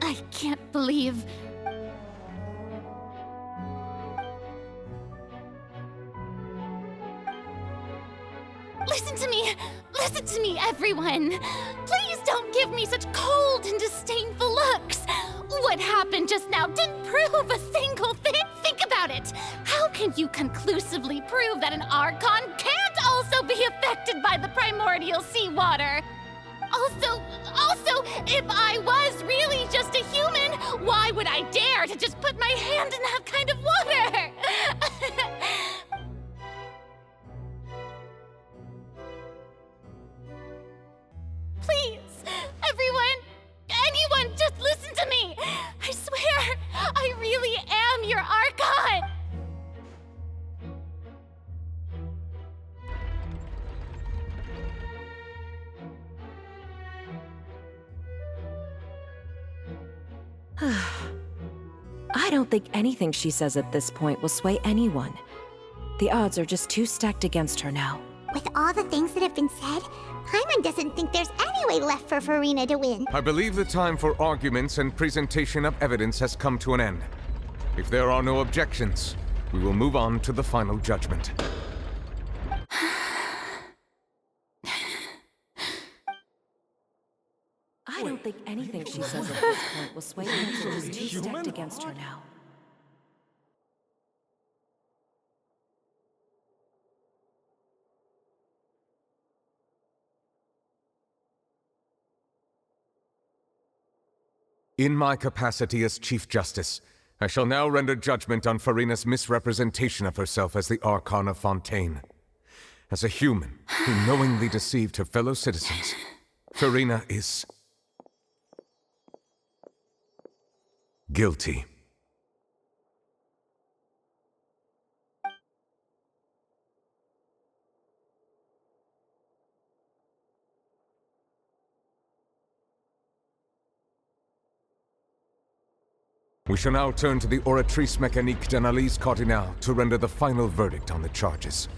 I can't believe... Listen to me, everyone! Please don't give me such cold and disdainful looks! What happened just now didn't prove a single thing! Think about it! How can you conclusively prove that an Archon can't also be affected by the primordial seawater? Also, if I was really just a human, why would I dare to just put my hand in that kind of water? Please, anyone, just listen to me! I swear, I really am your Archon! I don't think anything she says at this point will sway anyone. The odds are just too stacked against her now. With all the things that have been said, Paimon doesn't think there's any way left for Furina to win. I believe the time for arguments and presentation of evidence has come to an end. If there are no objections, we will move on to the final judgment. I don't think anything she says at this point will sway anyone. She's too stacked against her now. In my capacity as Chief Justice, I shall now render judgment on Furina's misrepresentation of herself as the Archon of Fontaine. As a human who knowingly deceived her fellow citizens, Furina is guilty. We shall now turn to the Oratrice Mécanique d'Analyse Cardinale to render the final verdict on the charges.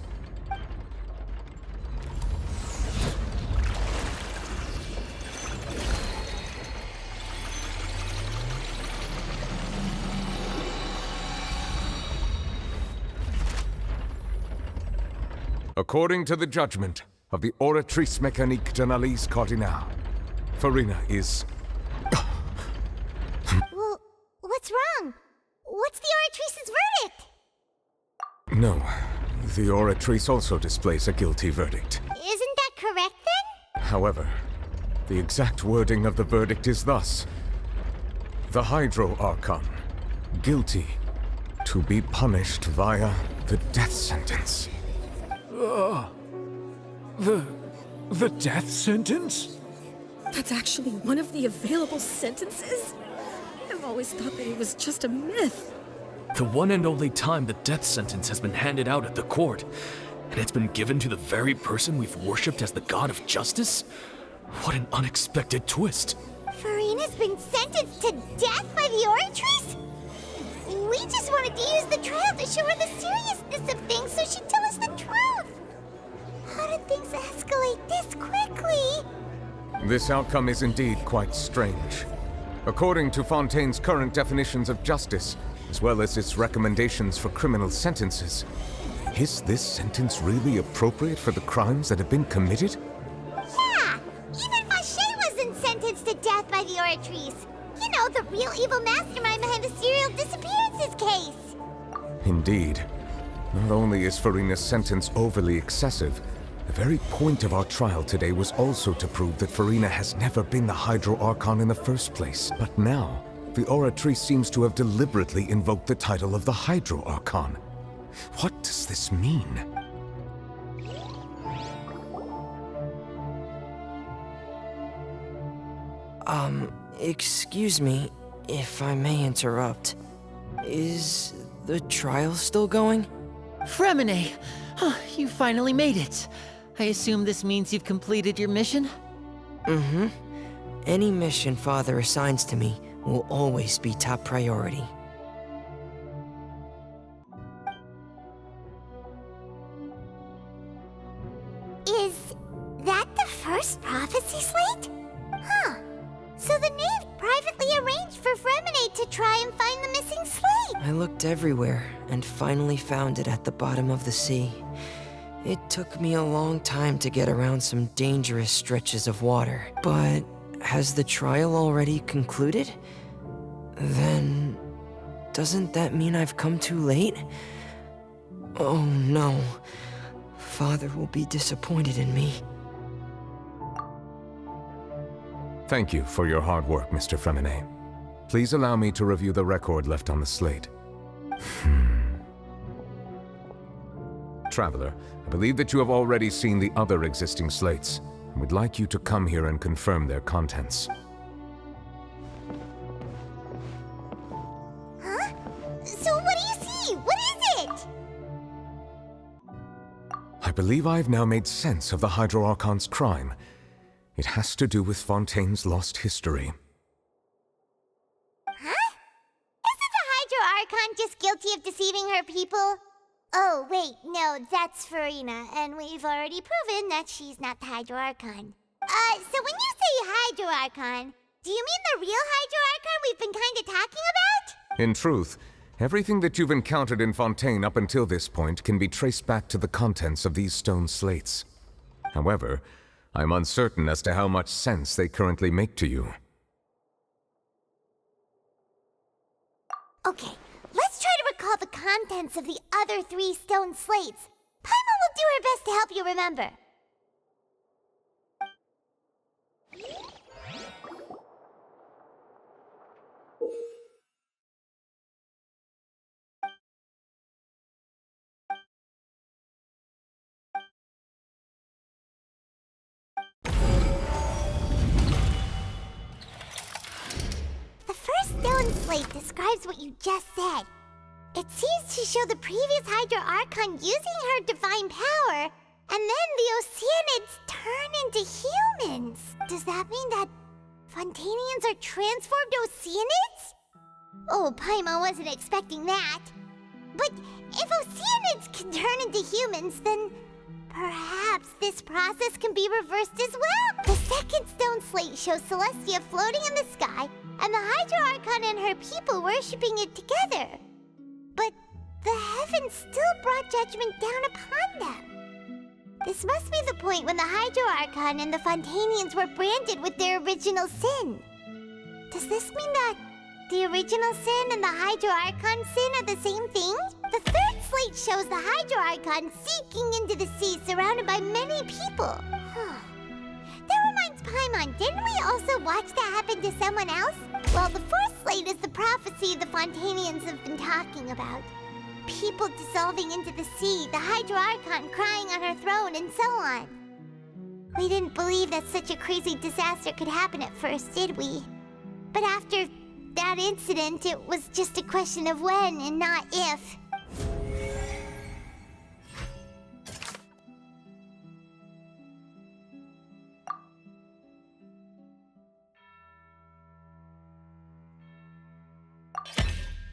According to the judgment of the Oratrice Mécanique d'Analyse Cardinale, Furina is... Well, what's wrong? What's the Oratrice's verdict? No, the Oratrice also displays a guilty verdict. Isn't that correct then? However, the exact wording of the verdict is thus: the Hydro Archon, guilty, to be punished via the death sentence. The death sentence? That's actually one of the available sentences? I've always thought that it was just a myth. The one and only time the death sentence has been handed out at the court, and it's been given to the very person we've worshipped as the god of justice? What an unexpected twist. Furina's been sentenced to death by the Oratrice? We just wanted to use the trial to show her the seriousness of things so she'd tell us the truth. How did things escalate this quickly? This outcome is indeed quite strange. According to Fontaine's current definitions of justice, as well as its recommendations for criminal sentences, is this sentence really appropriate for the crimes that have been committed? Yeah! Even Vacher wasn't sentenced to death by the Oratrice. You know, the real evil mastermind behind the serial disappearances case. Indeed. Not only is Furina's sentence overly excessive, the very point of our trial today was also to prove that Furina has never been the Hydro Archon in the first place. But now, the Oratrice seems to have deliberately invoked the title of the Hydro Archon. What does this mean? Excuse me, if I may interrupt. Is the trial still going? Fremine! You finally made it. I assume this means you've completed your mission? Mm-hmm. Any mission Father assigns to me will always be top priority. Is that the first prophecy slate? Huh. So the knave privately arranged for Fremine to try and find the missing slate. I looked everywhere and finally found it at the bottom of the sea. It took me a long time to get around some dangerous stretches of water. But has the trial already concluded? Then doesn't that mean I've come too late? Oh no. Father will be disappointed in me. Thank you for your hard work, Mr. Fremine. Please allow me to review the record left on the slate. Traveler, I believe that you have already seen the other existing slates, and would like you to come here and confirm their contents. Huh? So what do you see? What is it? I believe I have now made sense of the Hydro-Archon's crime. It has to do with Fontaine's lost history. Huh? Isn't the Hydro-Archon just guilty of deceiving her people? Oh, wait, no, that's Farina, and we've already proven that she's not the Hydro-Archon. So when you say Hydro-Archon, do you mean the real Hydro-Archon we've been kinda talking about? In truth, everything that you've encountered in Fontaine up until this point can be traced back to the contents of these stone slates. However, I'm uncertain as to how much sense they currently make to you. Okay, let's try to recall the contents of the other 3 stone slates. Paimon will do her best to help you remember. The first stone slate describes what you just said. It seems to show the previous Hydro-Archon using her divine power, and then the Oceanids turn into humans. Does that mean that Fontainians are transformed Oceanids? Oh, Paimon wasn't expecting that. But if Oceanids can turn into humans, then perhaps this process can be reversed as well. The second stone slate shows Celestia floating in the sky, and the Hydro-Archon and her people worshipping it together. But the heavens still brought judgment down upon them. This must be the point when the Hydro-Archon and the Fontainians were branded with their original sin. Does this mean that the original sin and the Hydro-Archon sin are the same thing? The third slate shows the Hydro-Archon seeking into the sea surrounded by many people. That reminds Paimon, didn't we also watch that happen to someone else? Well, the fourth slate is the prophecy the Fontainians have been talking about. People dissolving into the sea, the Hydro-Archon crying on her throne, and so on. We didn't believe that such a crazy disaster could happen at first, did we? But after that incident, it was just a question of when and not if.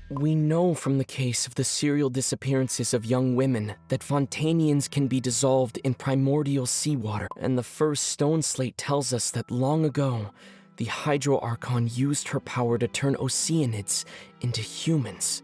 We know from the case of the serial disappearances of young women that Fontainians can be dissolved in primordial seawater, and the first stone slate tells us that long ago, the Hydro-Archon used her power to turn Oceanids into humans.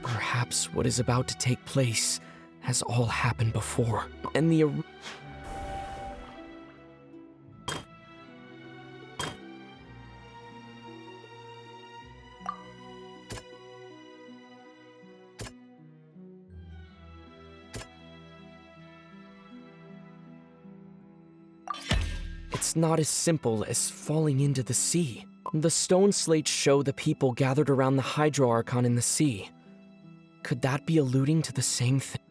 Perhaps what is about to take place has all happened before, and it's not as simple as falling into the sea. The stone slates show the people gathered around the Hydro-Archon in the sea. Could that be alluding to the same thing?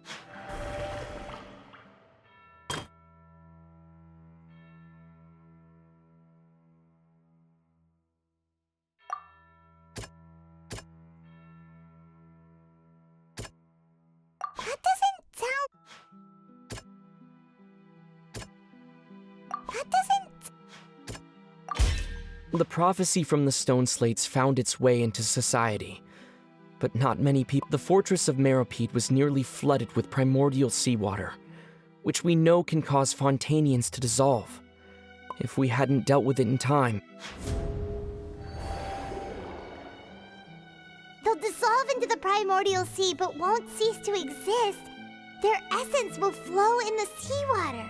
The prophecy from the stone slates found its way into society, but not many people. The fortress of Meropide was nearly flooded with primordial seawater, which we know can cause Fontainians to dissolve. if we hadn't dealt with it in time. They'll dissolve into the primordial sea but won't cease to exist. Their essence will flow in the seawater,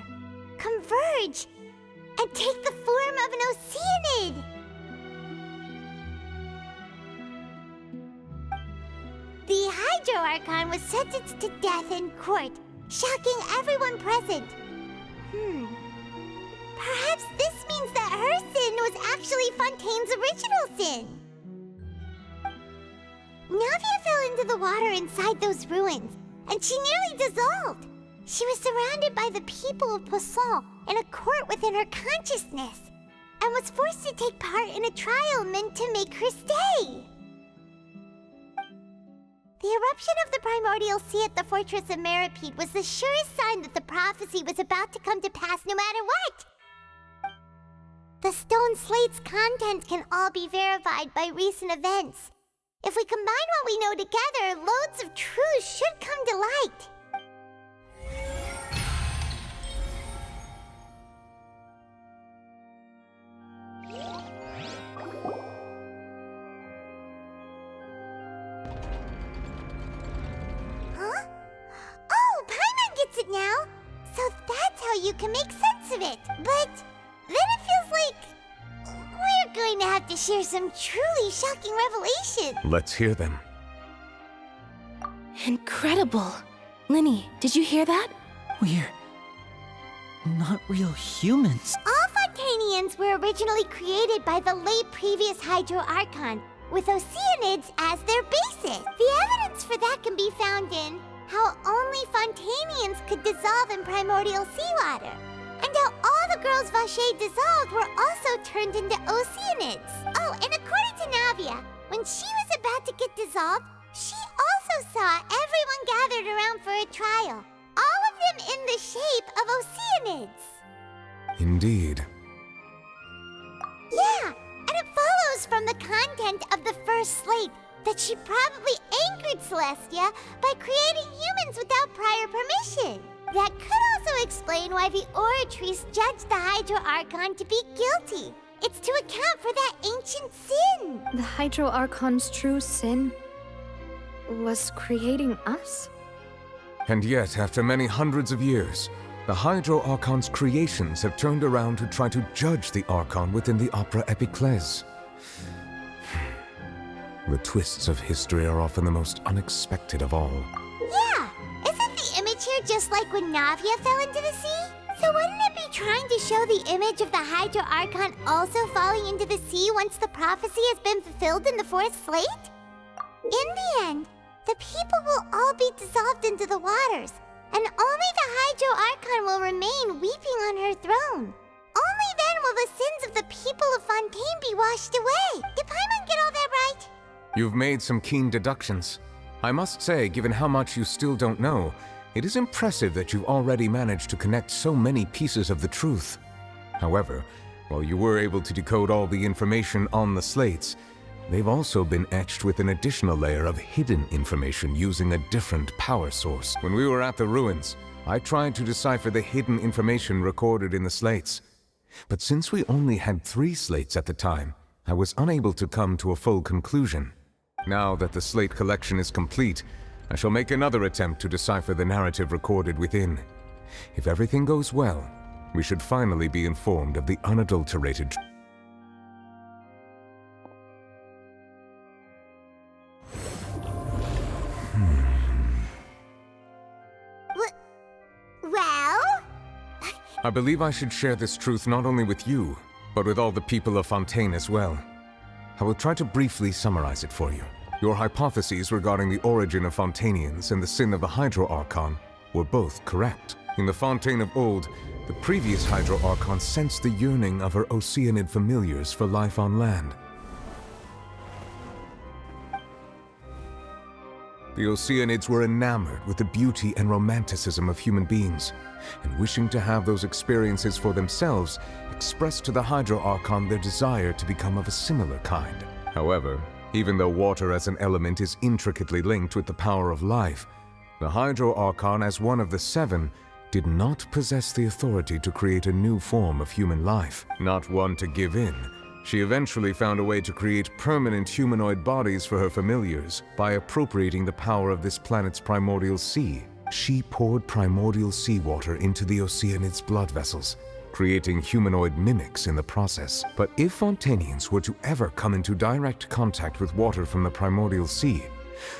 converge, and take the form of an Oceanid. The Hydro Archon was sentenced to death in court, shocking everyone present. Perhaps this means that her sin was actually Fontaine's original sin. Navia fell into the water inside those ruins, and she nearly dissolved. She was surrounded by the people of Poisson in a court within her consciousness, and was forced to take part in a trial meant to make her stay. The eruption of the primordial sea at the fortress of Meripede was the surest sign that the prophecy was about to come to pass no matter what. The stone slate's contents can all be verified by recent events. If we combine what we know together, loads of truths should come to light. Huh? Oh, Paimon gets it now! So that's how you can make sense of it. But then it feels like we're going to have to share some truly shocking revelations. Let's hear them. Incredible. Linny, did you hear that? We're not real humans. All Fontainians were originally created by the late previous Hydro Archon, with Oceanids as their basis. The evidence for that can be found in how only Fontainians could dissolve in primordial seawater, and how all the girls Vacher dissolved were also turned into Oceanids. Oh, and according to Navia, when she was about to get dissolved, she also saw everyone gathered around for a trial, all of them in the shape of Oceanids. Indeed. Yeah, and it follows from the content of the first slate that she probably angered Celestia by creating humans without prior permission. That could also explain why the Oratrice judged the Hydro Archon to be guilty. It's to account for that ancient sin. The Hydro Archon's true sin was creating us? And yet, after many hundreds of years, the Hydro Archon's creations have turned around to try to judge the Archon within the Opera Epiclese. The twists of history are often the most unexpected of all. Yeah, isn't the image here just like when Navia fell into the sea? So wouldn't it be trying to show the image of the Hydro Archon also falling into the sea once the prophecy has been fulfilled in the fourth slate? In the end, the people will all be dissolved into the waters, and only the Hydro Archon will remain weeping on her throne. Only then will the sins of the people of Fontaine be washed away. Did Paimon get all that right? You've made some keen deductions. I must say, given how much you still don't know, it is impressive that you've already managed to connect so many pieces of the truth. However, while you were able to decode all the information on the slates, they've also been etched with an additional layer of hidden information using a different power source. When we were at the ruins, I tried to decipher the hidden information recorded in the slates. But since we only had 3 slates at the time, I was unable to come to a full conclusion. Now that the slate collection is complete, I shall make another attempt to decipher the narrative recorded within. If everything goes well, we should finally be informed of the unadulterated truth. Well? I believe I should share this truth not only with you, but with all the people of Fontaine as well. I will try to briefly summarize it for you. Your hypotheses regarding the origin of Fontainians and the sin of the Hydro Archon were both correct. In the Fontaine of old, the previous Hydro Archon sensed the yearning of her Oceanid familiars for life on land. The Oceanids were enamored with the beauty and romanticism of human beings, and wishing to have those experiences for themselves, expressed to the Hydro Archon their desire to become of a similar kind. However, even though water as an element is intricately linked with the power of life, the Hydro Archon as one of the 7 did not possess the authority to create a new form of human life, not one to give in. She eventually found a way to create permanent humanoid bodies for her familiars by appropriating the power of this planet's primordial sea. She poured primordial seawater into the Oceanid's blood vessels, creating humanoid mimics in the process. But if Fontainians were to ever come into direct contact with water from the primordial sea,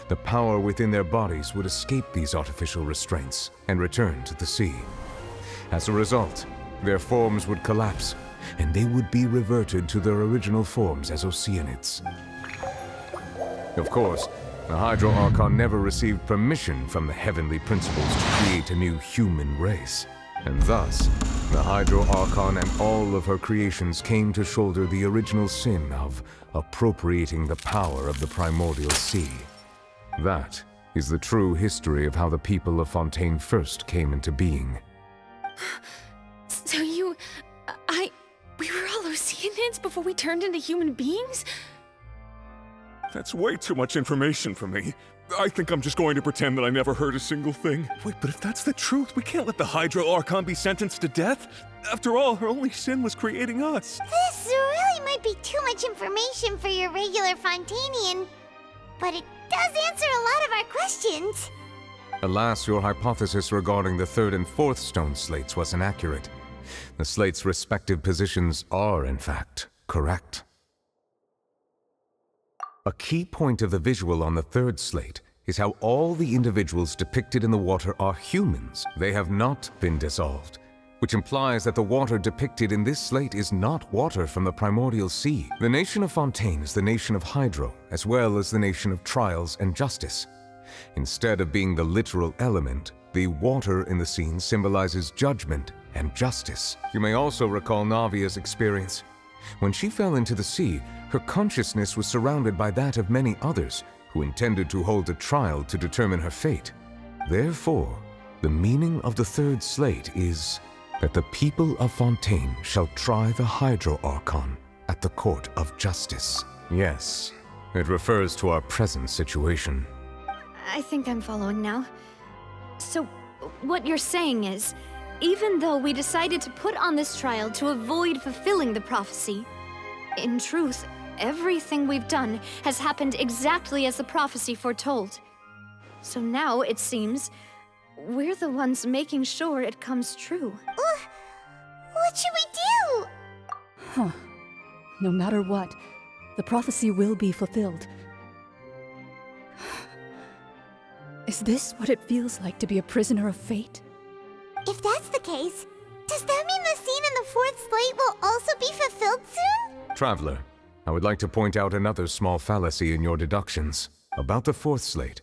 the power within their bodies would escape these artificial restraints and return to the sea. As a result, their forms would collapse, and they would be reverted to their original forms as Oceanids. Of course, the Hydro Archon never received permission from the heavenly principles to create a new human race. And thus, the Hydro Archon and all of her creations came to shoulder the original sin of appropriating the power of the primordial sea. That is the true history of how the people of Fontaine first came into being. So we were all Oceanids before we turned into human beings? That's way too much information for me. I think I'm just going to pretend that I never heard a single thing. Wait, but if that's the truth, we can't let the Hydro Archon be sentenced to death. After all, her only sin was creating us. This really might be too much information for your regular Fontainian, but it does answer a lot of our questions. Alas, your hypothesis regarding the third and fourth stone slates was inaccurate. The slates' respective positions are, in fact, correct. A key point of the visual on the third slate is how all the individuals depicted in the water are humans. They have not been dissolved, which implies that the water depicted in this slate is not water from the primordial sea. The nation of Fontaine is the nation of Hydro, as well as the nation of trials and justice. Instead of being the literal element, the water in the scene symbolizes judgment and justice. You may also recall Navia's experience. When she fell into the sea, her consciousness was surrounded by that of many others who intended to hold a trial to determine her fate. Therefore, the meaning of the third slate is that the people of Fontaine shall try the Hydro Archon at the court of justice. Yes, it refers to our present situation. I think I'm following now. So, what you're saying is, even though we decided to put on this trial to avoid fulfilling the prophecy, in truth, everything we've done has happened exactly as the prophecy foretold. So now, it seems, we're the ones making sure it comes true. What should we do? Huh. No matter what, the prophecy will be fulfilled. Is this what it feels like to be a prisoner of fate? If that's the case, does that mean the scene in the fourth slate will also be fulfilled soon? Traveler, I would like to point out another small fallacy in your deductions. About the fourth slate,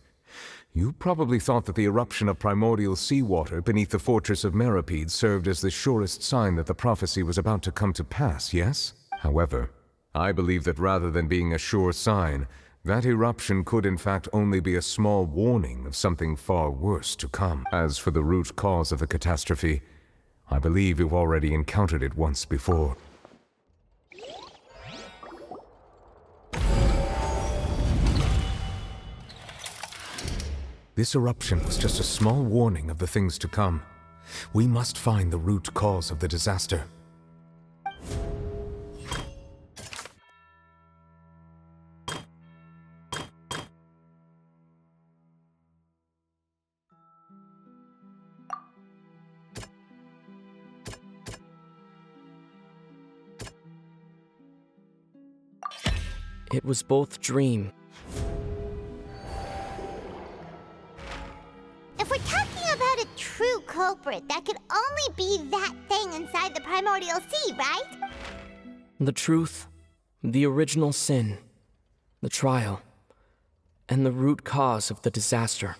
you probably thought that the eruption of primordial seawater beneath the fortress of Meripede served as the surest sign that the prophecy was about to come to pass, yes? However, I believe that rather than being a sure sign, that eruption could in fact only be a small warning of something far worse to come. As for the root cause of the catastrophe, I believe you've already encountered it once before. This eruption was just a small warning of the things to come. We must find the root cause of the disaster. It was both dream. If we're talking about a true culprit, that could only be that thing inside the primordial sea, right? The truth, the original sin, the trial, and the root cause of the disaster.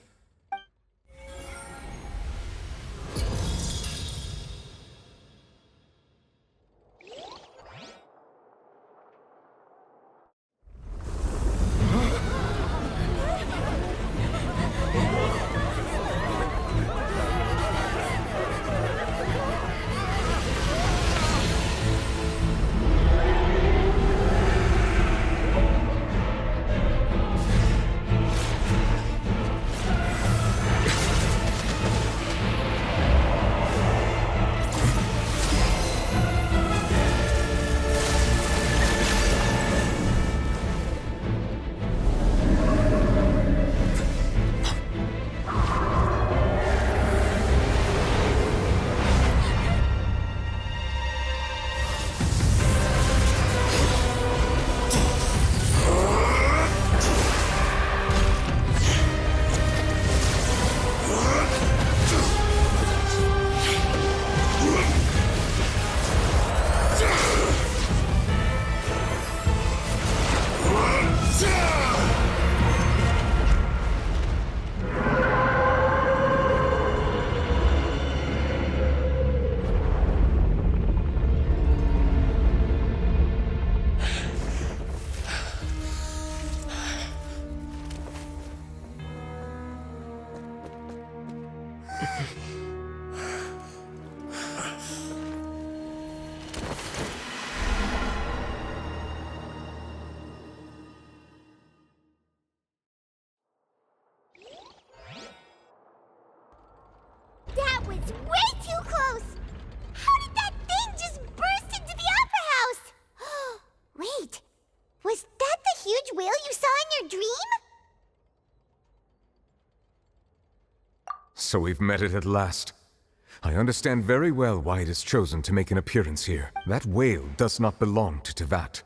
So we've met it at last. I understand very well why it has chosen to make an appearance here. That whale does not belong to Tevat.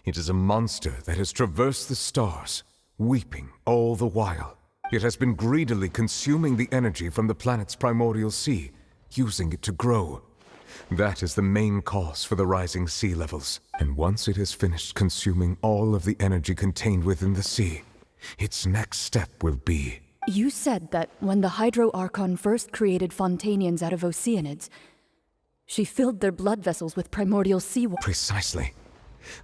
It is a monster that has traversed the stars, weeping all the while. It has been greedily consuming the energy from the planet's primordial sea, using it to grow. That is the main cause for the rising sea levels. And once it has finished consuming all of the energy contained within the sea, its next step will be... You said that when the Hydro Archon first created Fontainians out of Oceanids, she filled their blood vessels with primordial seawater. Precisely.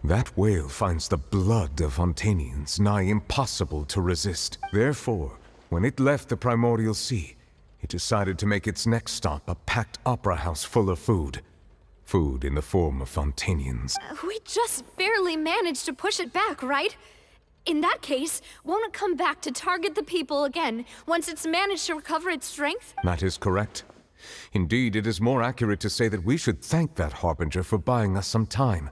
That whale finds the blood of Fontainians nigh impossible to resist. Therefore, when it left the primordial sea, it decided to make its next stop a packed opera house full of food. Food in the form of Fontainians. We just barely managed to push it back, right? In that case, won't it come back to target the people again, once it's managed to recover its strength? That is correct. Indeed, it is more accurate to say that we should thank that Harbinger for buying us some time.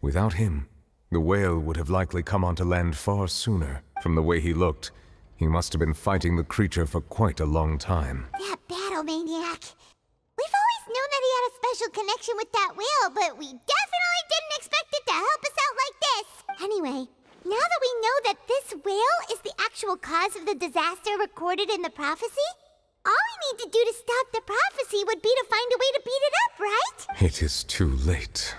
Without him, the whale would have likely come onto land far sooner. From the way he looked, he must have been fighting the creature for quite a long time. That battle maniac. We've always known that he had a special connection with that whale, but we definitely didn't expect it to help us out like this. Anyway, now that we know that this whale is the actual cause of the disaster recorded in the prophecy, all we need to do to stop the prophecy would be to find a way to beat it up, right? It is too late.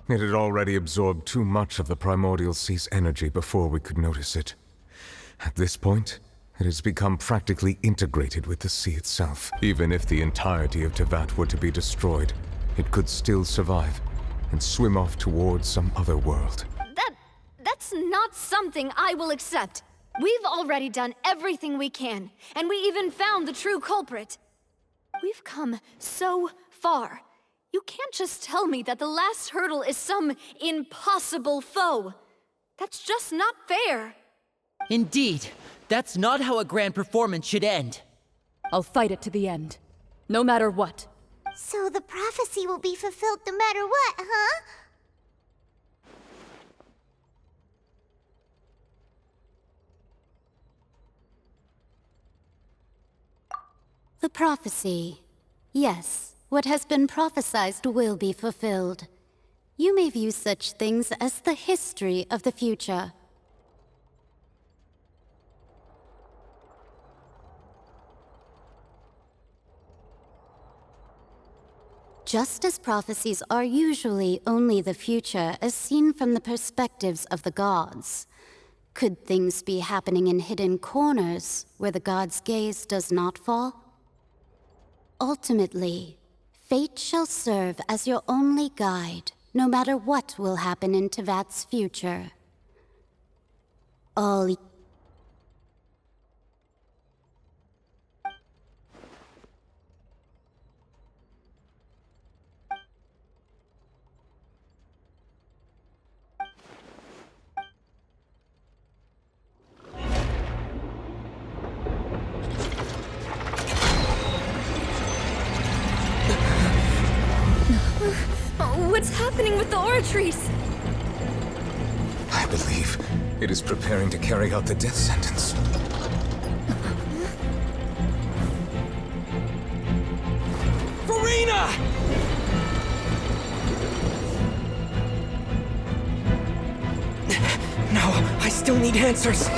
It had already absorbed too much of the primordial sea's energy before we could notice it. At this point, it has become practically integrated with the sea itself. Even if the entirety of Tevat were to be destroyed, it could still survive and swim off towards some other world. That's not something I will accept. We've already done everything we can, and we even found the true culprit. We've come so far. You can't just tell me that the last hurdle is some impossible foe. That's just not fair. Indeed, that's not how a grand performance should end. I'll fight it to the end, no matter what. So the prophecy will be fulfilled no matter what, huh? The prophecy. Yes, what has been prophesied will be fulfilled. You may view such things as the history of the future. Just as prophecies are usually only the future as seen from the perspectives of the gods, could things be happening in hidden corners where the gods' gaze does not fall? Ultimately, fate shall serve as your only guide, no matter what will happen in Tevat's future. All What's happening with the oratories? I believe it is preparing to carry out the death sentence. Farina! No, I still need answers.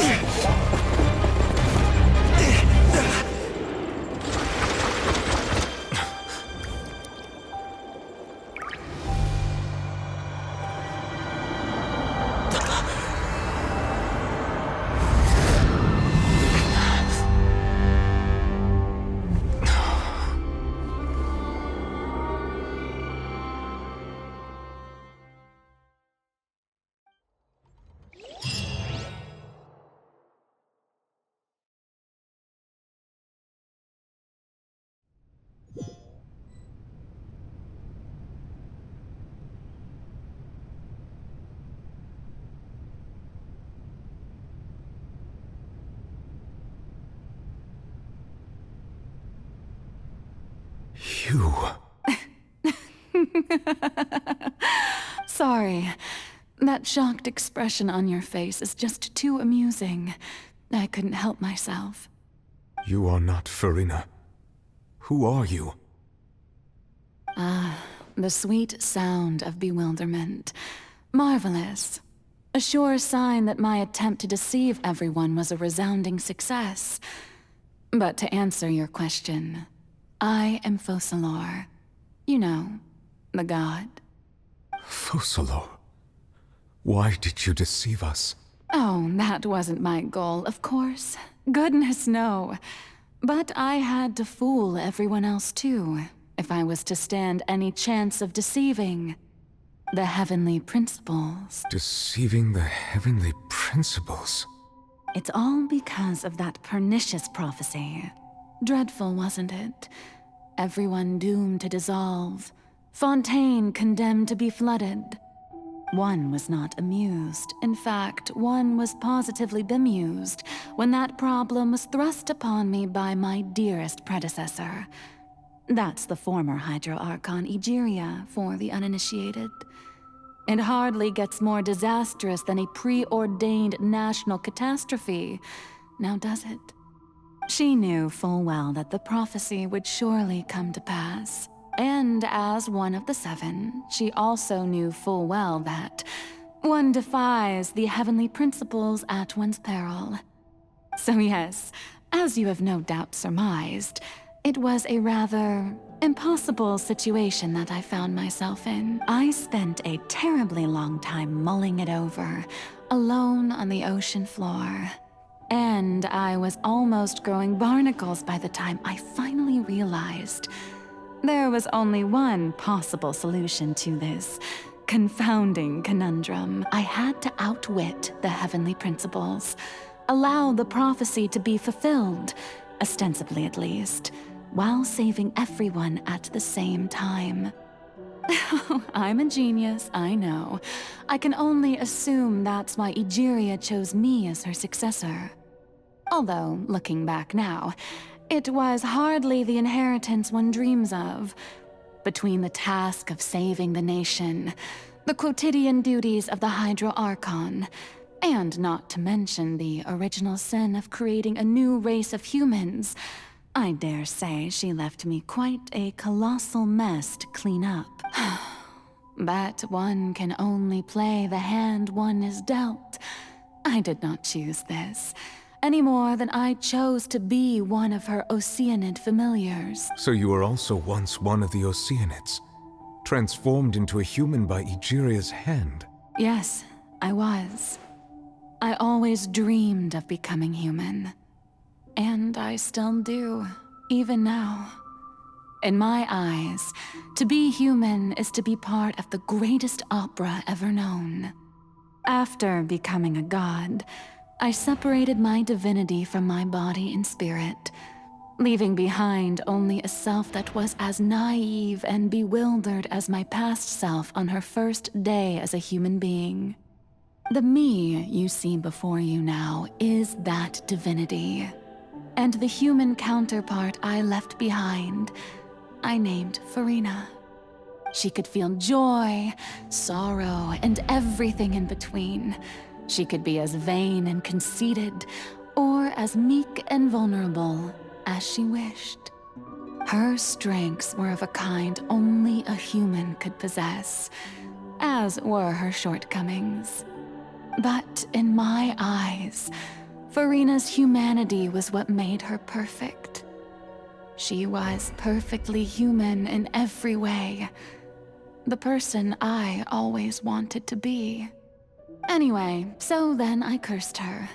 You... Sorry. That shocked expression on your face is just too amusing. I couldn't help myself. You are not Farina. Who are you? Ah, the sweet sound of bewilderment. Marvelous. A sure sign that my attempt to deceive everyone was a resounding success. But to answer your question, I am Focalor. You know, the god. Focalor? Why did you deceive us? Oh, that wasn't my goal, of course. Goodness, no. But I had to fool everyone else too, if I was to stand any chance of deceiving the heavenly principles. Deceiving the heavenly principles? It's all because of that pernicious prophecy. Dreadful, wasn't it? Everyone doomed to dissolve. Fontaine condemned to be flooded. One was not amused. In fact, one was positively bemused when that problem was thrust upon me by my dearest predecessor. That's the former Hydro-Archon Egeria, for the uninitiated. It hardly gets more disastrous than a preordained national catastrophe, now does it? She knew full well that the prophecy would surely come to pass. And as one of the seven, she also knew full well that one defies the heavenly principles at one's peril. So yes, as you have no doubt surmised, it was a rather impossible situation that I found myself in. I spent a terribly long time mulling it over, alone on the ocean floor. And I was almost growing barnacles by the time I finally realized there was only one possible solution to this confounding conundrum. I had to outwit the heavenly principles, allow the prophecy to be fulfilled, ostensibly at least, while saving everyone at the same time. I'm a genius, I know. I can only assume that's why Egeria chose me as her successor. Although, looking back now, it was hardly the inheritance one dreams of. Between the task of saving the nation, the quotidian duties of the Hydro-Archon, and not to mention the original sin of creating a new race of humans, I dare say she left me quite a colossal mess to clean up. But one can only play the hand one is dealt. I did not choose this, any more than I chose to be one of her Oceanid familiars. So you were also once one of the Oceanids, transformed into a human by Egeria's hand. Yes, I was. I always dreamed of becoming human. And I still do, even now. In my eyes, to be human is to be part of the greatest opera ever known. After becoming a god, I separated my divinity from my body and spirit, leaving behind only a self that was as naive and bewildered as my past self on her first day as a human being. The me you see before you now is that divinity. And the human counterpart I left behind, I named Farina. She could feel joy, sorrow, and everything in between. She could be as vain and conceited, or as meek and vulnerable as she wished. Her strengths were of a kind only a human could possess, as were her shortcomings. But in my eyes, Farina's humanity was what made her perfect. She was perfectly human in every way. The person I always wanted to be. Anyway, so then I cursed her.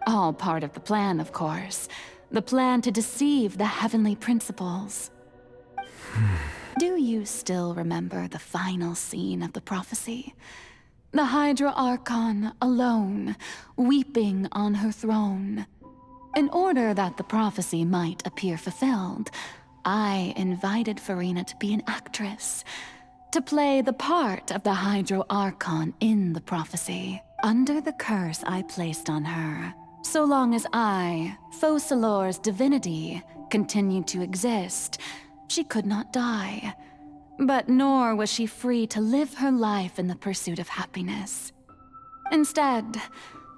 All part of the plan, of course. The plan to deceive the heavenly principles. Do you still remember the final scene of the prophecy? The Hydro-Archon alone, weeping on her throne. In order that the prophecy might appear fulfilled, I invited Farina to be an actress, to play the part of the Hydro-Archon in the prophecy. Under the curse I placed on her, so long as I, Focalor's divinity, continued to exist, she could not die. But nor was she free to live her life in the pursuit of happiness. Instead,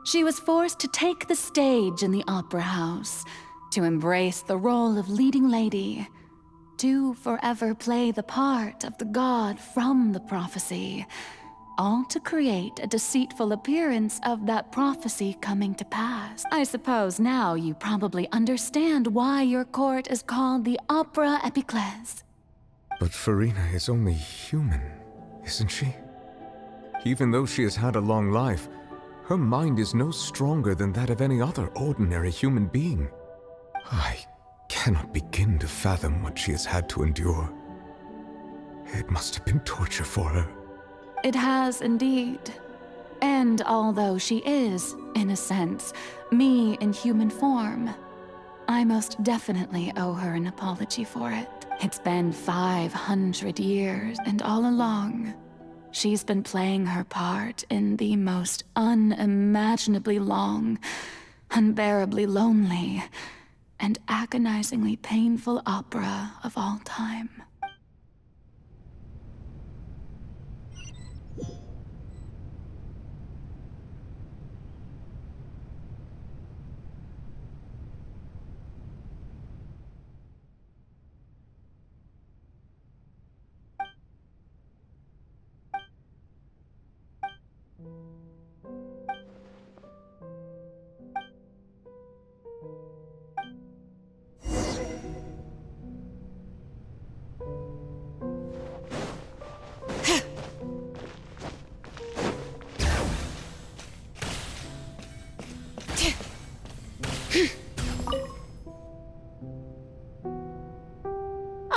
she was forced to take the stage in the opera house, to embrace the role of leading lady, to forever play the part of the god from the prophecy, all to create a deceitful appearance of that prophecy coming to pass. I suppose now you probably understand why your court is called the Opera Epiclese. But Farina is only human, isn't she? Even though she has had a long life, her mind is no stronger than that of any other ordinary human being. I cannot begin to fathom what she has had to endure. It must have been torture for her. It has indeed. And although she is, in a sense, me in human form, I most definitely owe her an apology for it. It's been 500 years, and all along, she's been playing her part in the most unimaginably long, unbearably lonely, and agonizingly painful opera of all time.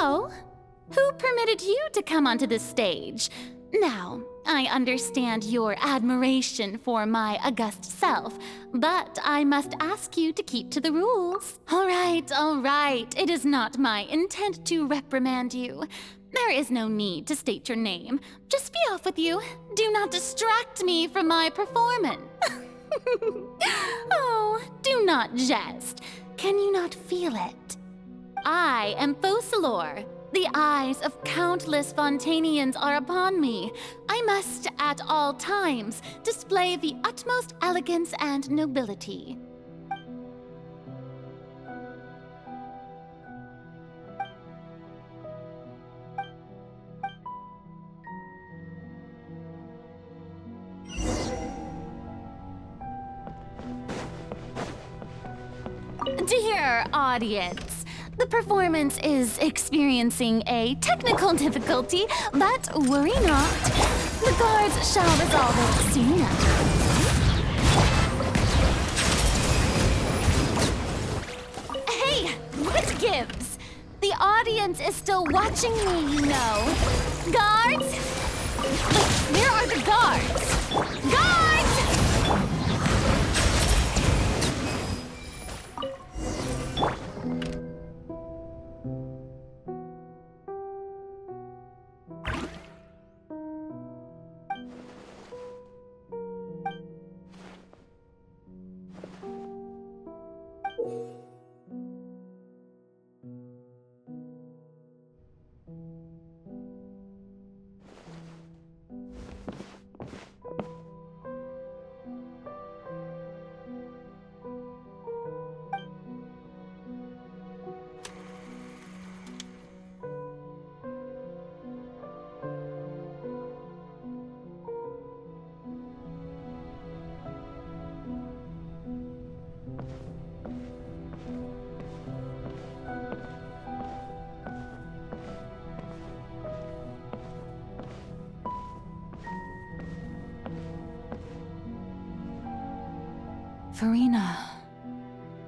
Oh, who permitted you to come onto the stage? Now, I understand your admiration for my august self, but I must ask you to keep to the rules. All right. It is not my intent to reprimand you. There is no need to state your name. Just be off with you. Do not distract me from my performance. Oh, do not jest. Can you not feel it? I am Focalor. The eyes of countless Fontainians are upon me. I must, at all times, display the utmost elegance and nobility. Dear audience, the performance is experiencing a technical difficulty, but worry not. The guards shall resolve it soon enough. Hey, what gives? The audience is still watching me, you know. Guards? Wait, where are the guards? Guards!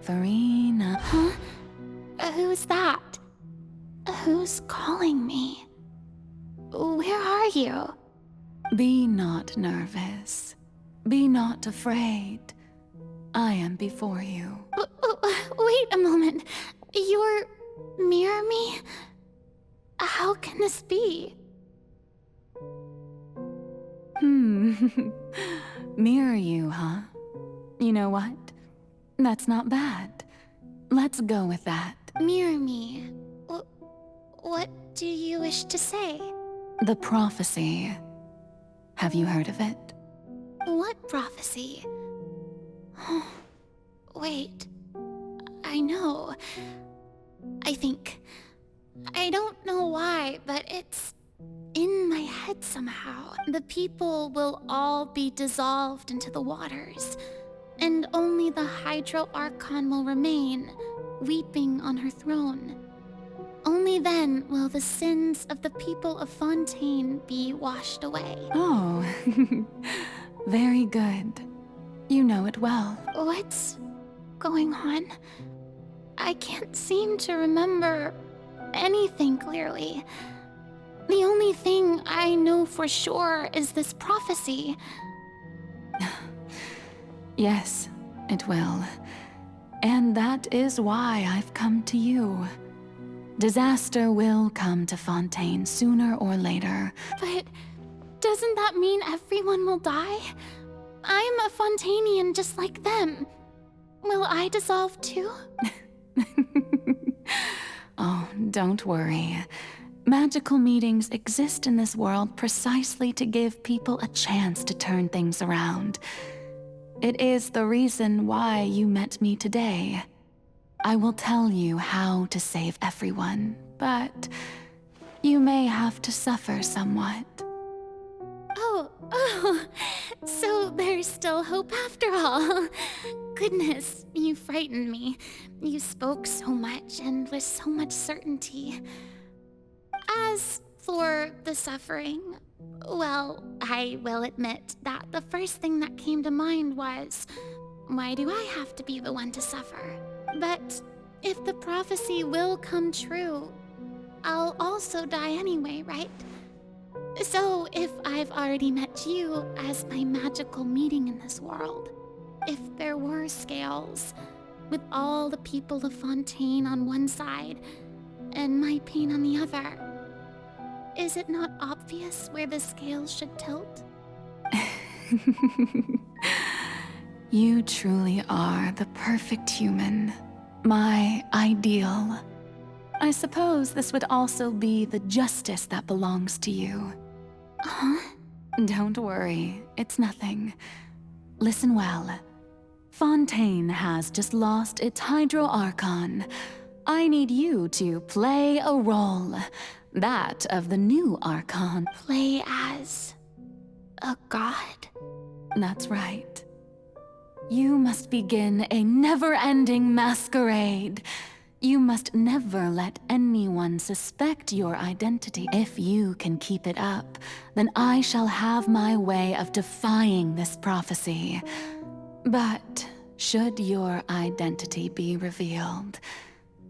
Farina. Huh? Who's that? Who's calling me? Where are you? Be not nervous. Be not afraid. I am before you. Wait a moment. You're mirror me? How can this be? Mirror you, huh? You know what? That's not bad. Let's go with that. Mirror me. What do you wish to say? The prophecy. Have you heard of it? What prophecy? Wait. I know. I think. I don't know why, but it's in my head somehow. The people will all be dissolved into the waters, and only the Hydro Archon will remain, weeping on her throne. Only then will the sins of the people of Fontaine be washed away. Oh, very good. You know it well. What's going on? I can't seem to remember anything clearly. The only thing I know for sure is this prophecy. Yes, it will. And that is why I've come to you. Disaster will come to Fontaine sooner or later. But doesn't that mean everyone will die? I'm a Fontainian just like them. Will I dissolve too? Oh, don't worry. Magical meetings exist in this world precisely to give people a chance to turn things around. It is the reason why you met me today. I will tell you how to save everyone, but you may have to suffer somewhat. Oh, so there's still hope after all. Goodness, you frightened me. You spoke so much and with so much certainty. As for the suffering, well, I will admit that the first thing that came to mind was, why do I have to be the one to suffer? But if the prophecy will come true, I'll also die anyway, right? So if I've already met you as my magical meeting in this world, if there were scales, with all the people of Fontaine on one side and my pain on the other, is it not obvious where the scales should tilt? You truly are the perfect human, my ideal. I suppose this would also be the justice that belongs to you. Huh? Don't worry, it's nothing. Listen well. Fontaine has just lost its Hydro Archon. I need you to play a role, that of the new Archon. Play as a god? That's right. You must begin a never-ending masquerade. You must never let anyone suspect your identity. If you can keep it up, then I shall have my way of defying this prophecy. But should your identity be revealed,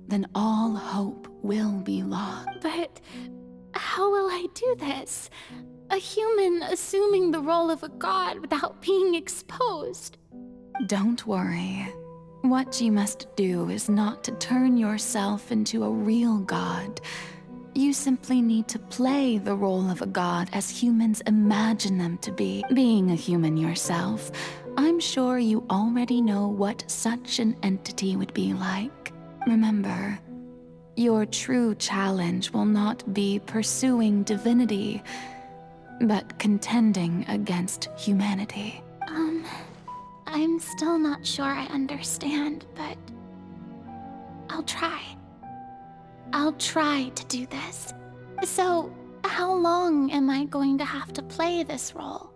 then all hope will be lost. But how will I do this? A human assuming the role of a god without being exposed. Don't worry. What you must do is not to turn yourself into a real god. You simply need to play the role of a god as humans imagine them to be. Being a human yourself, I'm sure you already know what such an entity would be like. Remember, your true challenge will not be pursuing divinity, but contending against humanity. I'm still not sure I understand, but I'll try. I'll try to do this. So, how long am I going to have to play this role?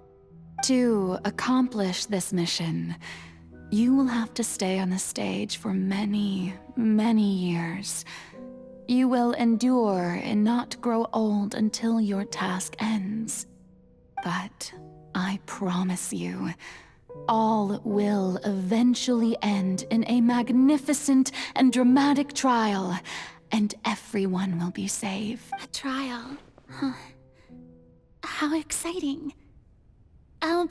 To accomplish this mission, you will have to stay on the stage for many, many years. You will endure and not grow old until your task ends. But I promise you, all will eventually end in a magnificent and dramatic trial, and everyone will be saved. A trial? Huh. How exciting. I'll...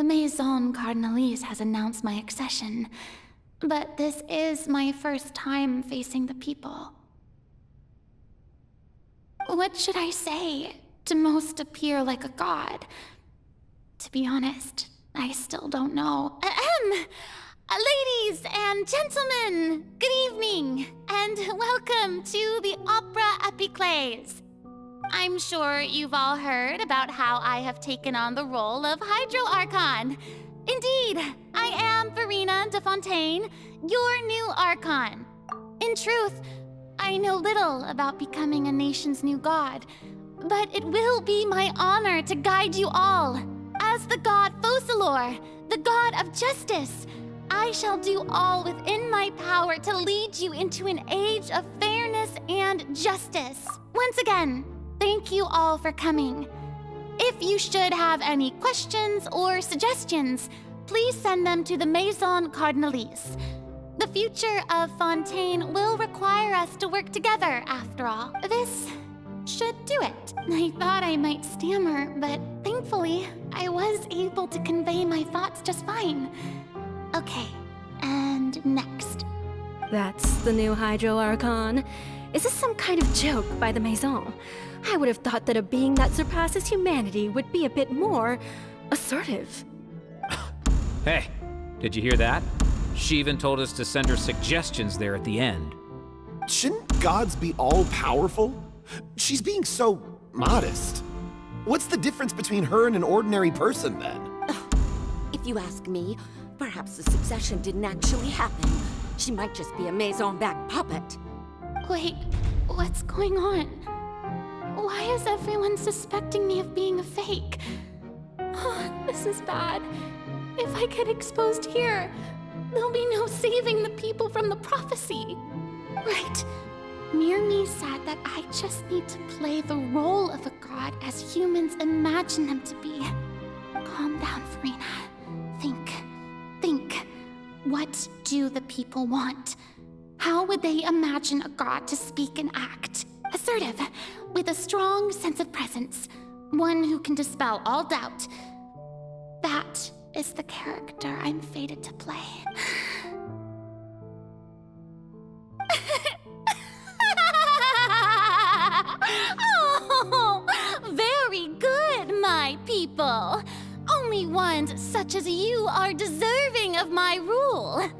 The Maison Cardinalise has announced my accession, but this is my first time facing the people. What should I say to most appear like a god? To be honest, I still don't know. Ladies and gentlemen, good evening, and welcome to the Opera Epiclese. I'm sure you've all heard about how I have taken on the role of Hydro-Archon. Indeed, I am Farina de Fontaine, your new Archon. In truth, I know little about becoming a nation's new god, but it will be my honor to guide you all. As the god Focalor, the god of justice, I shall do all within my power to lead you into an age of fairness and justice. Once again, thank you all for coming. If you should have any questions or suggestions, please send them to the Maison Cardinalise. The future of Fontaine will require us to work together, after all. This should do it. I thought I might stammer, but thankfully, I was able to convey my thoughts just fine. Okay, and next. That's the new Hydro-Archon. Is this some kind of joke by the Maison? I would have thought that a being that surpasses humanity would be a bit more assertive. Hey, did you hear that? She even told us to send her suggestions there at the end. Shouldn't gods be all-powerful? She's being so modest. What's the difference between her and an ordinary person, then? If you ask me, perhaps the succession didn't actually happen. She might just be a Maison-backed puppet. Wait, what's going on? Why is everyone suspecting me of being a fake? Oh, this is bad. If I get exposed here, there'll be no saving the people from the prophecy. Right. Mirmi said that I just need to play the role of a god as humans imagine them to be. Calm down, Farina. Think. What do the people want? How would they imagine a god to speak and act? Assertive, with a strong sense of presence. One who can dispel all doubt. That is the character I'm fated to play. Oh, very good, my people. Only ones such as you are deserving of my rule.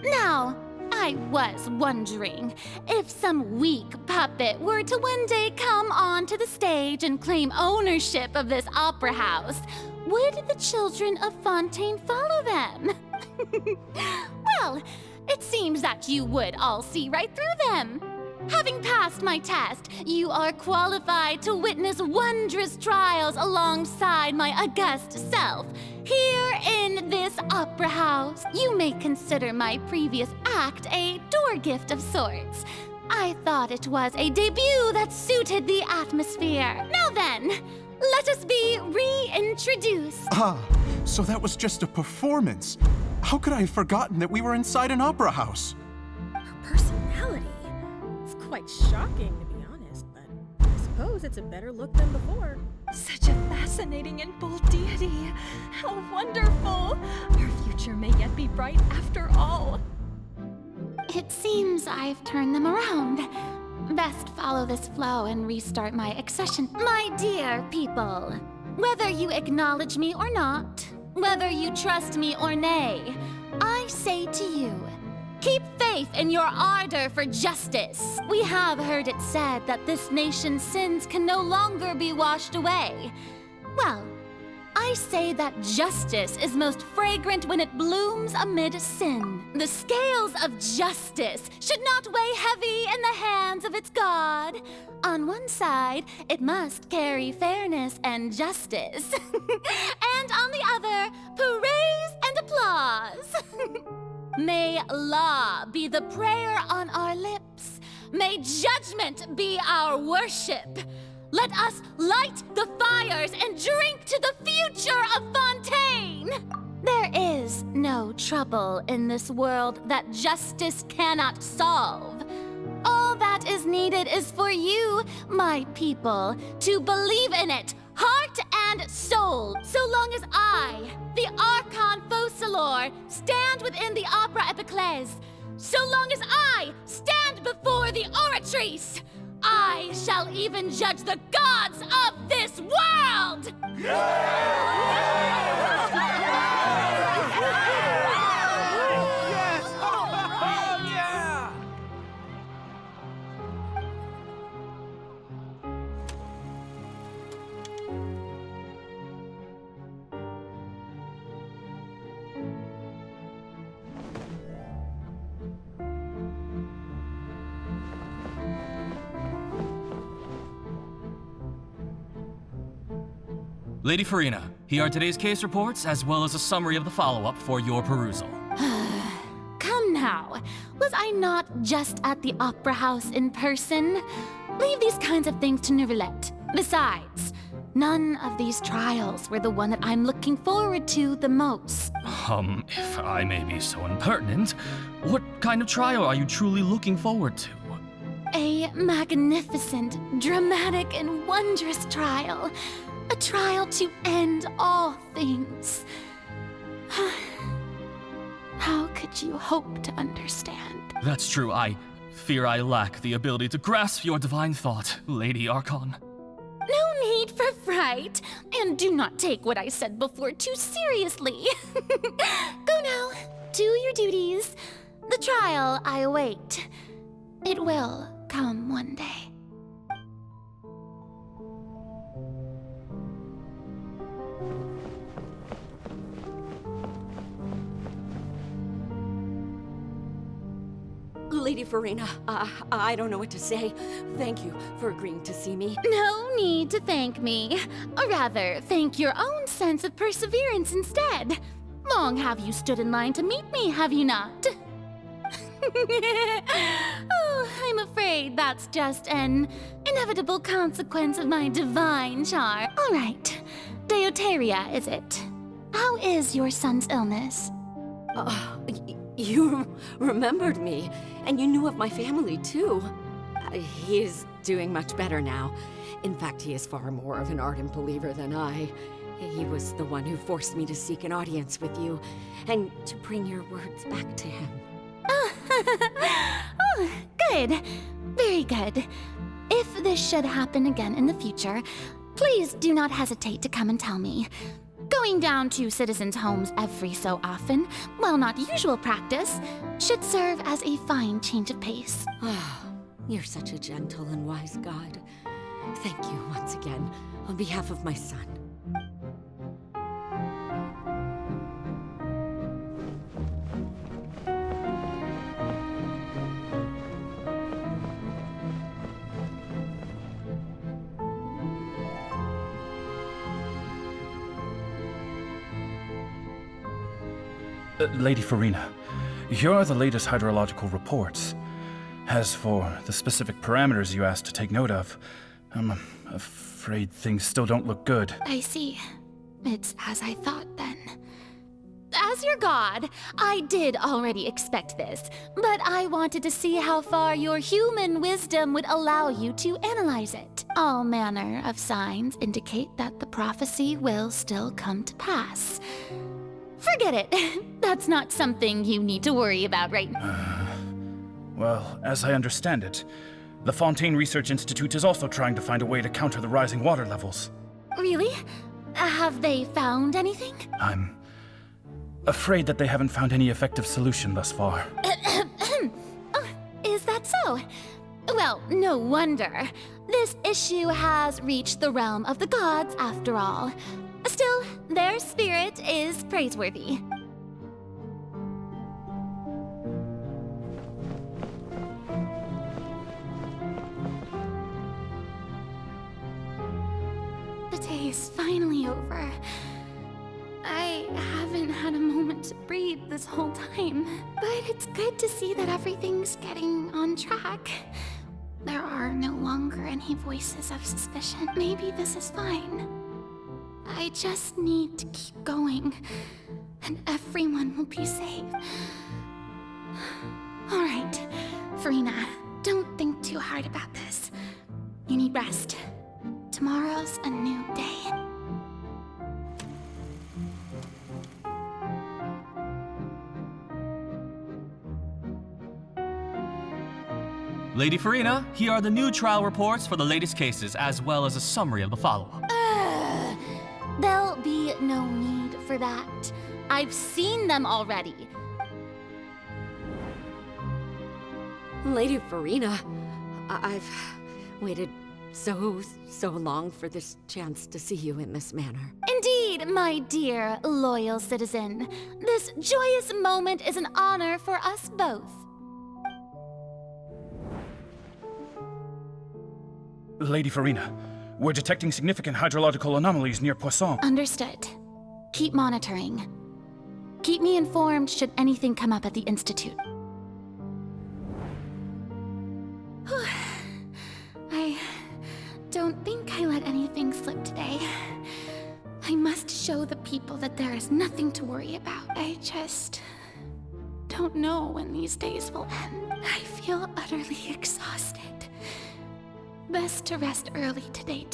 Now, I was wondering if some weak puppet were to one day come onto the stage and claim ownership of this opera house, would the children of Fontaine follow them? Well, it seems that you would all see right through them. Having passed my test, you are qualified to witness wondrous trials alongside my august self, here in this opera house. You may consider my previous act a door gift of sorts. I thought it was a debut that suited the atmosphere. Now then, let us be reintroduced. Ah, so that was just a performance. How could I have forgotten that we were inside an opera house? Her personality. It's quite shocking, to be honest, but I suppose it's a better look than before. Such a fascinating and bold deity. How wonderful! Our future may yet be bright after all. It seems I've turned them around. Best follow this flow and restart my accession. My dear people, whether you acknowledge me or not, whether you trust me or nay, I say to you, keep faith in your ardor for justice. We have heard it said that this nation's sins can no longer be washed away. Well, I say that justice is most fragrant when it blooms amid sin. The scales of justice should not weigh heavy in the hands of its God. On one side, it must carry fairness and justice. And on the other, praise and applause. May law be the prayer on our lips. May judgment be our worship. Let us light the fires and drink to the future of Fontaine! There is no trouble in this world that justice cannot solve. All that is needed is for you, my people, to believe in it heart and soul. So long as I, the Archon Focalor, stand within the Opera Epiclese, so long as I stand before the Oratrice, I shall even judge the gods of this world! Lady Farina, here are today's case reports, as well as a summary of the follow-up for your perusal. Come now, was I not just at the Opera House in person? Leave these kinds of things to Neuvillette. Besides, none of these trials were the one that I'm looking forward to the most. If I may be so impertinent, what kind of trial are you truly looking forward to? A magnificent, dramatic, and wondrous trial. A trial to end all things. How could you hope to understand? That's true. I fear I lack the ability to grasp your divine thought, Lady Archon. No need for fright, and do not take what I said before too seriously. Go now, do your duties. The trial I await. It will come one day. Lady Farina, I don't know what to say. Thank you for agreeing to see me. No need to thank me. Or rather, thank your own sense of perseverance instead. Long have you stood in line to meet me, have you not? Oh, I'm afraid that's just an inevitable consequence of my divine charm. All right, Deoteria, is it? How is your son's illness? You remembered me, and you knew of my family, too. He is doing much better now. In fact, he is far more of an ardent believer than I. He was the one who forced me to seek an audience with you, and to bring your words back to him. Oh, good. Very good. If this should happen again in the future, please do not hesitate to come and tell me. Going down to citizens' homes every so often, while not usual practice, should serve as a fine change of pace. You're such a gentle and wise god. Thank you once again, on behalf of my son. Lady Farina, here are the latest hydrological reports. As for the specific parameters you asked to take note of, I'm afraid things still don't look good. I see. It's as I thought then. As your god, I did already expect this, but I wanted to see how far your human wisdom would allow you to analyze it. All manner of signs indicate that the prophecy will still come to pass. Forget it. That's not something you need to worry about right now. Well, as I understand it, the Fontaine Research Institute is also trying to find a way to counter the rising water levels. Really? Have they found anything? I'm afraid that they haven't found any effective solution thus far. Oh, is that so? Well, no wonder. This issue has reached the realm of the gods, after all. Still, their spirit is praiseworthy. The day is finally over. I haven't had a moment to breathe this whole time, but it's good to see that everything's getting on track. There are no longer any voices of suspicion. Maybe this is fine. I just need to keep going, and everyone will be safe. All right, Farina, don't think too hard about this. You need rest. Tomorrow's a new day. Lady Farina, here are the new trial reports for the latest cases, as well as a summary of the follow-up. There'll be no need for that. I've seen them already. Lady Farina, I've waited so long for this chance to see you in this manner. Indeed, my dear, loyal citizen. This joyous moment is an honor for us both. Lady Farina, we're detecting significant hydrological anomalies near Poisson. Understood. Keep monitoring. Keep me informed should anything come up at the Institute. I don't think I let anything slip today. I must show the people that there is nothing to worry about. I just don't know when these days will end. I feel utterly exhausted. Best to rest early today.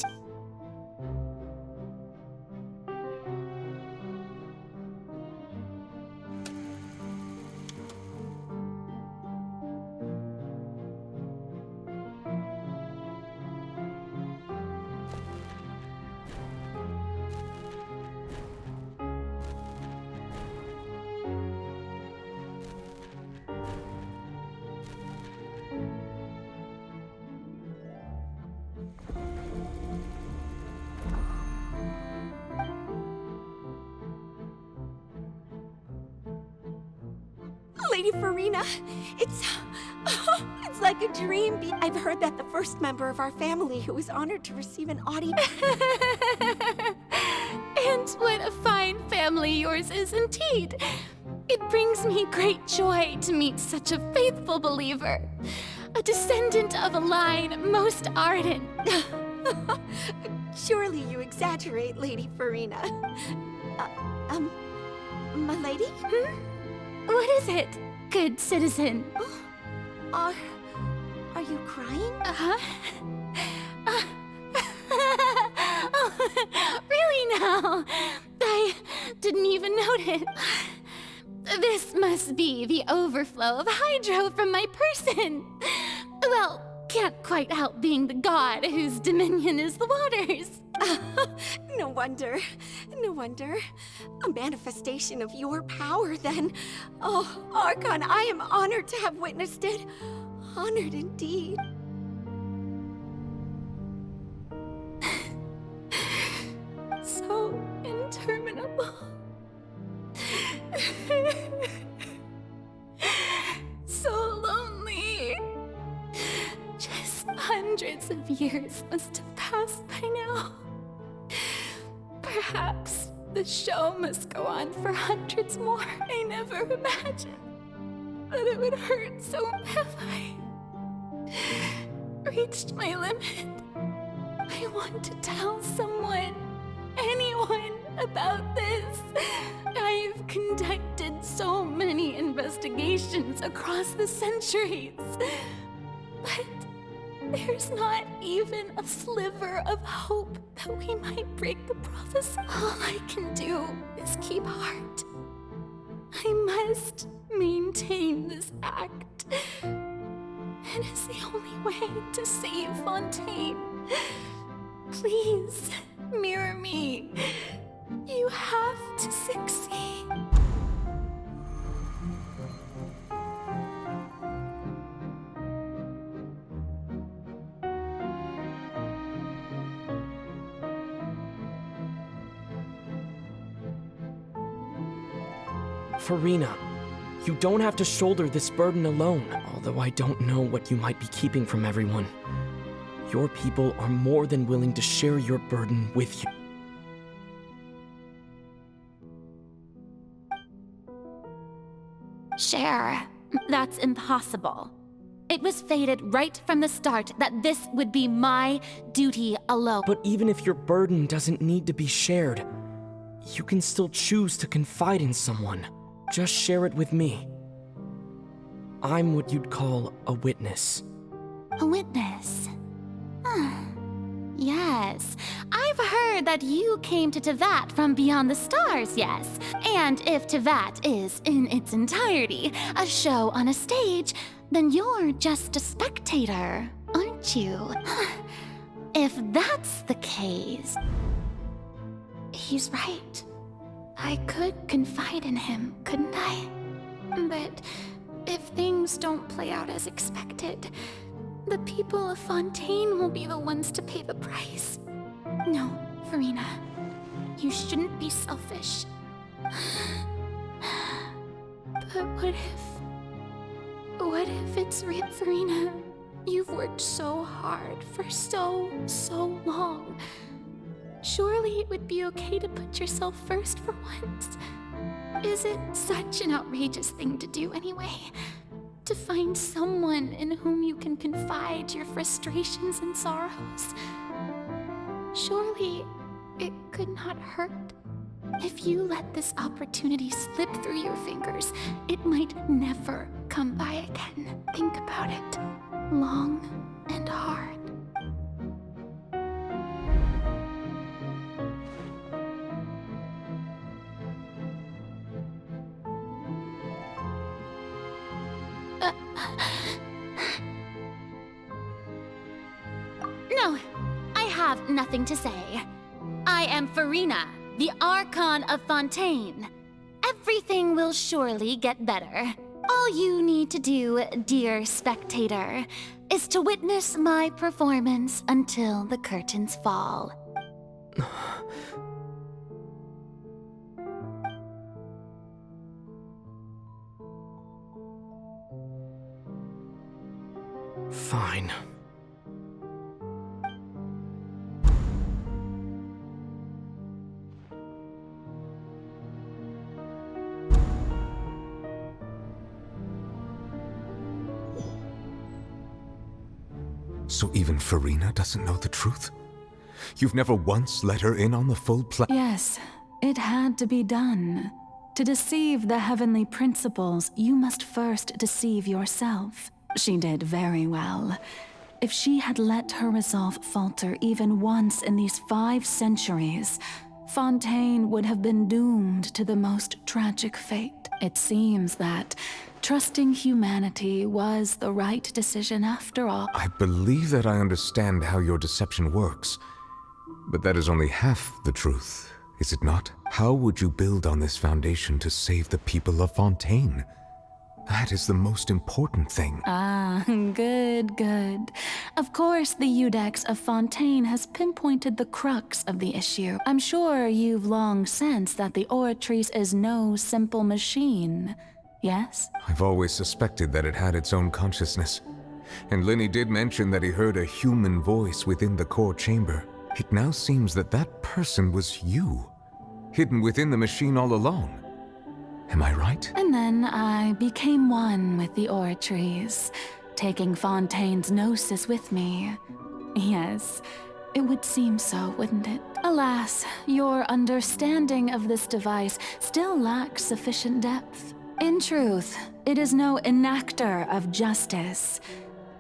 Lady Farina, it's like a dream. I've heard that the first member of our family who was honored to receive an audience. And what a fine family yours is indeed. It brings me great joy to meet such a faithful believer. A descendant of a line most ardent. Surely you exaggerate, Lady Farina. My lady? What is it, good citizen? Are you crying? Oh, really now? I didn't even notice. This must be the overflow of hydro from my person. Well, can't quite help being the god whose dominion is the waters. No wonder. No wonder. A manifestation of your power, then. Oh, Archon, I am honored to have witnessed it. Honored indeed. So interminable. So lonely. Just hundreds of years must have passed by now. Perhaps the show must go on for hundreds more. I never imagined that it would hurt so if I reached my limit. I want to tell someone, anyone, about this. I've conducted so many investigations across the centuries, but there's not even a sliver of hope that we might break the prophecy. All I can do is keep heart. I must maintain this act. It is the only way to save Fontaine. Please, mirror me. You have to succeed. Farina, you don't have to shoulder this burden alone, although I don't know what you might be keeping from everyone. Your people are more than willing to share your burden with you. Share. That's impossible. It was fated right from the start that this would be my duty alone. But even if your burden doesn't need to be shared, you can still choose to confide in someone. Just share it with me. I'm what you'd call a witness. A witness? Yes, I've heard that you came to Tevat from beyond the stars, yes. And if Tevat is, in its entirety, a show on a stage, then you're just a spectator, aren't you? If that's the case... He's right. I could confide in him, couldn't I? But if things don't play out as expected, the people of Fontaine will be the ones to pay the price. No, Farina, you shouldn't be selfish. But what if it's real, Farina? You've worked so hard for so long. Surely it would be okay to put yourself first for once. Is it such an outrageous thing to do anyway? To find someone in whom you can confide your frustrations and sorrows? Surely it could not hurt. If you let this opportunity slip through your fingers, it might never come by again. Think about it long and hard. No, I have nothing to say. I am Farina, the Archon of Fontaine. Everything will surely get better. All you need to do, dear spectator, is to witness my performance until the curtains fall. Fine. So even Farina doesn't know the truth? You've never once let her in on the full plan? Yes, it had to be done. To deceive the heavenly principles, you must first deceive yourself. She did very well. If she had let her resolve falter even once in these 5 centuries, Fontaine would have been doomed to the most tragic fate. It seems that trusting humanity was the right decision after all. I believe that I understand how your deception works, but that is only half the truth, is it not? How would you build on this foundation to save the people of Fontaine? That is the most important thing. Ah, good. Of course, the Iudex of Fontaine has pinpointed the crux of the issue. I'm sure you've long sensed that the Oratrice is no simple machine, yes? I've always suspected that it had its own consciousness. And Linny did mention that he heard a human voice within the core chamber. It now seems that that person was you, hidden within the machine all along. Am I right? And then I became one with the Oratrice, taking Fontaine's gnosis with me. Yes, it would seem so, wouldn't it? Alas, your understanding of this device still lacks sufficient depth. In truth, it is no enactor of justice.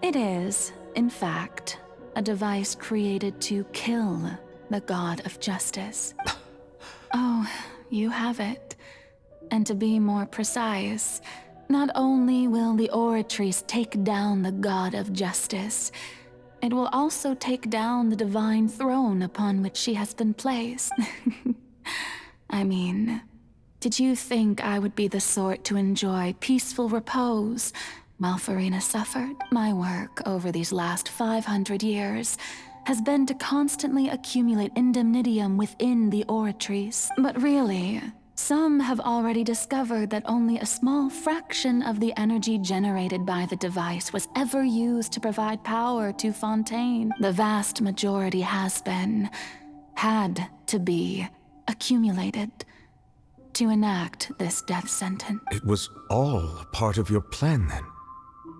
It is, in fact, a device created to kill the god of justice. Oh, you have it. And to be more precise, not only will the Oratrice take down the god of justice, it will also take down the divine throne upon which she has been placed. I mean, did you think I would be the sort to enjoy peaceful repose while Farina suffered? My work over these last 500 years has been to constantly accumulate indemnitium within the Oratrice. But really, some have already discovered that only a small fraction of the energy generated by the device was ever used to provide power to Fontaine. The vast majority had to be, accumulated to enact this death sentence. It was all part of your plan then?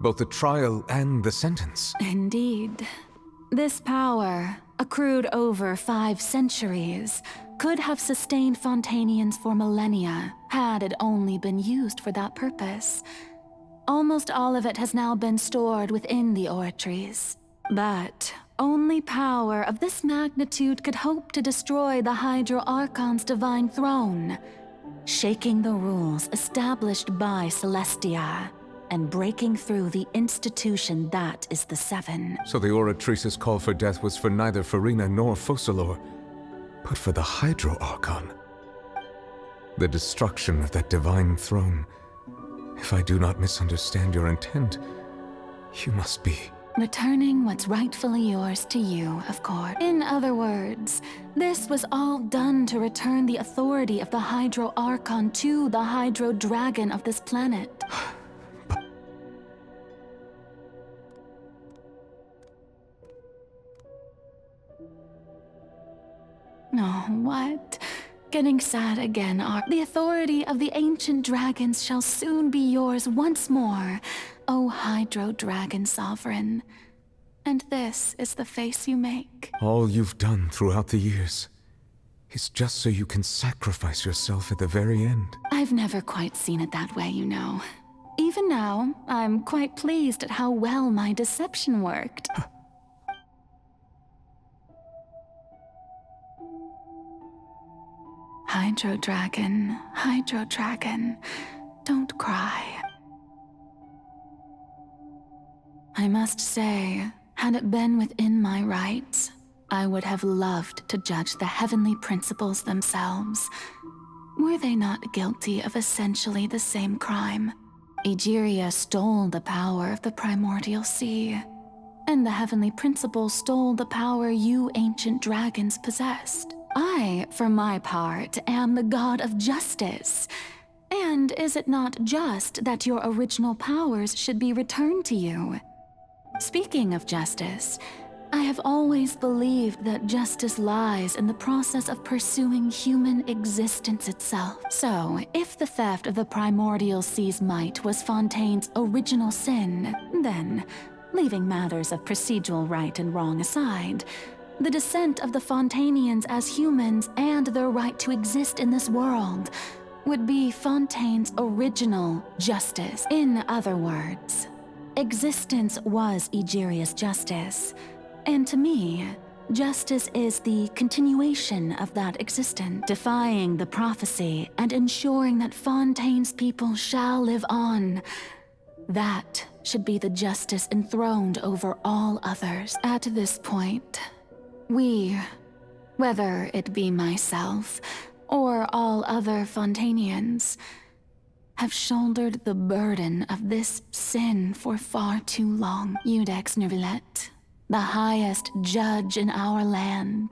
Both the trial and the sentence? Indeed. This power, accrued over 5 centuries, could have sustained Fontainians for millennia, had it only been used for that purpose. Almost all of it has now been stored within the Oratrice. But only power of this magnitude could hope to destroy the Hydro-Archon's divine throne, shaking the rules established by Celestia, and breaking through the institution that is the Seven. So the Oratrice's call for death was for neither Farina nor Focalor, but for the Hydro-Archon. The destruction of that divine throne. If I do not misunderstand your intent, you must be... Returning what's rightfully yours to you, of course. In other words, this was all done to return the authority of the Hydro-Archon to the Hydro-Dragon of this planet. Oh, what? Getting sad again, The authority of the ancient dragons shall soon be yours once more, O Hydro-Dragon Sovereign. And this is the face you make. All you've done throughout the years is just so you can sacrifice yourself at the very end. I've never quite seen it that way, you know. Even now, I'm quite pleased at how well my deception worked. Hydro-Dragon, Hydro-Dragon, don't cry. I must say, had it been within my rights, I would have loved to judge the heavenly principles themselves. Were they not guilty of essentially the same crime? Egeria stole the power of the primordial sea, and the heavenly principles stole the power you ancient dragons possessed. I, for my part, am the god of justice. And is it not just that your original powers should be returned to you? Speaking of justice, I have always believed that justice lies in the process of pursuing human existence itself. So, if the theft of the primordial sea's might was Fontaine's original sin, then, leaving matters of procedural right and wrong aside, the descent of the Fontainians as humans and their right to exist in this world would be Fontaine's original justice. In other words, existence was Egeria's justice, and to me, justice is the continuation of that existence, defying the prophecy and ensuring that Fontaine's people shall live on. That should be the justice enthroned over all others. At this point, we, whether it be myself or all other Fontainians, have shouldered the burden of this sin for far too long. Iudex Nervillet, the highest judge in our land,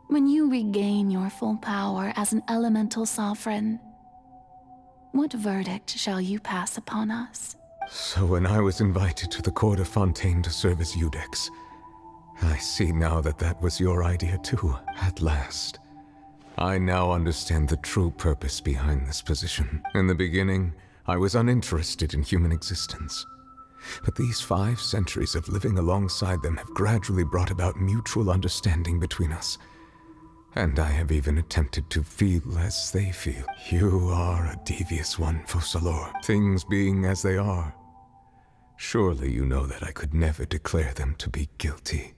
when you regain your full power as an elemental sovereign, what verdict shall you pass upon us? So when I was invited to the court of Fontaine to serve as Iudex, I see now that that was your idea too, at last. I now understand the true purpose behind this position. In the beginning, I was uninterested in human existence. But these 5 centuries of living alongside them have gradually brought about mutual understanding between us. And I have even attempted to feel as they feel. You are a devious one, Focalor. Things being as they are, surely you know that I could never declare them to be guilty.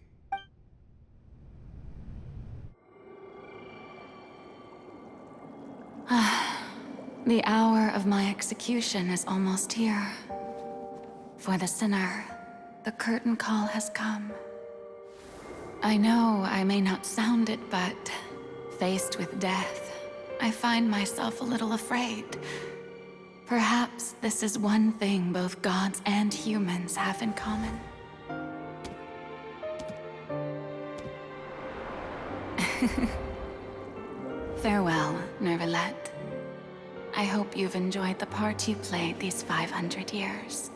The hour of my execution is almost here. For the sinner, the curtain call has come. I know I may not sound it, but faced with death, I find myself a little afraid. Perhaps this is one thing both gods and humans have in common. Farewell, Nervillet. I hope you've enjoyed the part you played these 500 years.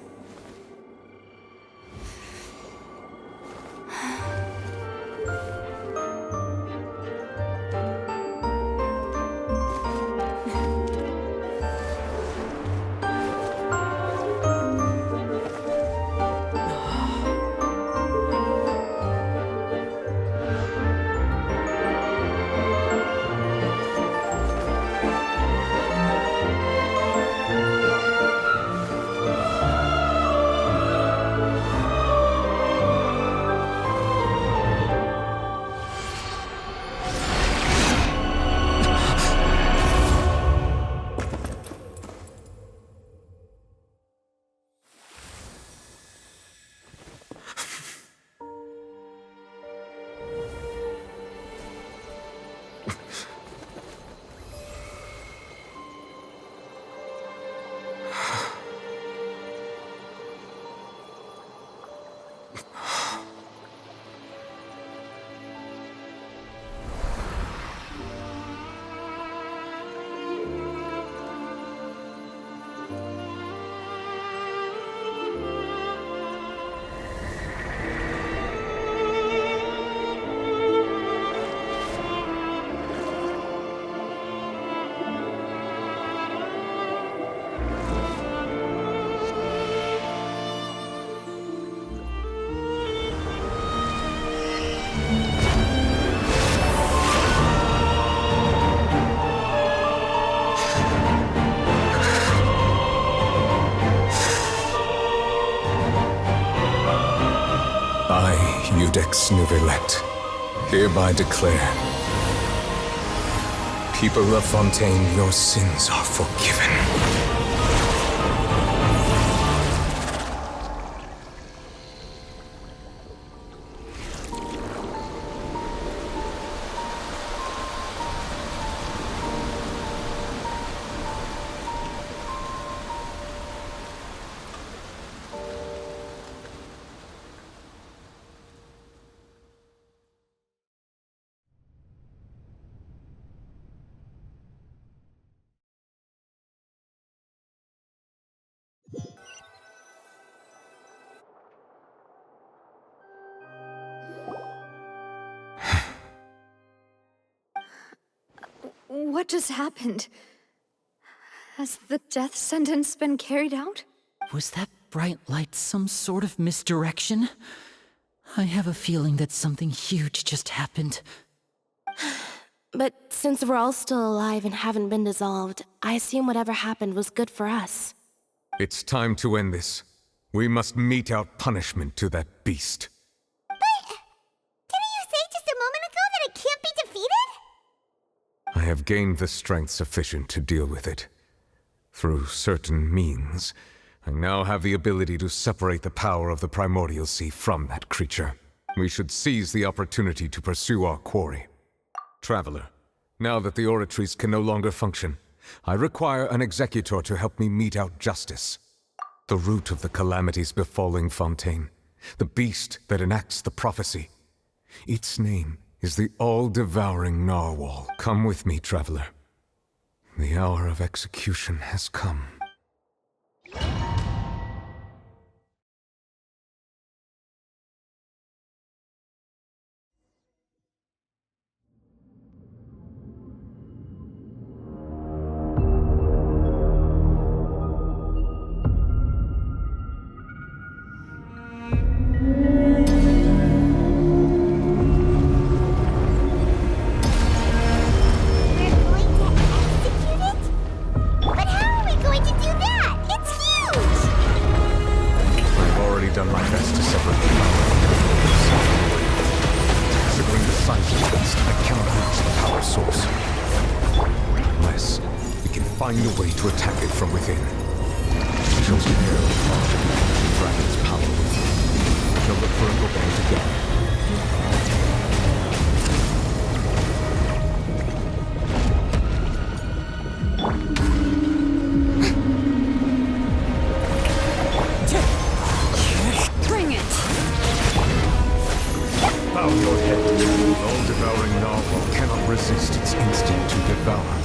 I, Eudex Nuvelet, hereby declare, people of Fontaine, your sins are forgiven. What just happened? Has the death sentence been carried out? Was that bright light some sort of misdirection? I have a feeling that something huge just happened. But since we're all still alive and haven't been dissolved, I assume whatever happened was good for us. It's time to end this. We must mete out punishment to that beast. Didn't you say just a moment ago that it can't be defeated? I have gained the strength sufficient to deal with it. Through certain means, I now have the ability to separate the power of the primordial sea from that creature. We should seize the opportunity to pursue our quarry. Traveler, now that the oratories can no longer function, I require an executor to help me mete out justice. The root of the calamities befalling Fontaine, the beast that enacts the prophecy. Its name is the all-devouring narwhal. Come with me, traveler. The hour of execution has come. Find a way to attack it from within. Chosen Herald will drag its power with you. Shall look for an opening together. Bring it! Bow your head. The all-devouring narwhal cannot resist its instinct to devour.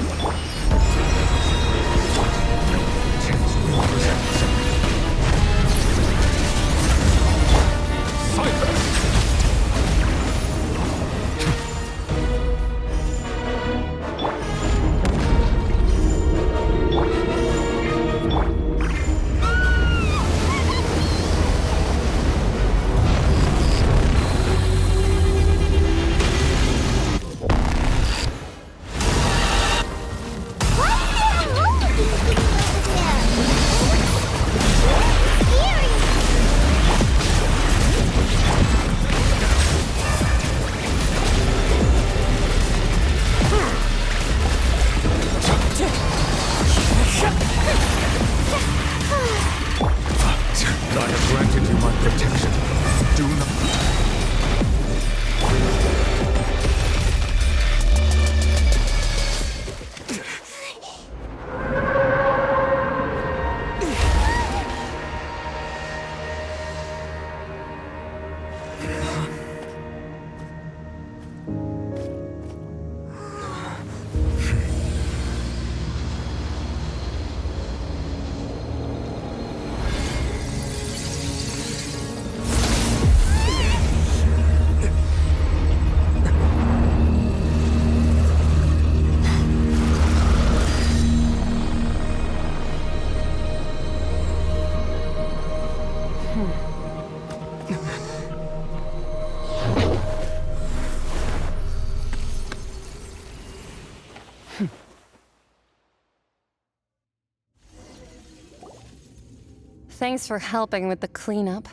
Thanks for helping with the cleanup.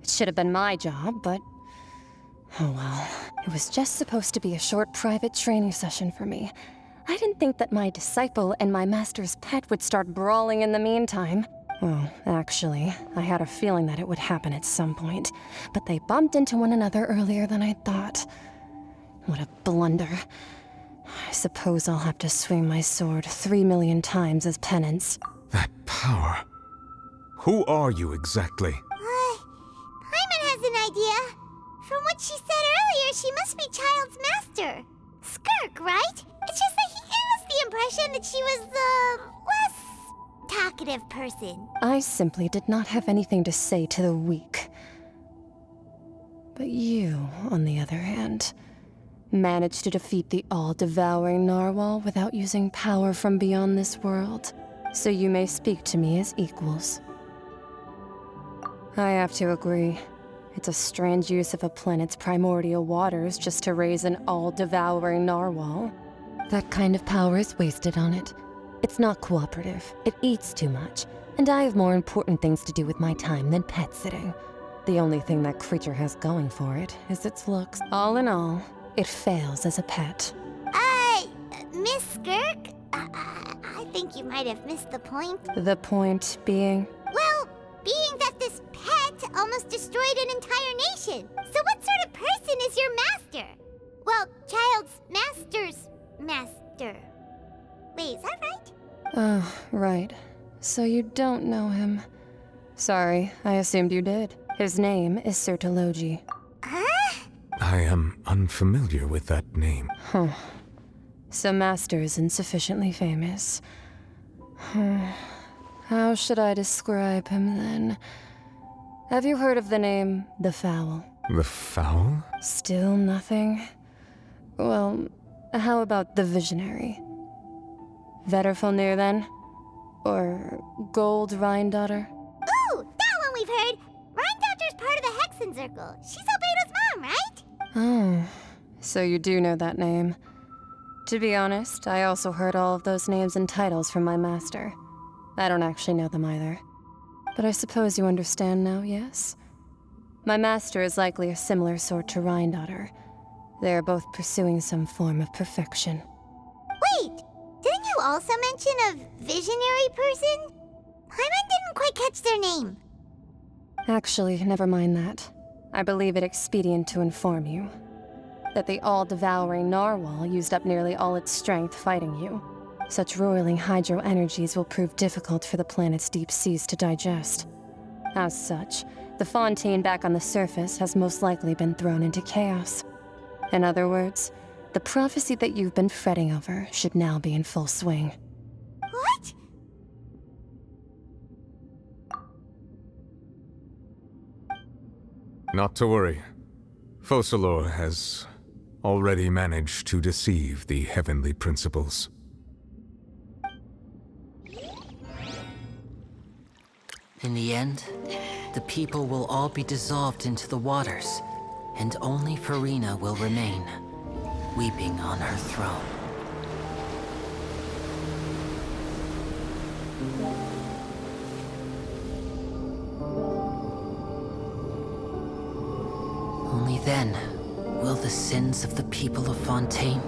It should have been my job, but... oh well. It was just supposed to be a short private training session for me. I didn't think that my disciple and my master's pet would start brawling in the meantime. Well, actually, I had a feeling that it would happen at some point, but they bumped into one another earlier than I thought. What a blunder. I suppose I'll have to swing my sword 3 million times as penance. That power. Who are you exactly? Paimon has an idea. From what she said earlier, she must be Child's master. Skirk, right? It's just that he gave us the impression that she was the less talkative person. I simply did not have anything to say to the weak. But you, on the other hand, managed to defeat the all-devouring narwhal without using power from beyond this world. So you may speak to me as equals. I have to agree. It's a strange use of a planet's primordial waters just to raise an all-devouring narwhal. That kind of power is wasted on it. It's not cooperative, it eats too much, and I have more important things to do with my time than pet sitting. The only thing that creature has going for it is its looks. All in all, it fails as a pet. Miss Skirk? I think you might have missed the point. The point being? Well, being that this pet almost destroyed an entire nation. So what sort of person is your master? Well, Child's master's master. Wait, is that right? Oh, right. So you don't know him. Sorry, I assumed you did. His name is Sir Tologi. I am unfamiliar with that name. Huh. So Master isn't sufficiently famous. How should I describe him then? Have you heard of the name The Fowl? The Fowl? Still nothing? Well, how about the Visionary? Vetterfulnir then? Or Gold Rhindaughter? Ooh, that one we've heard! Rhindaughter's part of the Hexen Circle. She's Albedo's mom, right? Oh, so you do know that name. To be honest, I also heard all of those names and titles from my master. I don't actually know them either. But I suppose you understand now, yes? My master is likely a similar sort to Rhindaughter. They are both pursuing some form of perfection. Wait! Didn't you also mention a visionary person? Paimon didn't quite catch their name. Actually, never mind that. I believe it expedient to inform you that the all-devouring narwhal used up nearly all its strength fighting you. Such roiling hydro energies will prove difficult for the planet's deep seas to digest. As such, the Fontaine back on the surface has most likely been thrown into chaos. In other words, the prophecy that you've been fretting over should now be in full swing. What? Not to worry. Focalor has already managed to deceive the heavenly principles. In the end, the people will all be dissolved into the waters, and only Farina will remain, weeping on her throne. Only then will the sins of the people of Fontaine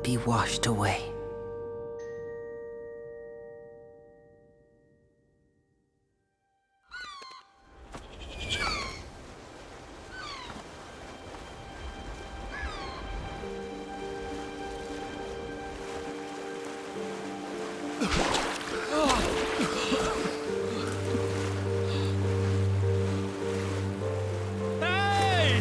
be washed away. Hey!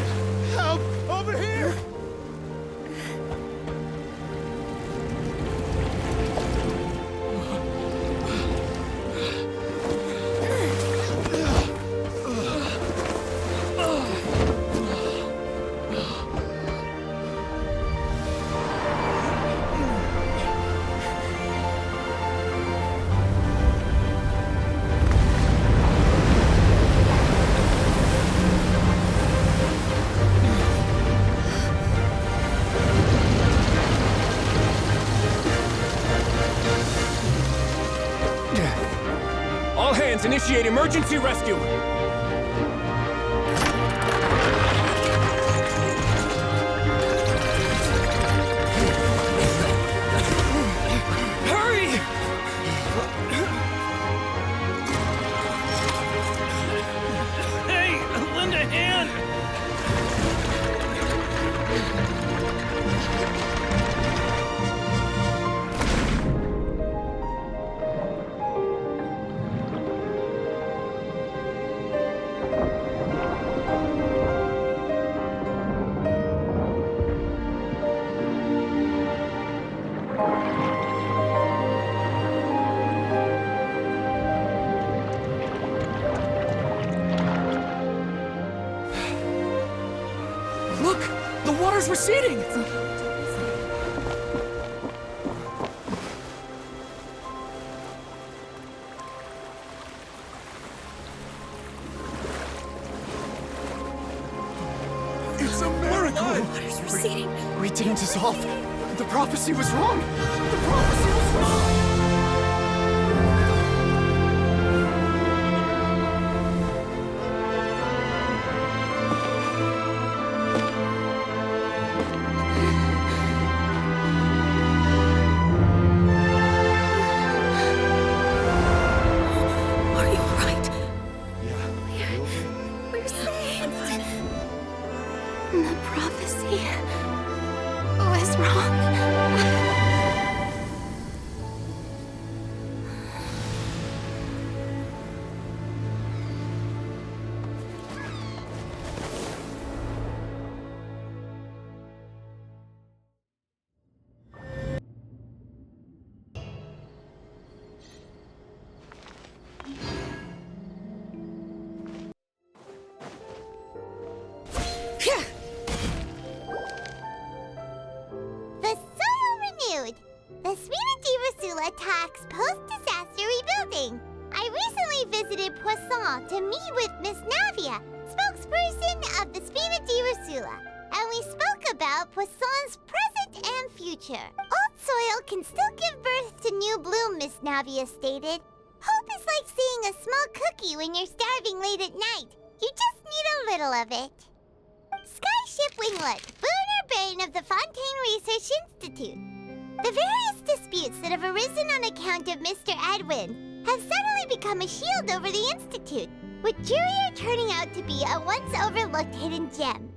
Guys, initiate emergency rescue! Hurry! Hey, lend a hand! Look! The water's receding! It's a miracle! Water's receding. We didn't dissolve. The prophecy was wrong. The prophecy was wrong. Are you alright? Yeah. We're saved. The prophecy was wrong. The soil renewed. The Spina attacks post-disaster rebuilding. I recently visited Poisson to meet with Miss Navia, spokesperson of the Spina and we spoke about Poisson's present and future. Old soil can still give birth to new bloom, Miss Navia stated. Hope is like seeing a small cookie when you're starving late at night. You just need a little of it. Skyship Winglet, booner brain of the Fontaine Research Institute. The various disputes that have arisen on account of Mr. Edwin have suddenly become a shield over the Institute, with Jurier turning out to be a once overlooked hidden gem.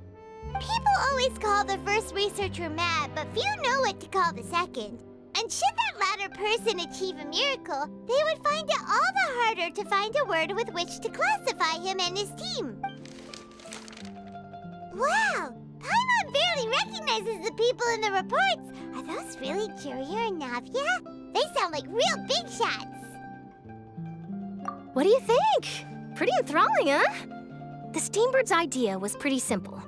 People always call the first researcher mad, but few know what to call the second. And should that latter person achieve a miracle, they would find it all the harder to find a word with which to classify him and his team. Wow! Paimon barely recognizes the people in the reports. Are those really Jurier and Navia? They sound like real big shots. What do you think? Pretty enthralling, huh? The Steambird's idea was pretty simple.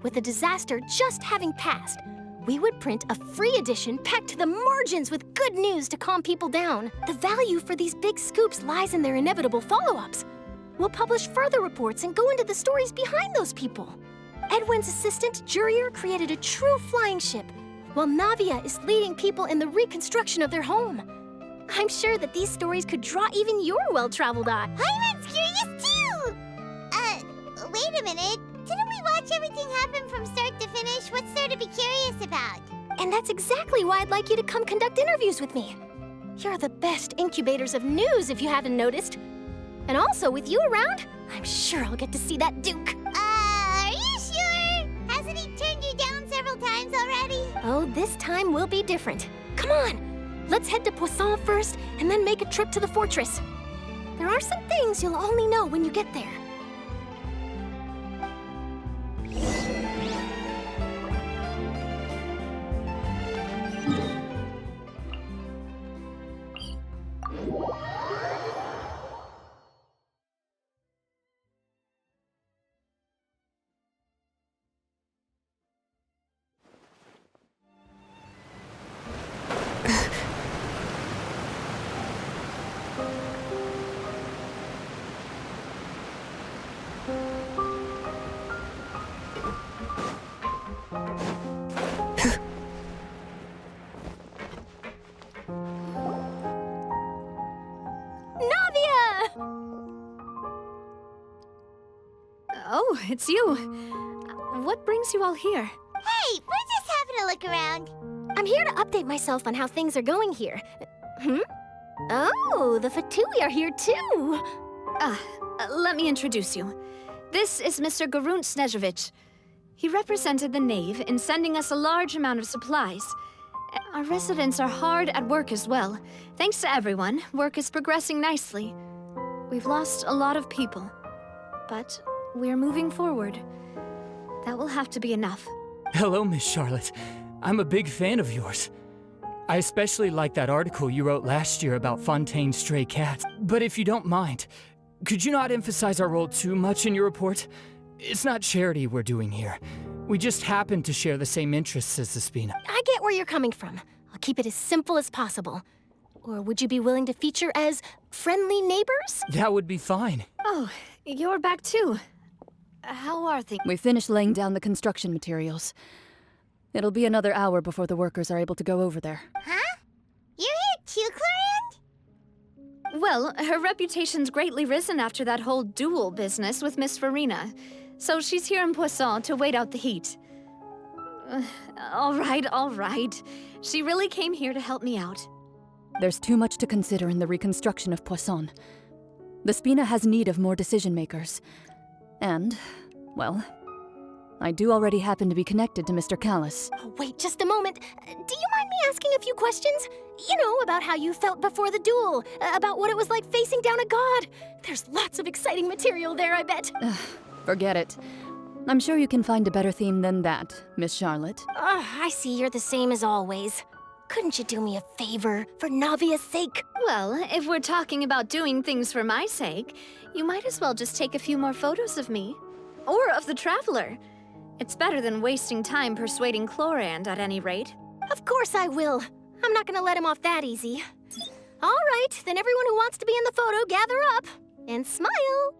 With the disaster just having passed, we would print a free edition packed to the margins with good news to calm people down. The value for these big scoops lies in their inevitable follow-ups. We'll publish further reports and go into the stories behind those people. Edwin's assistant, Jurier, created a true flying ship, while Navia is leading people in the reconstruction of their home. I'm sure that these stories could draw even your well-traveled eye. Paimon's curious too! Wait a minute. Didn't we watch everything happen from start to finish? What's there to be curious about? And that's exactly why I'd like you to come conduct interviews with me. You're the best incubators of news, if you haven't noticed. And also, with you around, I'm sure I'll get to see that Duke. Are you sure? Hasn't he turned you down several times already? Oh, this time will be different. Come on, let's head to Poisson first, and then make a trip to the fortress. There are some things you'll only know when you get there. Oh, it's you. What brings you all here? Hey, we're just having a look around. I'm here to update myself on how things are going here. Oh, the Fatui are here too. Let me introduce you. This is Mr. Garunt Snezhevich. He represented the Knave in sending us a large amount of supplies. Our residents are hard at work as well. Thanks to everyone, work is progressing nicely. We've lost a lot of people, but we're moving forward. That will have to be enough. Hello, Miss Charlotte. I'm a big fan of yours. I especially like that article you wrote last year about Fontaine's stray cats. But if you don't mind, could you not emphasize our role too much in your report? It's not charity we're doing here. We just happen to share the same interests as Despina. I get where you're coming from. I'll keep it as simple as possible. Or would you be willing to feature as friendly neighbors? That would be fine. Oh, you're back too. How are things? We finished laying down the construction materials. It'll be another hour before the workers are able to go over there. Huh? You're here too, Clorand? Well, her reputation's greatly risen after that whole duel business with Miss Farina. So she's here in Poisson to wait out the heat. All right. She really came here to help me out. There's too much to consider in the reconstruction of Poisson. The Spina has need of more decision-makers. And, well, I do already happen to be connected to Mr. Callis. Oh, wait just a moment. Do you mind me asking a few questions? You know, about how you felt before the duel, about what it was like facing down a god. There's lots of exciting material there, I bet. Forget it. I'm sure you can find a better theme than that, Miss Charlotte. I see you're the same as always. Couldn't you do me a favor, for Navia's sake? Well, if we're talking about doing things for my sake, you might as well just take a few more photos of me. Or of the Traveler. It's better than wasting time persuading Clorand, at any rate. Of course I will. I'm not gonna let him off that easy. All right, then everyone who wants to be in the photo, gather up. And smile.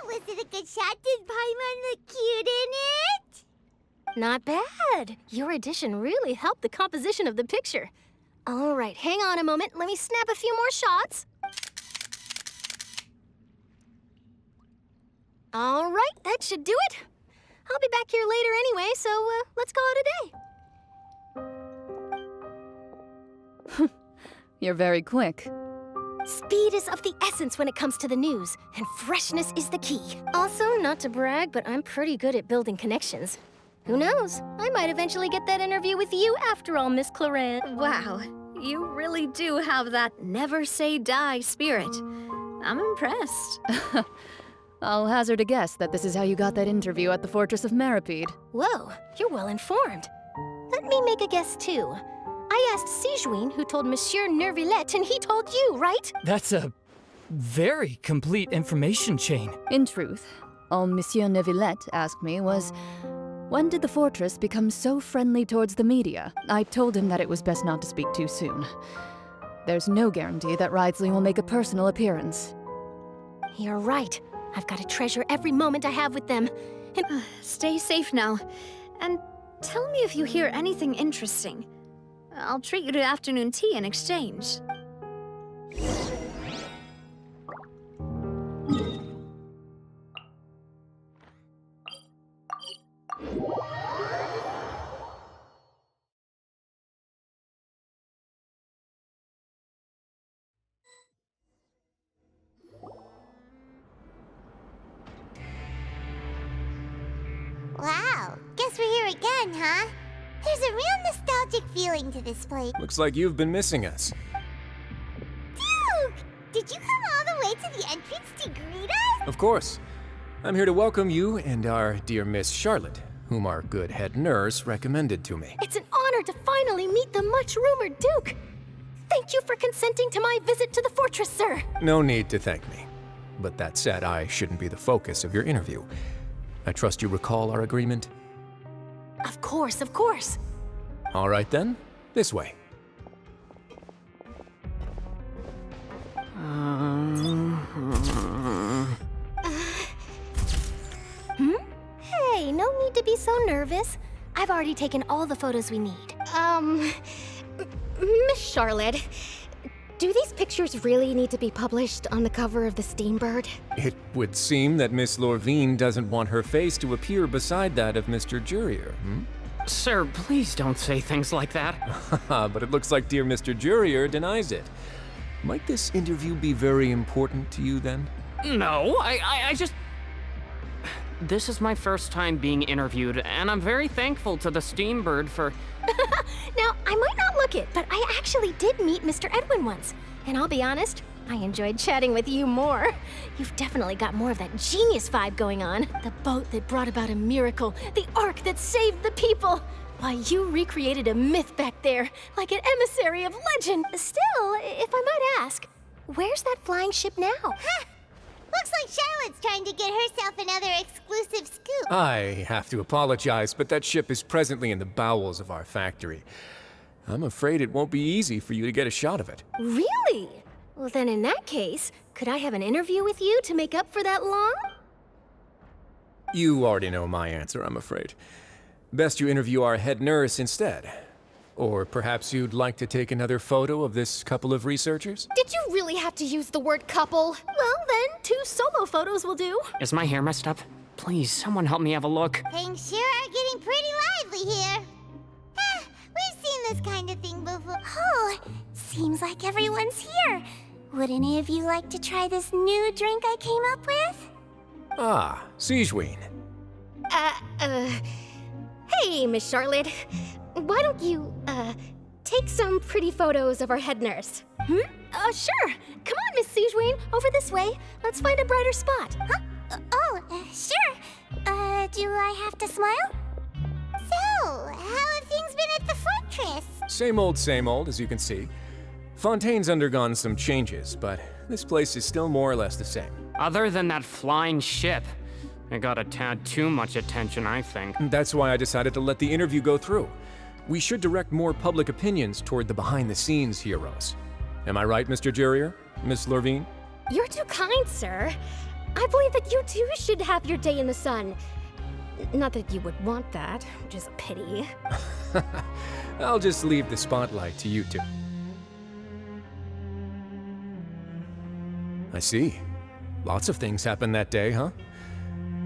Was it a good shot? Did Paimon look cute in it? Not bad. Your addition really helped the composition of the picture. All right, hang on a moment. Let me snap a few more shots. All right, that should do it. I'll be back here later anyway, so let's call it a day. You're very quick. Speed is of the essence when it comes to the news, and freshness is the key. Also, not to brag, but I'm pretty good at building connections. Who knows? I might eventually get that interview with you after all, Miss Clorand. Wow, you really do have that never say die spirit. I'm impressed. I'll hazard a guess that this is how you got that interview at the Fortress of Meripede. Whoa, you're well informed. Let me make a guess too. I asked Sijuin, who told Monsieur Nervillette, and he told you, right? That's a very complete information chain. In truth, all Monsieur Nervillette asked me was, when did the fortress become so friendly towards the media? I told him that it was best not to speak too soon. There's no guarantee that Wriothesley will make a personal appearance. You're right. I've got to treasure every moment I have with them. And stay safe now. And tell me if you hear anything interesting. I'll treat you to afternoon tea in exchange. Wow, guess we're here again, huh? There's a real nostalgic feeling to this place. Looks like you've been missing us. Duke! Did you come all the way to the entrance to greet us? Of course. I'm here to welcome you and our dear Miss Charlotte, whom our good head nurse recommended to me. it's an honor to finally meet the much-rumored Duke. Thank you for consenting to my visit to the fortress, sir. No need to thank me. But that said, I shouldn't be the focus of your interview. I trust you recall our agreement? Of course, of course. All right then, this way. Hey, no need to be so nervous. I've already taken all the photos we need. Miss Charlotte, Do these pictures really need to be published on the cover of the Steambird? It would seem that Miss Lorvine doesn't want her face to appear beside that of Mr. Jurier, hmm? Sir, please don't say things like that. But it looks like dear Mr. Jurier denies it. Might this interview be very important to you then? No, I just... This is my first time being interviewed, and I'm very thankful to the Steambird for... Now, I might not look it, but I actually did meet Mr. Edwin once. And I'll be honest, I enjoyed chatting with you more. You've definitely got more of that genius vibe going on. The boat that brought about a miracle, the ark that saved the people. Why, you recreated a myth back there, like an emissary of legend. Still, if I might ask, where's that flying ship now? Huh. Looks like Charlotte's trying to get herself another exclusive scoop. I have to apologize, but that ship is presently in the bowels of our factory. I'm afraid it won't be easy for you to get a shot of it. Really? Well, then in that case, could I have an interview with you to make up for that long? You already know my answer, I'm afraid. Best you interview our head nurse instead. Or perhaps you'd like to take another photo of this couple of researchers? Did you really have to use the word couple? Well, then, 2 solo photos will do. Is my hair messed up? Please, someone help me have a look. Things sure are getting pretty lively here. We've seen this kind of thing before. Oh, seems like everyone's here. Would any of you like to try this new drink I came up with? Ah, Siegeween. Hey, Miss Charlotte. Why don't you, take some pretty photos of our head nurse? Sure. Come on, Miss Siegeween, over this way. Let's find a brighter spot. Huh? Sure. Do I have to smile? So, how have things been at the fortress? Same old, as you can see. Fontaine's undergone some changes, but this place is still more or less the same. Other than that flying ship, it got a tad too much attention, I think. That's why I decided to let the interview go through. We should direct more public opinions toward the behind-the-scenes heroes. Am I right, Mr. Jurier? Miss Lorvine? You're too kind, sir. I believe that you too should have your day in the sun. Not that you would want that, which is a pity. I'll just leave the spotlight to you two. I see. Lots of things happened that day, huh?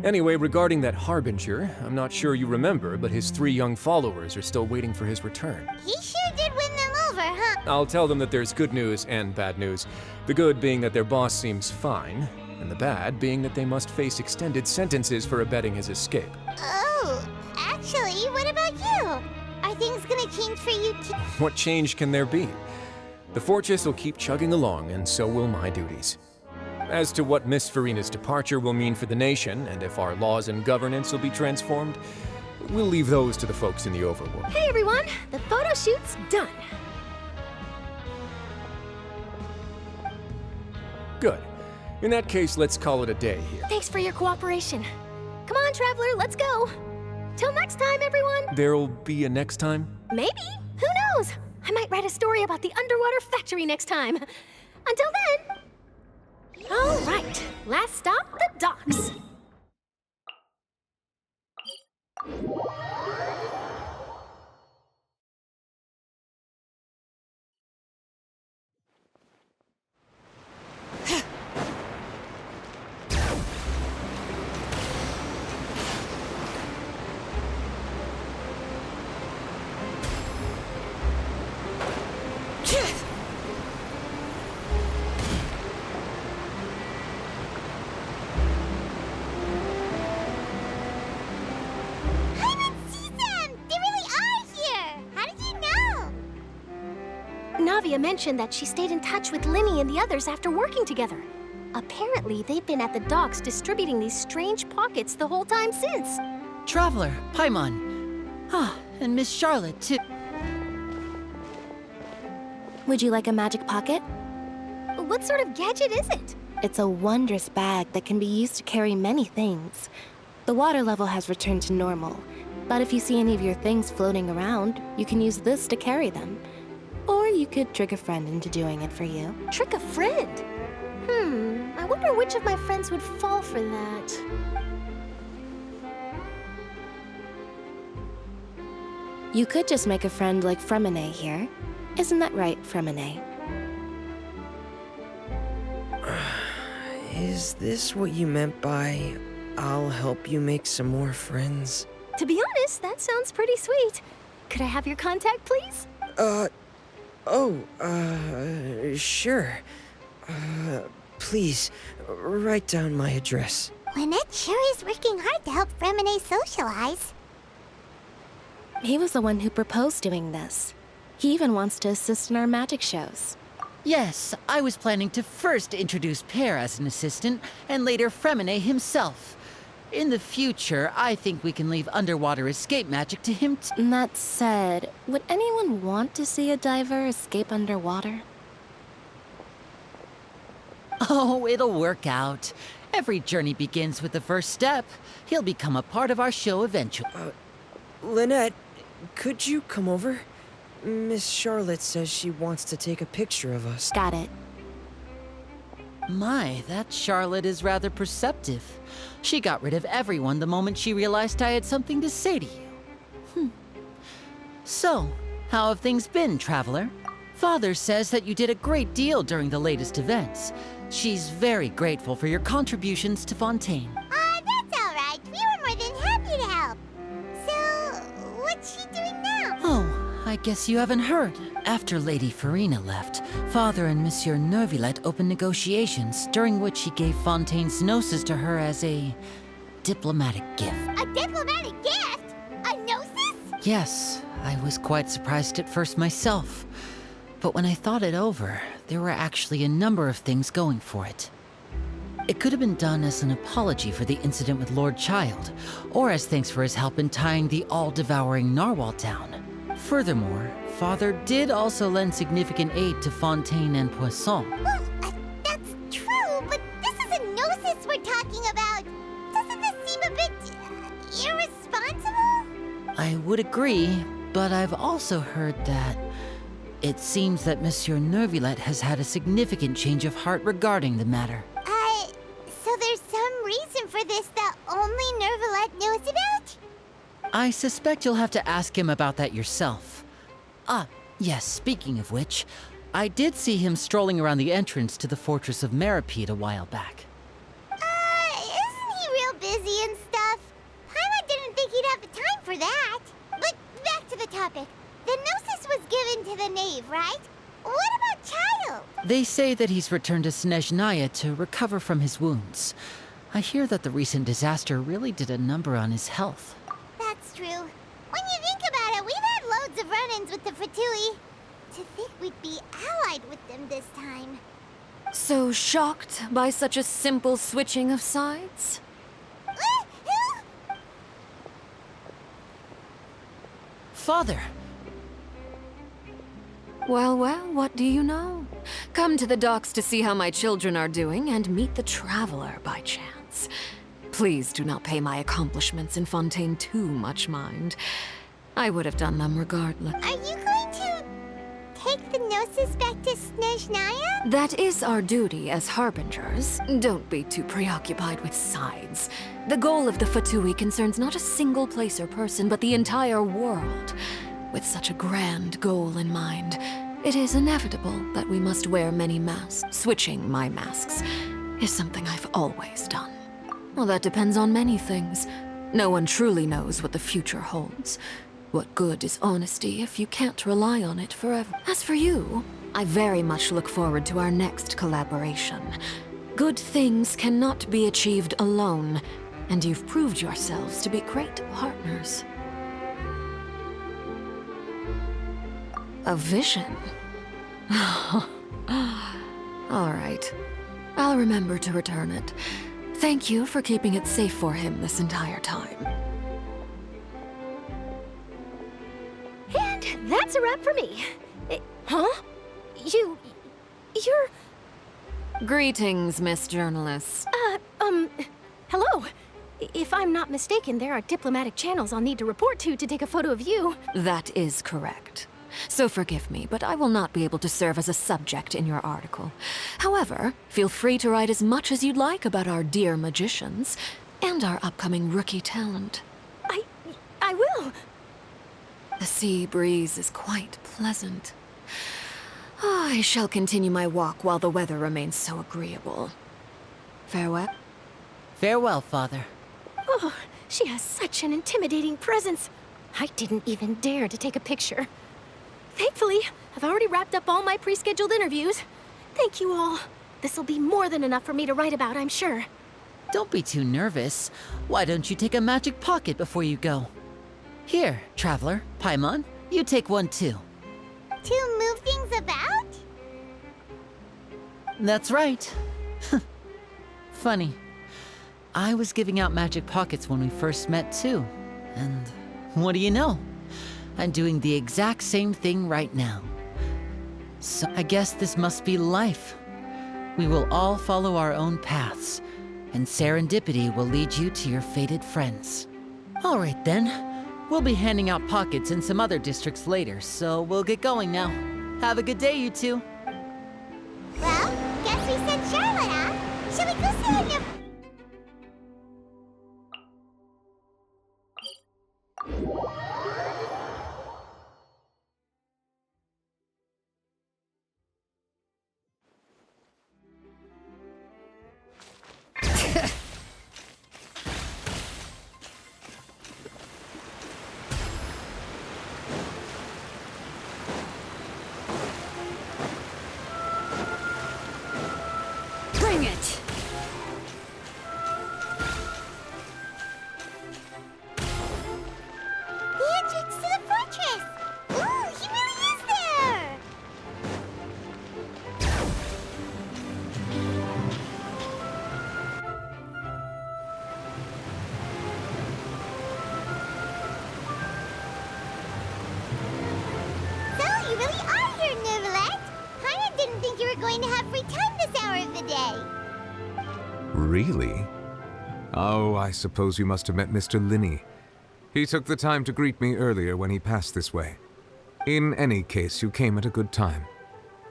Anyway, regarding that Harbinger, I'm not sure you remember, but his 3 young followers are still waiting for his return. He sure did win them over, huh? I'll tell them that there's good news and bad news. The good being that their boss seems fine, and the bad being that they must face extended sentences for abetting his escape. Oh, actually, what about you? Are things gonna change for you too? What change can there be? The fortress will keep chugging along, and so will my duties. As to what Miss Farina's departure will mean for the nation, and if our laws and governance will be transformed, we'll leave those to the folks in the overworld. Hey everyone, the photo shoot's done. Good. In that case, let's call it a day here. Thanks for your cooperation. Come on, Traveler, let's go. Till next time, everyone. There'll be a next time? Maybe. Who knows? I might write a story about the underwater factory next time. Until then. All right, last stop, the docks. Navia mentioned that she stayed in touch with Linny and the others after working together. Apparently, they've been at the docks distributing these strange pockets the whole time since. Traveler, Paimon. Ah, and Miss Charlotte, too. Would you like a magic pocket? What sort of gadget is it? It's a wondrous bag that can be used to carry many things. The water level has returned to normal, but if you see any of your things floating around, you can use this to carry them. Or you could trick a friend into doing it for you. Trick a friend? I wonder which of my friends would fall for that. You could just make a friend like Fremine here. Isn't that right, Fremine? Is this what you meant by, I'll help you make some more friends? To be honest, that sounds pretty sweet. Could I have your contact, please? Sure. Please, write down my address. Lynette sure is working hard to help Fremine socialize. He was the one who proposed doing this. He even wants to assist in our magic shows. Yes, I was planning to first introduce Pear as an assistant, and later Fremine himself. In the future, I think we can leave underwater escape magic to him That said, would anyone want to see a diver escape underwater? Oh, it'll work out. Every journey begins with the first step. He'll become a part of our show eventually. Lynette, could you come over? Miss Charlotte says she wants to take a picture of us. Got it. My, that Charlotte is rather perceptive. She got rid of everyone the moment she realized I had something to say to you. So, how have things been, Traveler? Father says that you did a great deal during the latest events. She's very grateful for your contributions to Fontaine. That's all right. We were more than happy to help. So, what's she doing now? Oh, I guess you haven't heard. After Lady Farina left, Father and Monsieur Neuvillette opened negotiations, during which he gave Fontaine's gnosis to her as a diplomatic gift. A diplomatic gift? A gnosis? Yes, I was quite surprised at first myself. But when I thought it over, there were actually a number of things going for it. It could have been done as an apology for the incident with Lord Child, or as thanks for his help in tying the all-devouring narwhal down. Furthermore, Father did also lend significant aid to Fontaine and Poisson. Well, that's true, but this is a gnosis we're talking about. Doesn't this seem a bit irresponsible? I would agree, but I've also heard that it seems that Monsieur Neuvillette has had a significant change of heart regarding the matter. So there's some reason for this that only Neuvillette knows about? I suspect you'll have to ask him about that yourself. Ah, yes, speaking of which, I did see him strolling around the entrance to the Fortress of Meripede a while back. Isn't he real busy and stuff? Paimon didn't think he'd have the time for that. But back to the topic. The gnosis was given to the knave, right? What about Child? They say that he's returned to Snezhnaya to recover from his wounds. I hear that the recent disaster really did a number on his health. That's true. When you think about it, we've had loads of run-ins with the Fatui. To think we'd be allied with them this time. So shocked by such a simple switching of sides? Father! Well, what do you know? Come to the docks to see how my children are doing and meet the Traveler by chance. Please do not pay my accomplishments in Fontaine too much mind. I would have done them regardless. Are you going to take the gnosis back to Snezhnaya? That is our duty as harbingers. Don't be too preoccupied with sides. The goal of the Fatui concerns not a single place or person, but the entire world. With such a grand goal in mind, it is inevitable that we must wear many masks. Switching my masks is something I've always done. Well, that depends on many things. No one truly knows what the future holds. What good is honesty if you can't rely on it forever? As for you, I very much look forward to our next collaboration. Good things cannot be achieved alone, and you've proved yourselves to be great partners. A vision? All right. I'll remember to return it. Thank you for keeping it safe for him this entire time. And that's a wrap for me. Huh? You're... Greetings, Miss Journalist. Hello. If I'm not mistaken, there are diplomatic channels I'll need to report to take a photo of you. That is correct. So forgive me, but I will not be able to serve as a subject in your article. However, feel free to write as much as you'd like about our dear magicians and our upcoming rookie talent. I will. The sea breeze is quite pleasant. I shall continue my walk while the weather remains so agreeable. Farewell. Farewell, Father. Oh, she has such an intimidating presence. I didn't even dare to take a picture. Thankfully, I've already wrapped up all my pre-scheduled interviews. Thank you all. This'll be more than enough for me to write about, I'm sure. Don't be too nervous. Why don't you take a magic pocket before you go? Here, Traveler, Paimon, you take one too. To move things about? That's right. Funny. I was giving out magic pockets when we first met too. And what do you know? I'm doing the exact same thing right now. So I guess this must be life. We will all follow our own paths, and serendipity will lead you to your fated friends. All right then. We'll be handing out pockets in some other districts later, so we'll get going now. Have a good day, you two. Well, guess we sent Charlotte off. Shall we go see her new... Bring it! The entrance to the fortress! Ooh, he really is there! So, you really are here, Neuvillette! Paimon didn't think you were going to have free time this hour of the day. Really? Oh, I suppose you must have met Mr. Linney. He took the time to greet me earlier when he passed this way. In any case, you came at a good time.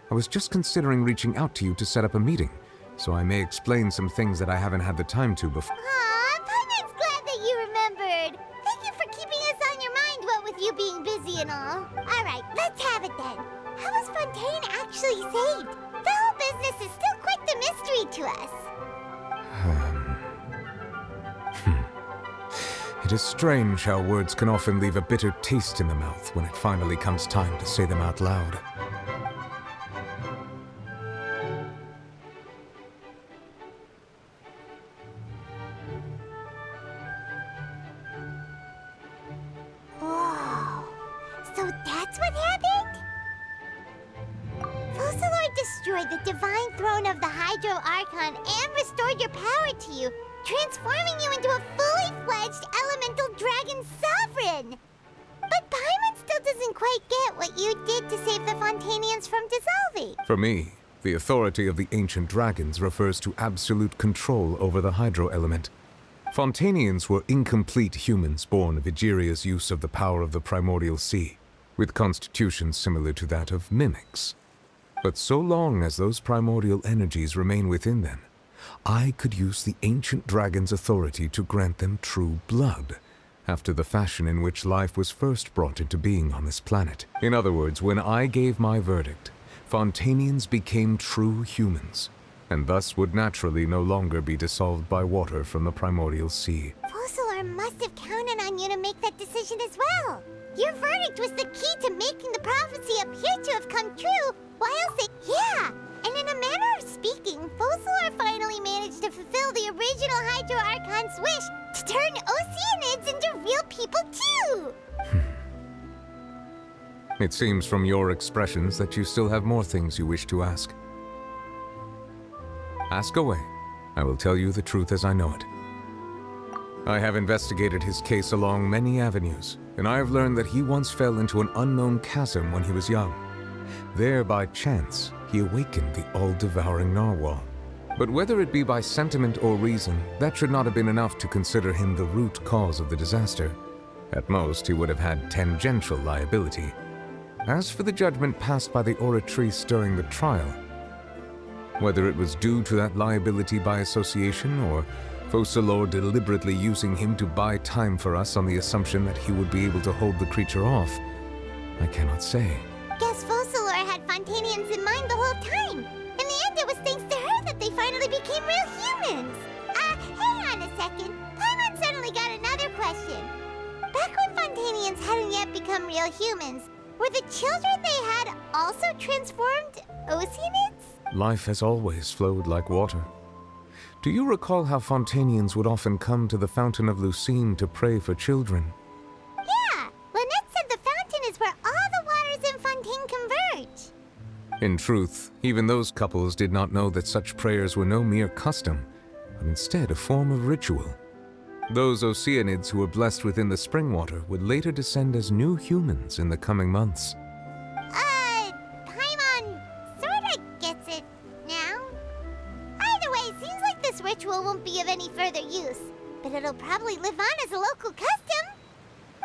I was just considering reaching out to you to set up a meeting, so I may explain some things that I haven't had the time to before. Aw, Paimon's glad that you remembered. Thank you for keeping us on your mind, what with you being busy and all. Alright, let's have it then. How was Fontaine actually saved? The whole business is still quite the mystery to us. It is strange how words can often leave a bitter taste in the mouth when it finally comes time to say them out loud. Whoa. So that's what happened? Focalord destroyed the divine throne of the Hydro Archon and restored your power to you, transforming you into a fully fledged elemental dragon sovereign! But Paimon still doesn't quite get what you did to save the Fontainians from dissolving. For me, the authority of the ancient dragons refers to absolute control over the hydro element. Fontainians were incomplete humans born of Egeria's use of the power of the primordial sea, with constitutions similar to that of mimics. But so long as those primordial energies remain within them, I could use the ancient dragon's authority to grant them true blood, after the fashion in which life was first brought into being on this planet. In other words, when I gave my verdict, Fontainians became true humans, and thus would naturally no longer be dissolved by water from the primordial sea. Focalord must have counted on you to make that decision as well. Your verdict was the key to making the prophecy appear to have come true, while yeah! And in a manner of speaking, Focalord finally managed to fulfill the original Hydro Archon's wish to turn Oceanids into real people too! It seems from your expressions that you still have more things you wish to ask. Ask away. I will tell you the truth as I know it. I have investigated his case along many avenues, and I have learned that he once fell into an unknown chasm when he was young. There, by chance, he awakened the all-devouring narwhal. But whether it be by sentiment or reason, that should not have been enough to consider him the root cause of the disaster. At most, he would have had tangential liability. As for the judgment passed by the oratrice during the trial, whether it was due to that liability by association, or Focalord deliberately using him to buy time for us on the assumption that he would be able to hold the creature off, I cannot say. Guess Focalord had Fontainians in mind the whole time. In the end, it was thanks to her that they finally eventually became real humans. Hang on a second. Paimon suddenly got another question. Back when Fontainians hadn't yet become real humans, were the children they had also transformed Oceanids? Life has always flowed like water. Do you recall how Fontainians would often come to the Fountain of Lucine to pray for children? Yeah, Lynette said the fountain is where all the waters in Fontaine converge. In truth, even those couples did not know that such prayers were no mere custom, but instead a form of ritual. Those Oceanids who were blessed within the spring water would later descend as new humans in the coming months. Paimon sorta gets it now. Either way, seems like this ritual won't be of any further use, but it'll probably live on as a local custom.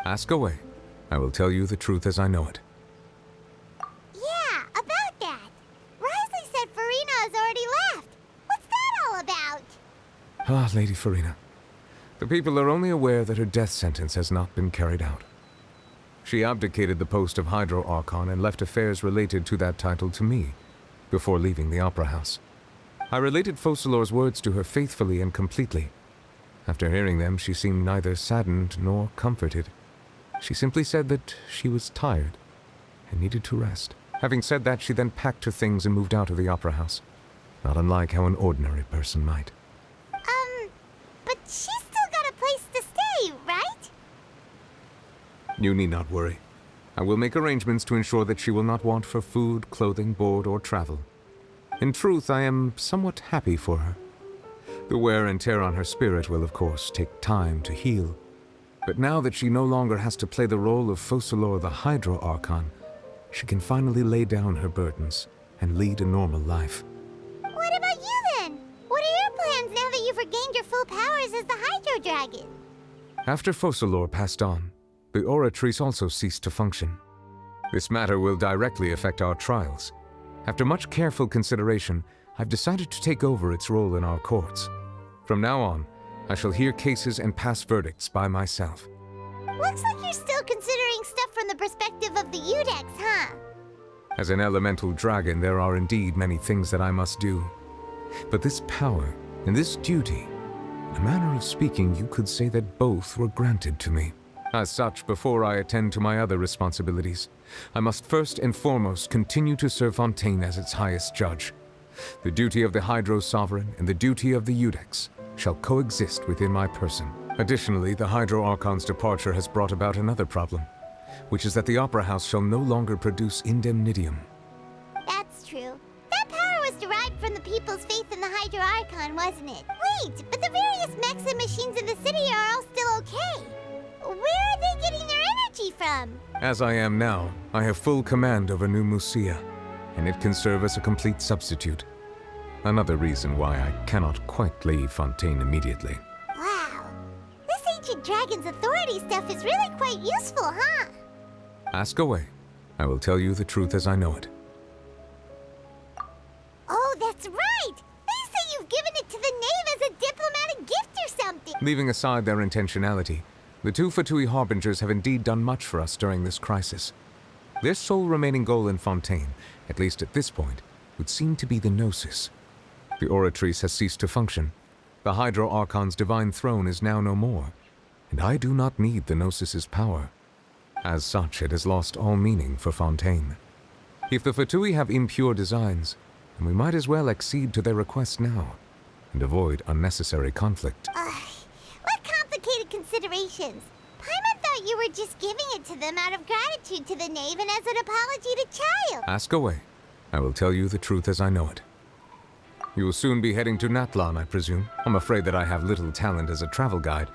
Ask away. I will tell you the truth as I know it. Yeah, about that. Risley said Farina has already left. What's that all about? Ah, Lady Farina. The people are only aware that her death sentence has not been carried out. She abdicated the post of Hydro Archon and left affairs related to that title to me, before leaving the Opera House. I related Focalor's words to her faithfully and completely. After hearing them, she seemed neither saddened nor comforted. She simply said that she was tired and needed to rest. Having said that, she then packed her things and moved out of the Opera House, not unlike how an ordinary person might. But she's still got a place to stay, right? You need not worry. I will make arrangements to ensure that she will not want for food, clothing, board, or travel. In truth, I am somewhat happy for her. The wear and tear on her spirit will, of course, take time to heal. But now that she no longer has to play the role of Focalor the Hydro Archon, she can finally lay down her burdens and lead a normal life. What about you then? What are your plans now that you've regained your full powers as the Hydro Dragon? After Focalor passed on, the Oratrice also ceased to function. This matter will directly affect our trials. After much careful consideration, I've decided to take over its role in our courts. From now on, I shall hear cases and pass verdicts by myself. Looks like you're still considering stuff from the perspective of the Udex, huh? As an elemental dragon, there are indeed many things that I must do. But this power and this duty, in a manner of speaking, you could say that both were granted to me. As such, before I attend to my other responsibilities, I must first and foremost continue to serve Fontaine as its highest judge. The duty of the Hydro Sovereign and the duty of the Udex shall coexist within my person. Additionally, the Hydro Archon's departure has brought about another problem, which is that the Opera House shall no longer produce indemnitium. That's true. That power was derived from the people's faith in the Hydro Archon, wasn't it? Wait, but the various mechs and machines in the city are all still okay. Where are they getting their energy from? As I am now, I have full command over New Musia, and it can serve as a complete substitute. Another reason why I cannot quite leave Fontaine immediately. Wow. This ancient dragon's authority stuff is really quite useful, huh? Ask away. I will tell you the truth as I know it. Oh, that's right! They say you've given it to the knave as a diplomatic gift or something! Leaving aside their intentionality, the two Fatui Harbingers have indeed done much for us during this crisis. Their sole remaining goal in Fontaine, at least at this point, would seem to be the Gnosis. The Oratrice has ceased to function. The Hydro Archon's divine throne is now no more, and I do not need the Gnosis's power. As such, it has lost all meaning for Fontaine. If the Fatui have impure designs, then we might as well accede to their request now, and avoid unnecessary conflict. What complicated considerations! Paimon thought you were just giving it to them out of gratitude to the knave and as an apology to Child. Ask away. I will tell you the truth as I know it. You will soon be heading to Natlan, I presume. I'm afraid that I have little talent as a travel guide,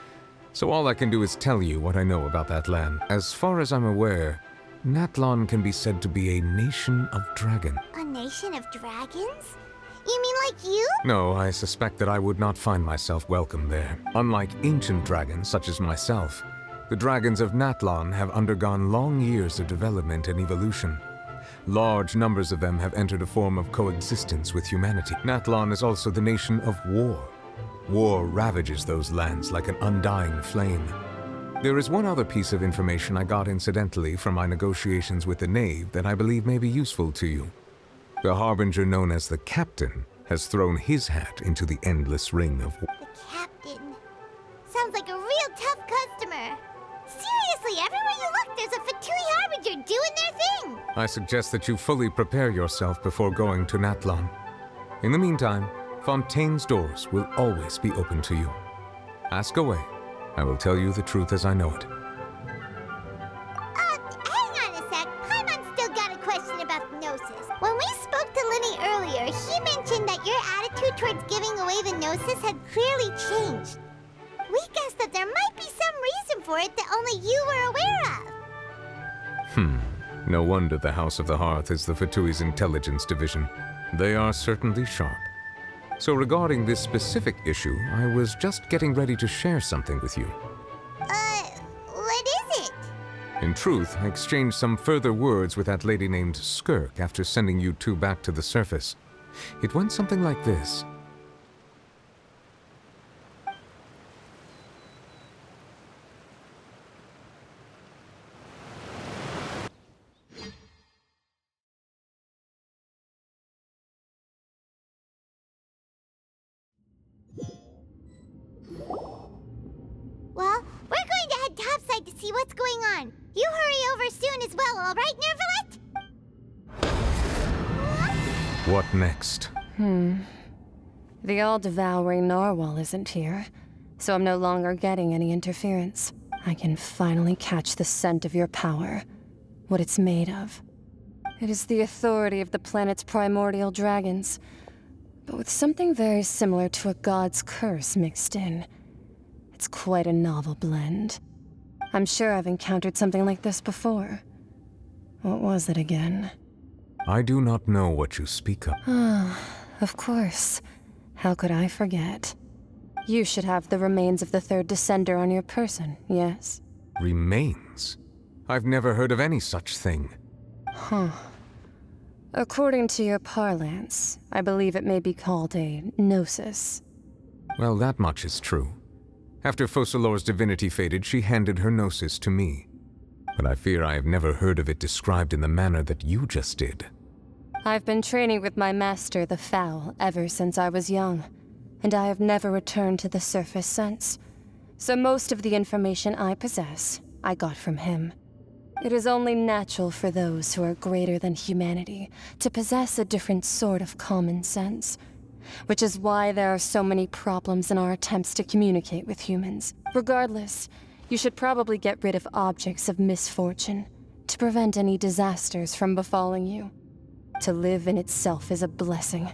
so all I can do is tell you what I know about that land. As far as I'm aware, Natlan can be said to be a nation of dragon. A nation of dragons? You mean like you? No, I suspect that I would not find myself welcome there. Unlike ancient dragons such as myself, the dragons of Natlan have undergone long years of development and evolution. Large numbers of them have entered a form of coexistence with humanity. Natlan is also the nation of war. War ravages those lands like an undying flame. There is one other piece of information I got incidentally from my negotiations with the knave that I believe may be useful to you. The Harbinger known as the Captain has thrown his hat into the endless ring of... The captain. Sounds like a real tough customer. Seriously, everywhere you look, there's a Fatui Harbinger doing their thing. I suggest that you fully prepare yourself before going to Natlan. In the meantime, Fontaine's doors will always be open to you. Ask away. I will tell you the truth as I know it. Hang on a sec. Paimon's still got a question about the Gnosis. When we spoke to Linny earlier, he mentioned that your attitude towards giving away the Gnosis had clearly changed. We guessed that there might be some reason for it that only you were aware of. No wonder the House of the Hearth is the Fatui's intelligence division. They are certainly sharp. So regarding this specific issue, I was just getting ready to share something with you. What is it? In truth, I exchanged some further words with that lady named Skirk after sending you two back to the surface. It went something like this. Well, we're going to head topside to see what's going on. You hurry over soon as well, all right, Nervalet? What next? The all-devouring narwhal isn't here, so I'm no longer getting any interference. I can finally catch the scent of your power, what it's made of. It is the authority of the planet's primordial dragons, but with something very similar to a god's curse mixed in. It's quite a novel blend. I'm sure I've encountered something like this before. What was it again? I do not know what you speak of. Of course. How could I forget? You should have the remains of the third descender on your person, yes? Remains? I've never heard of any such thing. According to your parlance, I believe it may be called a gnosis. Well, that much is true. After Focalor's divinity faded, she handed her gnosis to me. But I fear I have never heard of it described in the manner that you just did. I've been training with my master, the Fowl, ever since I was young, and I have never returned to the surface since. So most of the information I possess, I got from him. It is only natural for those who are greater than humanity to possess a different sort of common sense, which is why there are so many problems in our attempts to communicate with humans. Regardless, you should probably get rid of objects of misfortune to prevent any disasters from befalling you. To live in itself is a blessing.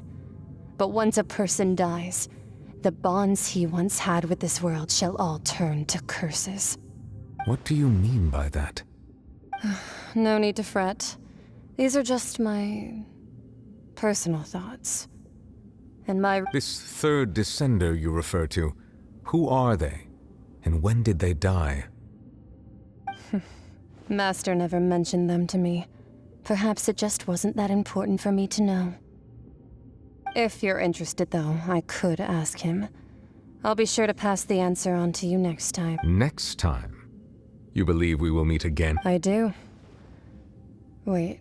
But once a person dies, the bonds he once had with this world shall all turn to curses. What do you mean by that? No need to fret. These are just my personal thoughts. And my... This third descender you refer to, who are they? And when did they die? Master never mentioned them to me. Perhaps it just wasn't that important for me to know. If you're interested, though, I could ask him. I'll be sure to pass the answer on to you next time. Next time? You believe we will meet again? I do. Wait.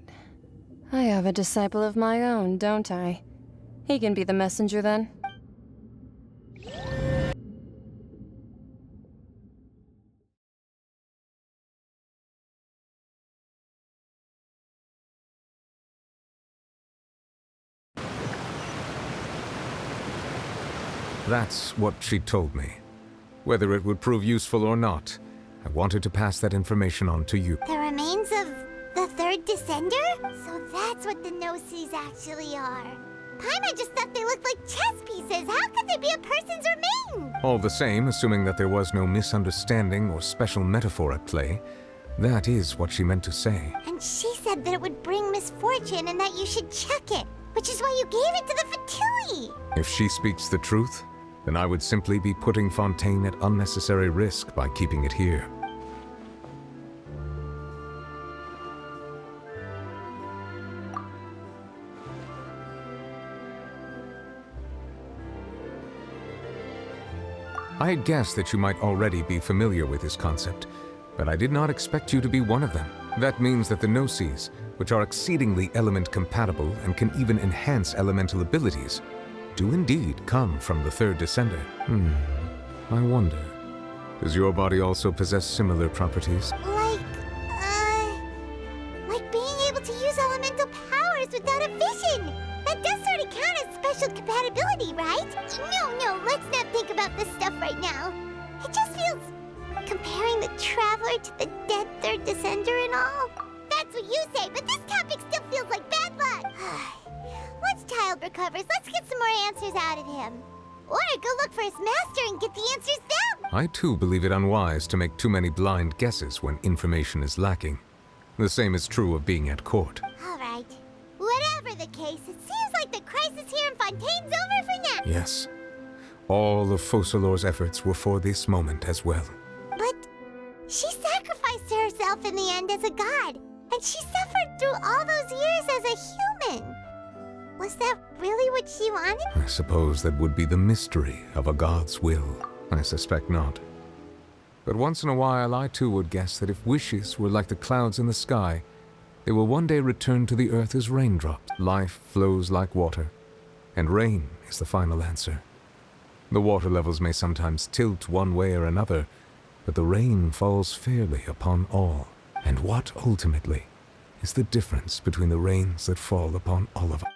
I have a disciple of my own, don't I? He can be the messenger then. That's what she told me. Whether it would prove useful or not, I wanted to pass that information on to you. The remains of the third descender? So that's what the Gnosis actually are. Paimon just thought they looked like chess pieces. How could they be a person's remains? All the same, assuming that there was no misunderstanding or special metaphor at play, that is what she meant to say. And she said that it would bring misfortune and that you should check it, which is why you gave it to the Fatui. If she speaks the truth, then I would simply be putting Fontaine at unnecessary risk by keeping it here. I had guessed that you might already be familiar with this concept, but I did not expect you to be one of them. That means that the Gnosis, which are exceedingly element compatible and can even enhance elemental abilities, do indeed come from the third descender. I wonder, does your body also possess similar properties? Like being able to use elemental powers without a vision. That does sort of count as special compatibility, right? No, let's not think about this stuff right now. It just feels... comparing the Traveler to the dead third descender and all. That's what you say, but this topic still feels like bad luck. Once Child recovers, let's get some more answers out of him. Or go look for his master and get the answers then. I too believe it unwise to make too many blind guesses when information is lacking. The same is true of being at court. All right. Whatever the case, it seems like the crisis here in Fontaine's over for now. Yes. All of Focalor's efforts were for this moment as well. But she sacrificed herself in the end as a god, and she suffered through all those years as a human. Was that really what she wanted? I suppose that would be the mystery of a god's will. I suspect not. But once in a while, I too would guess that if wishes were like the clouds in the sky, they will one day return to the earth as raindrops. Life flows like water, and rain is the final answer. The water levels may sometimes tilt one way or another, but the rain falls fairly upon all. And what, ultimately, is the difference between the rains that fall upon all of us?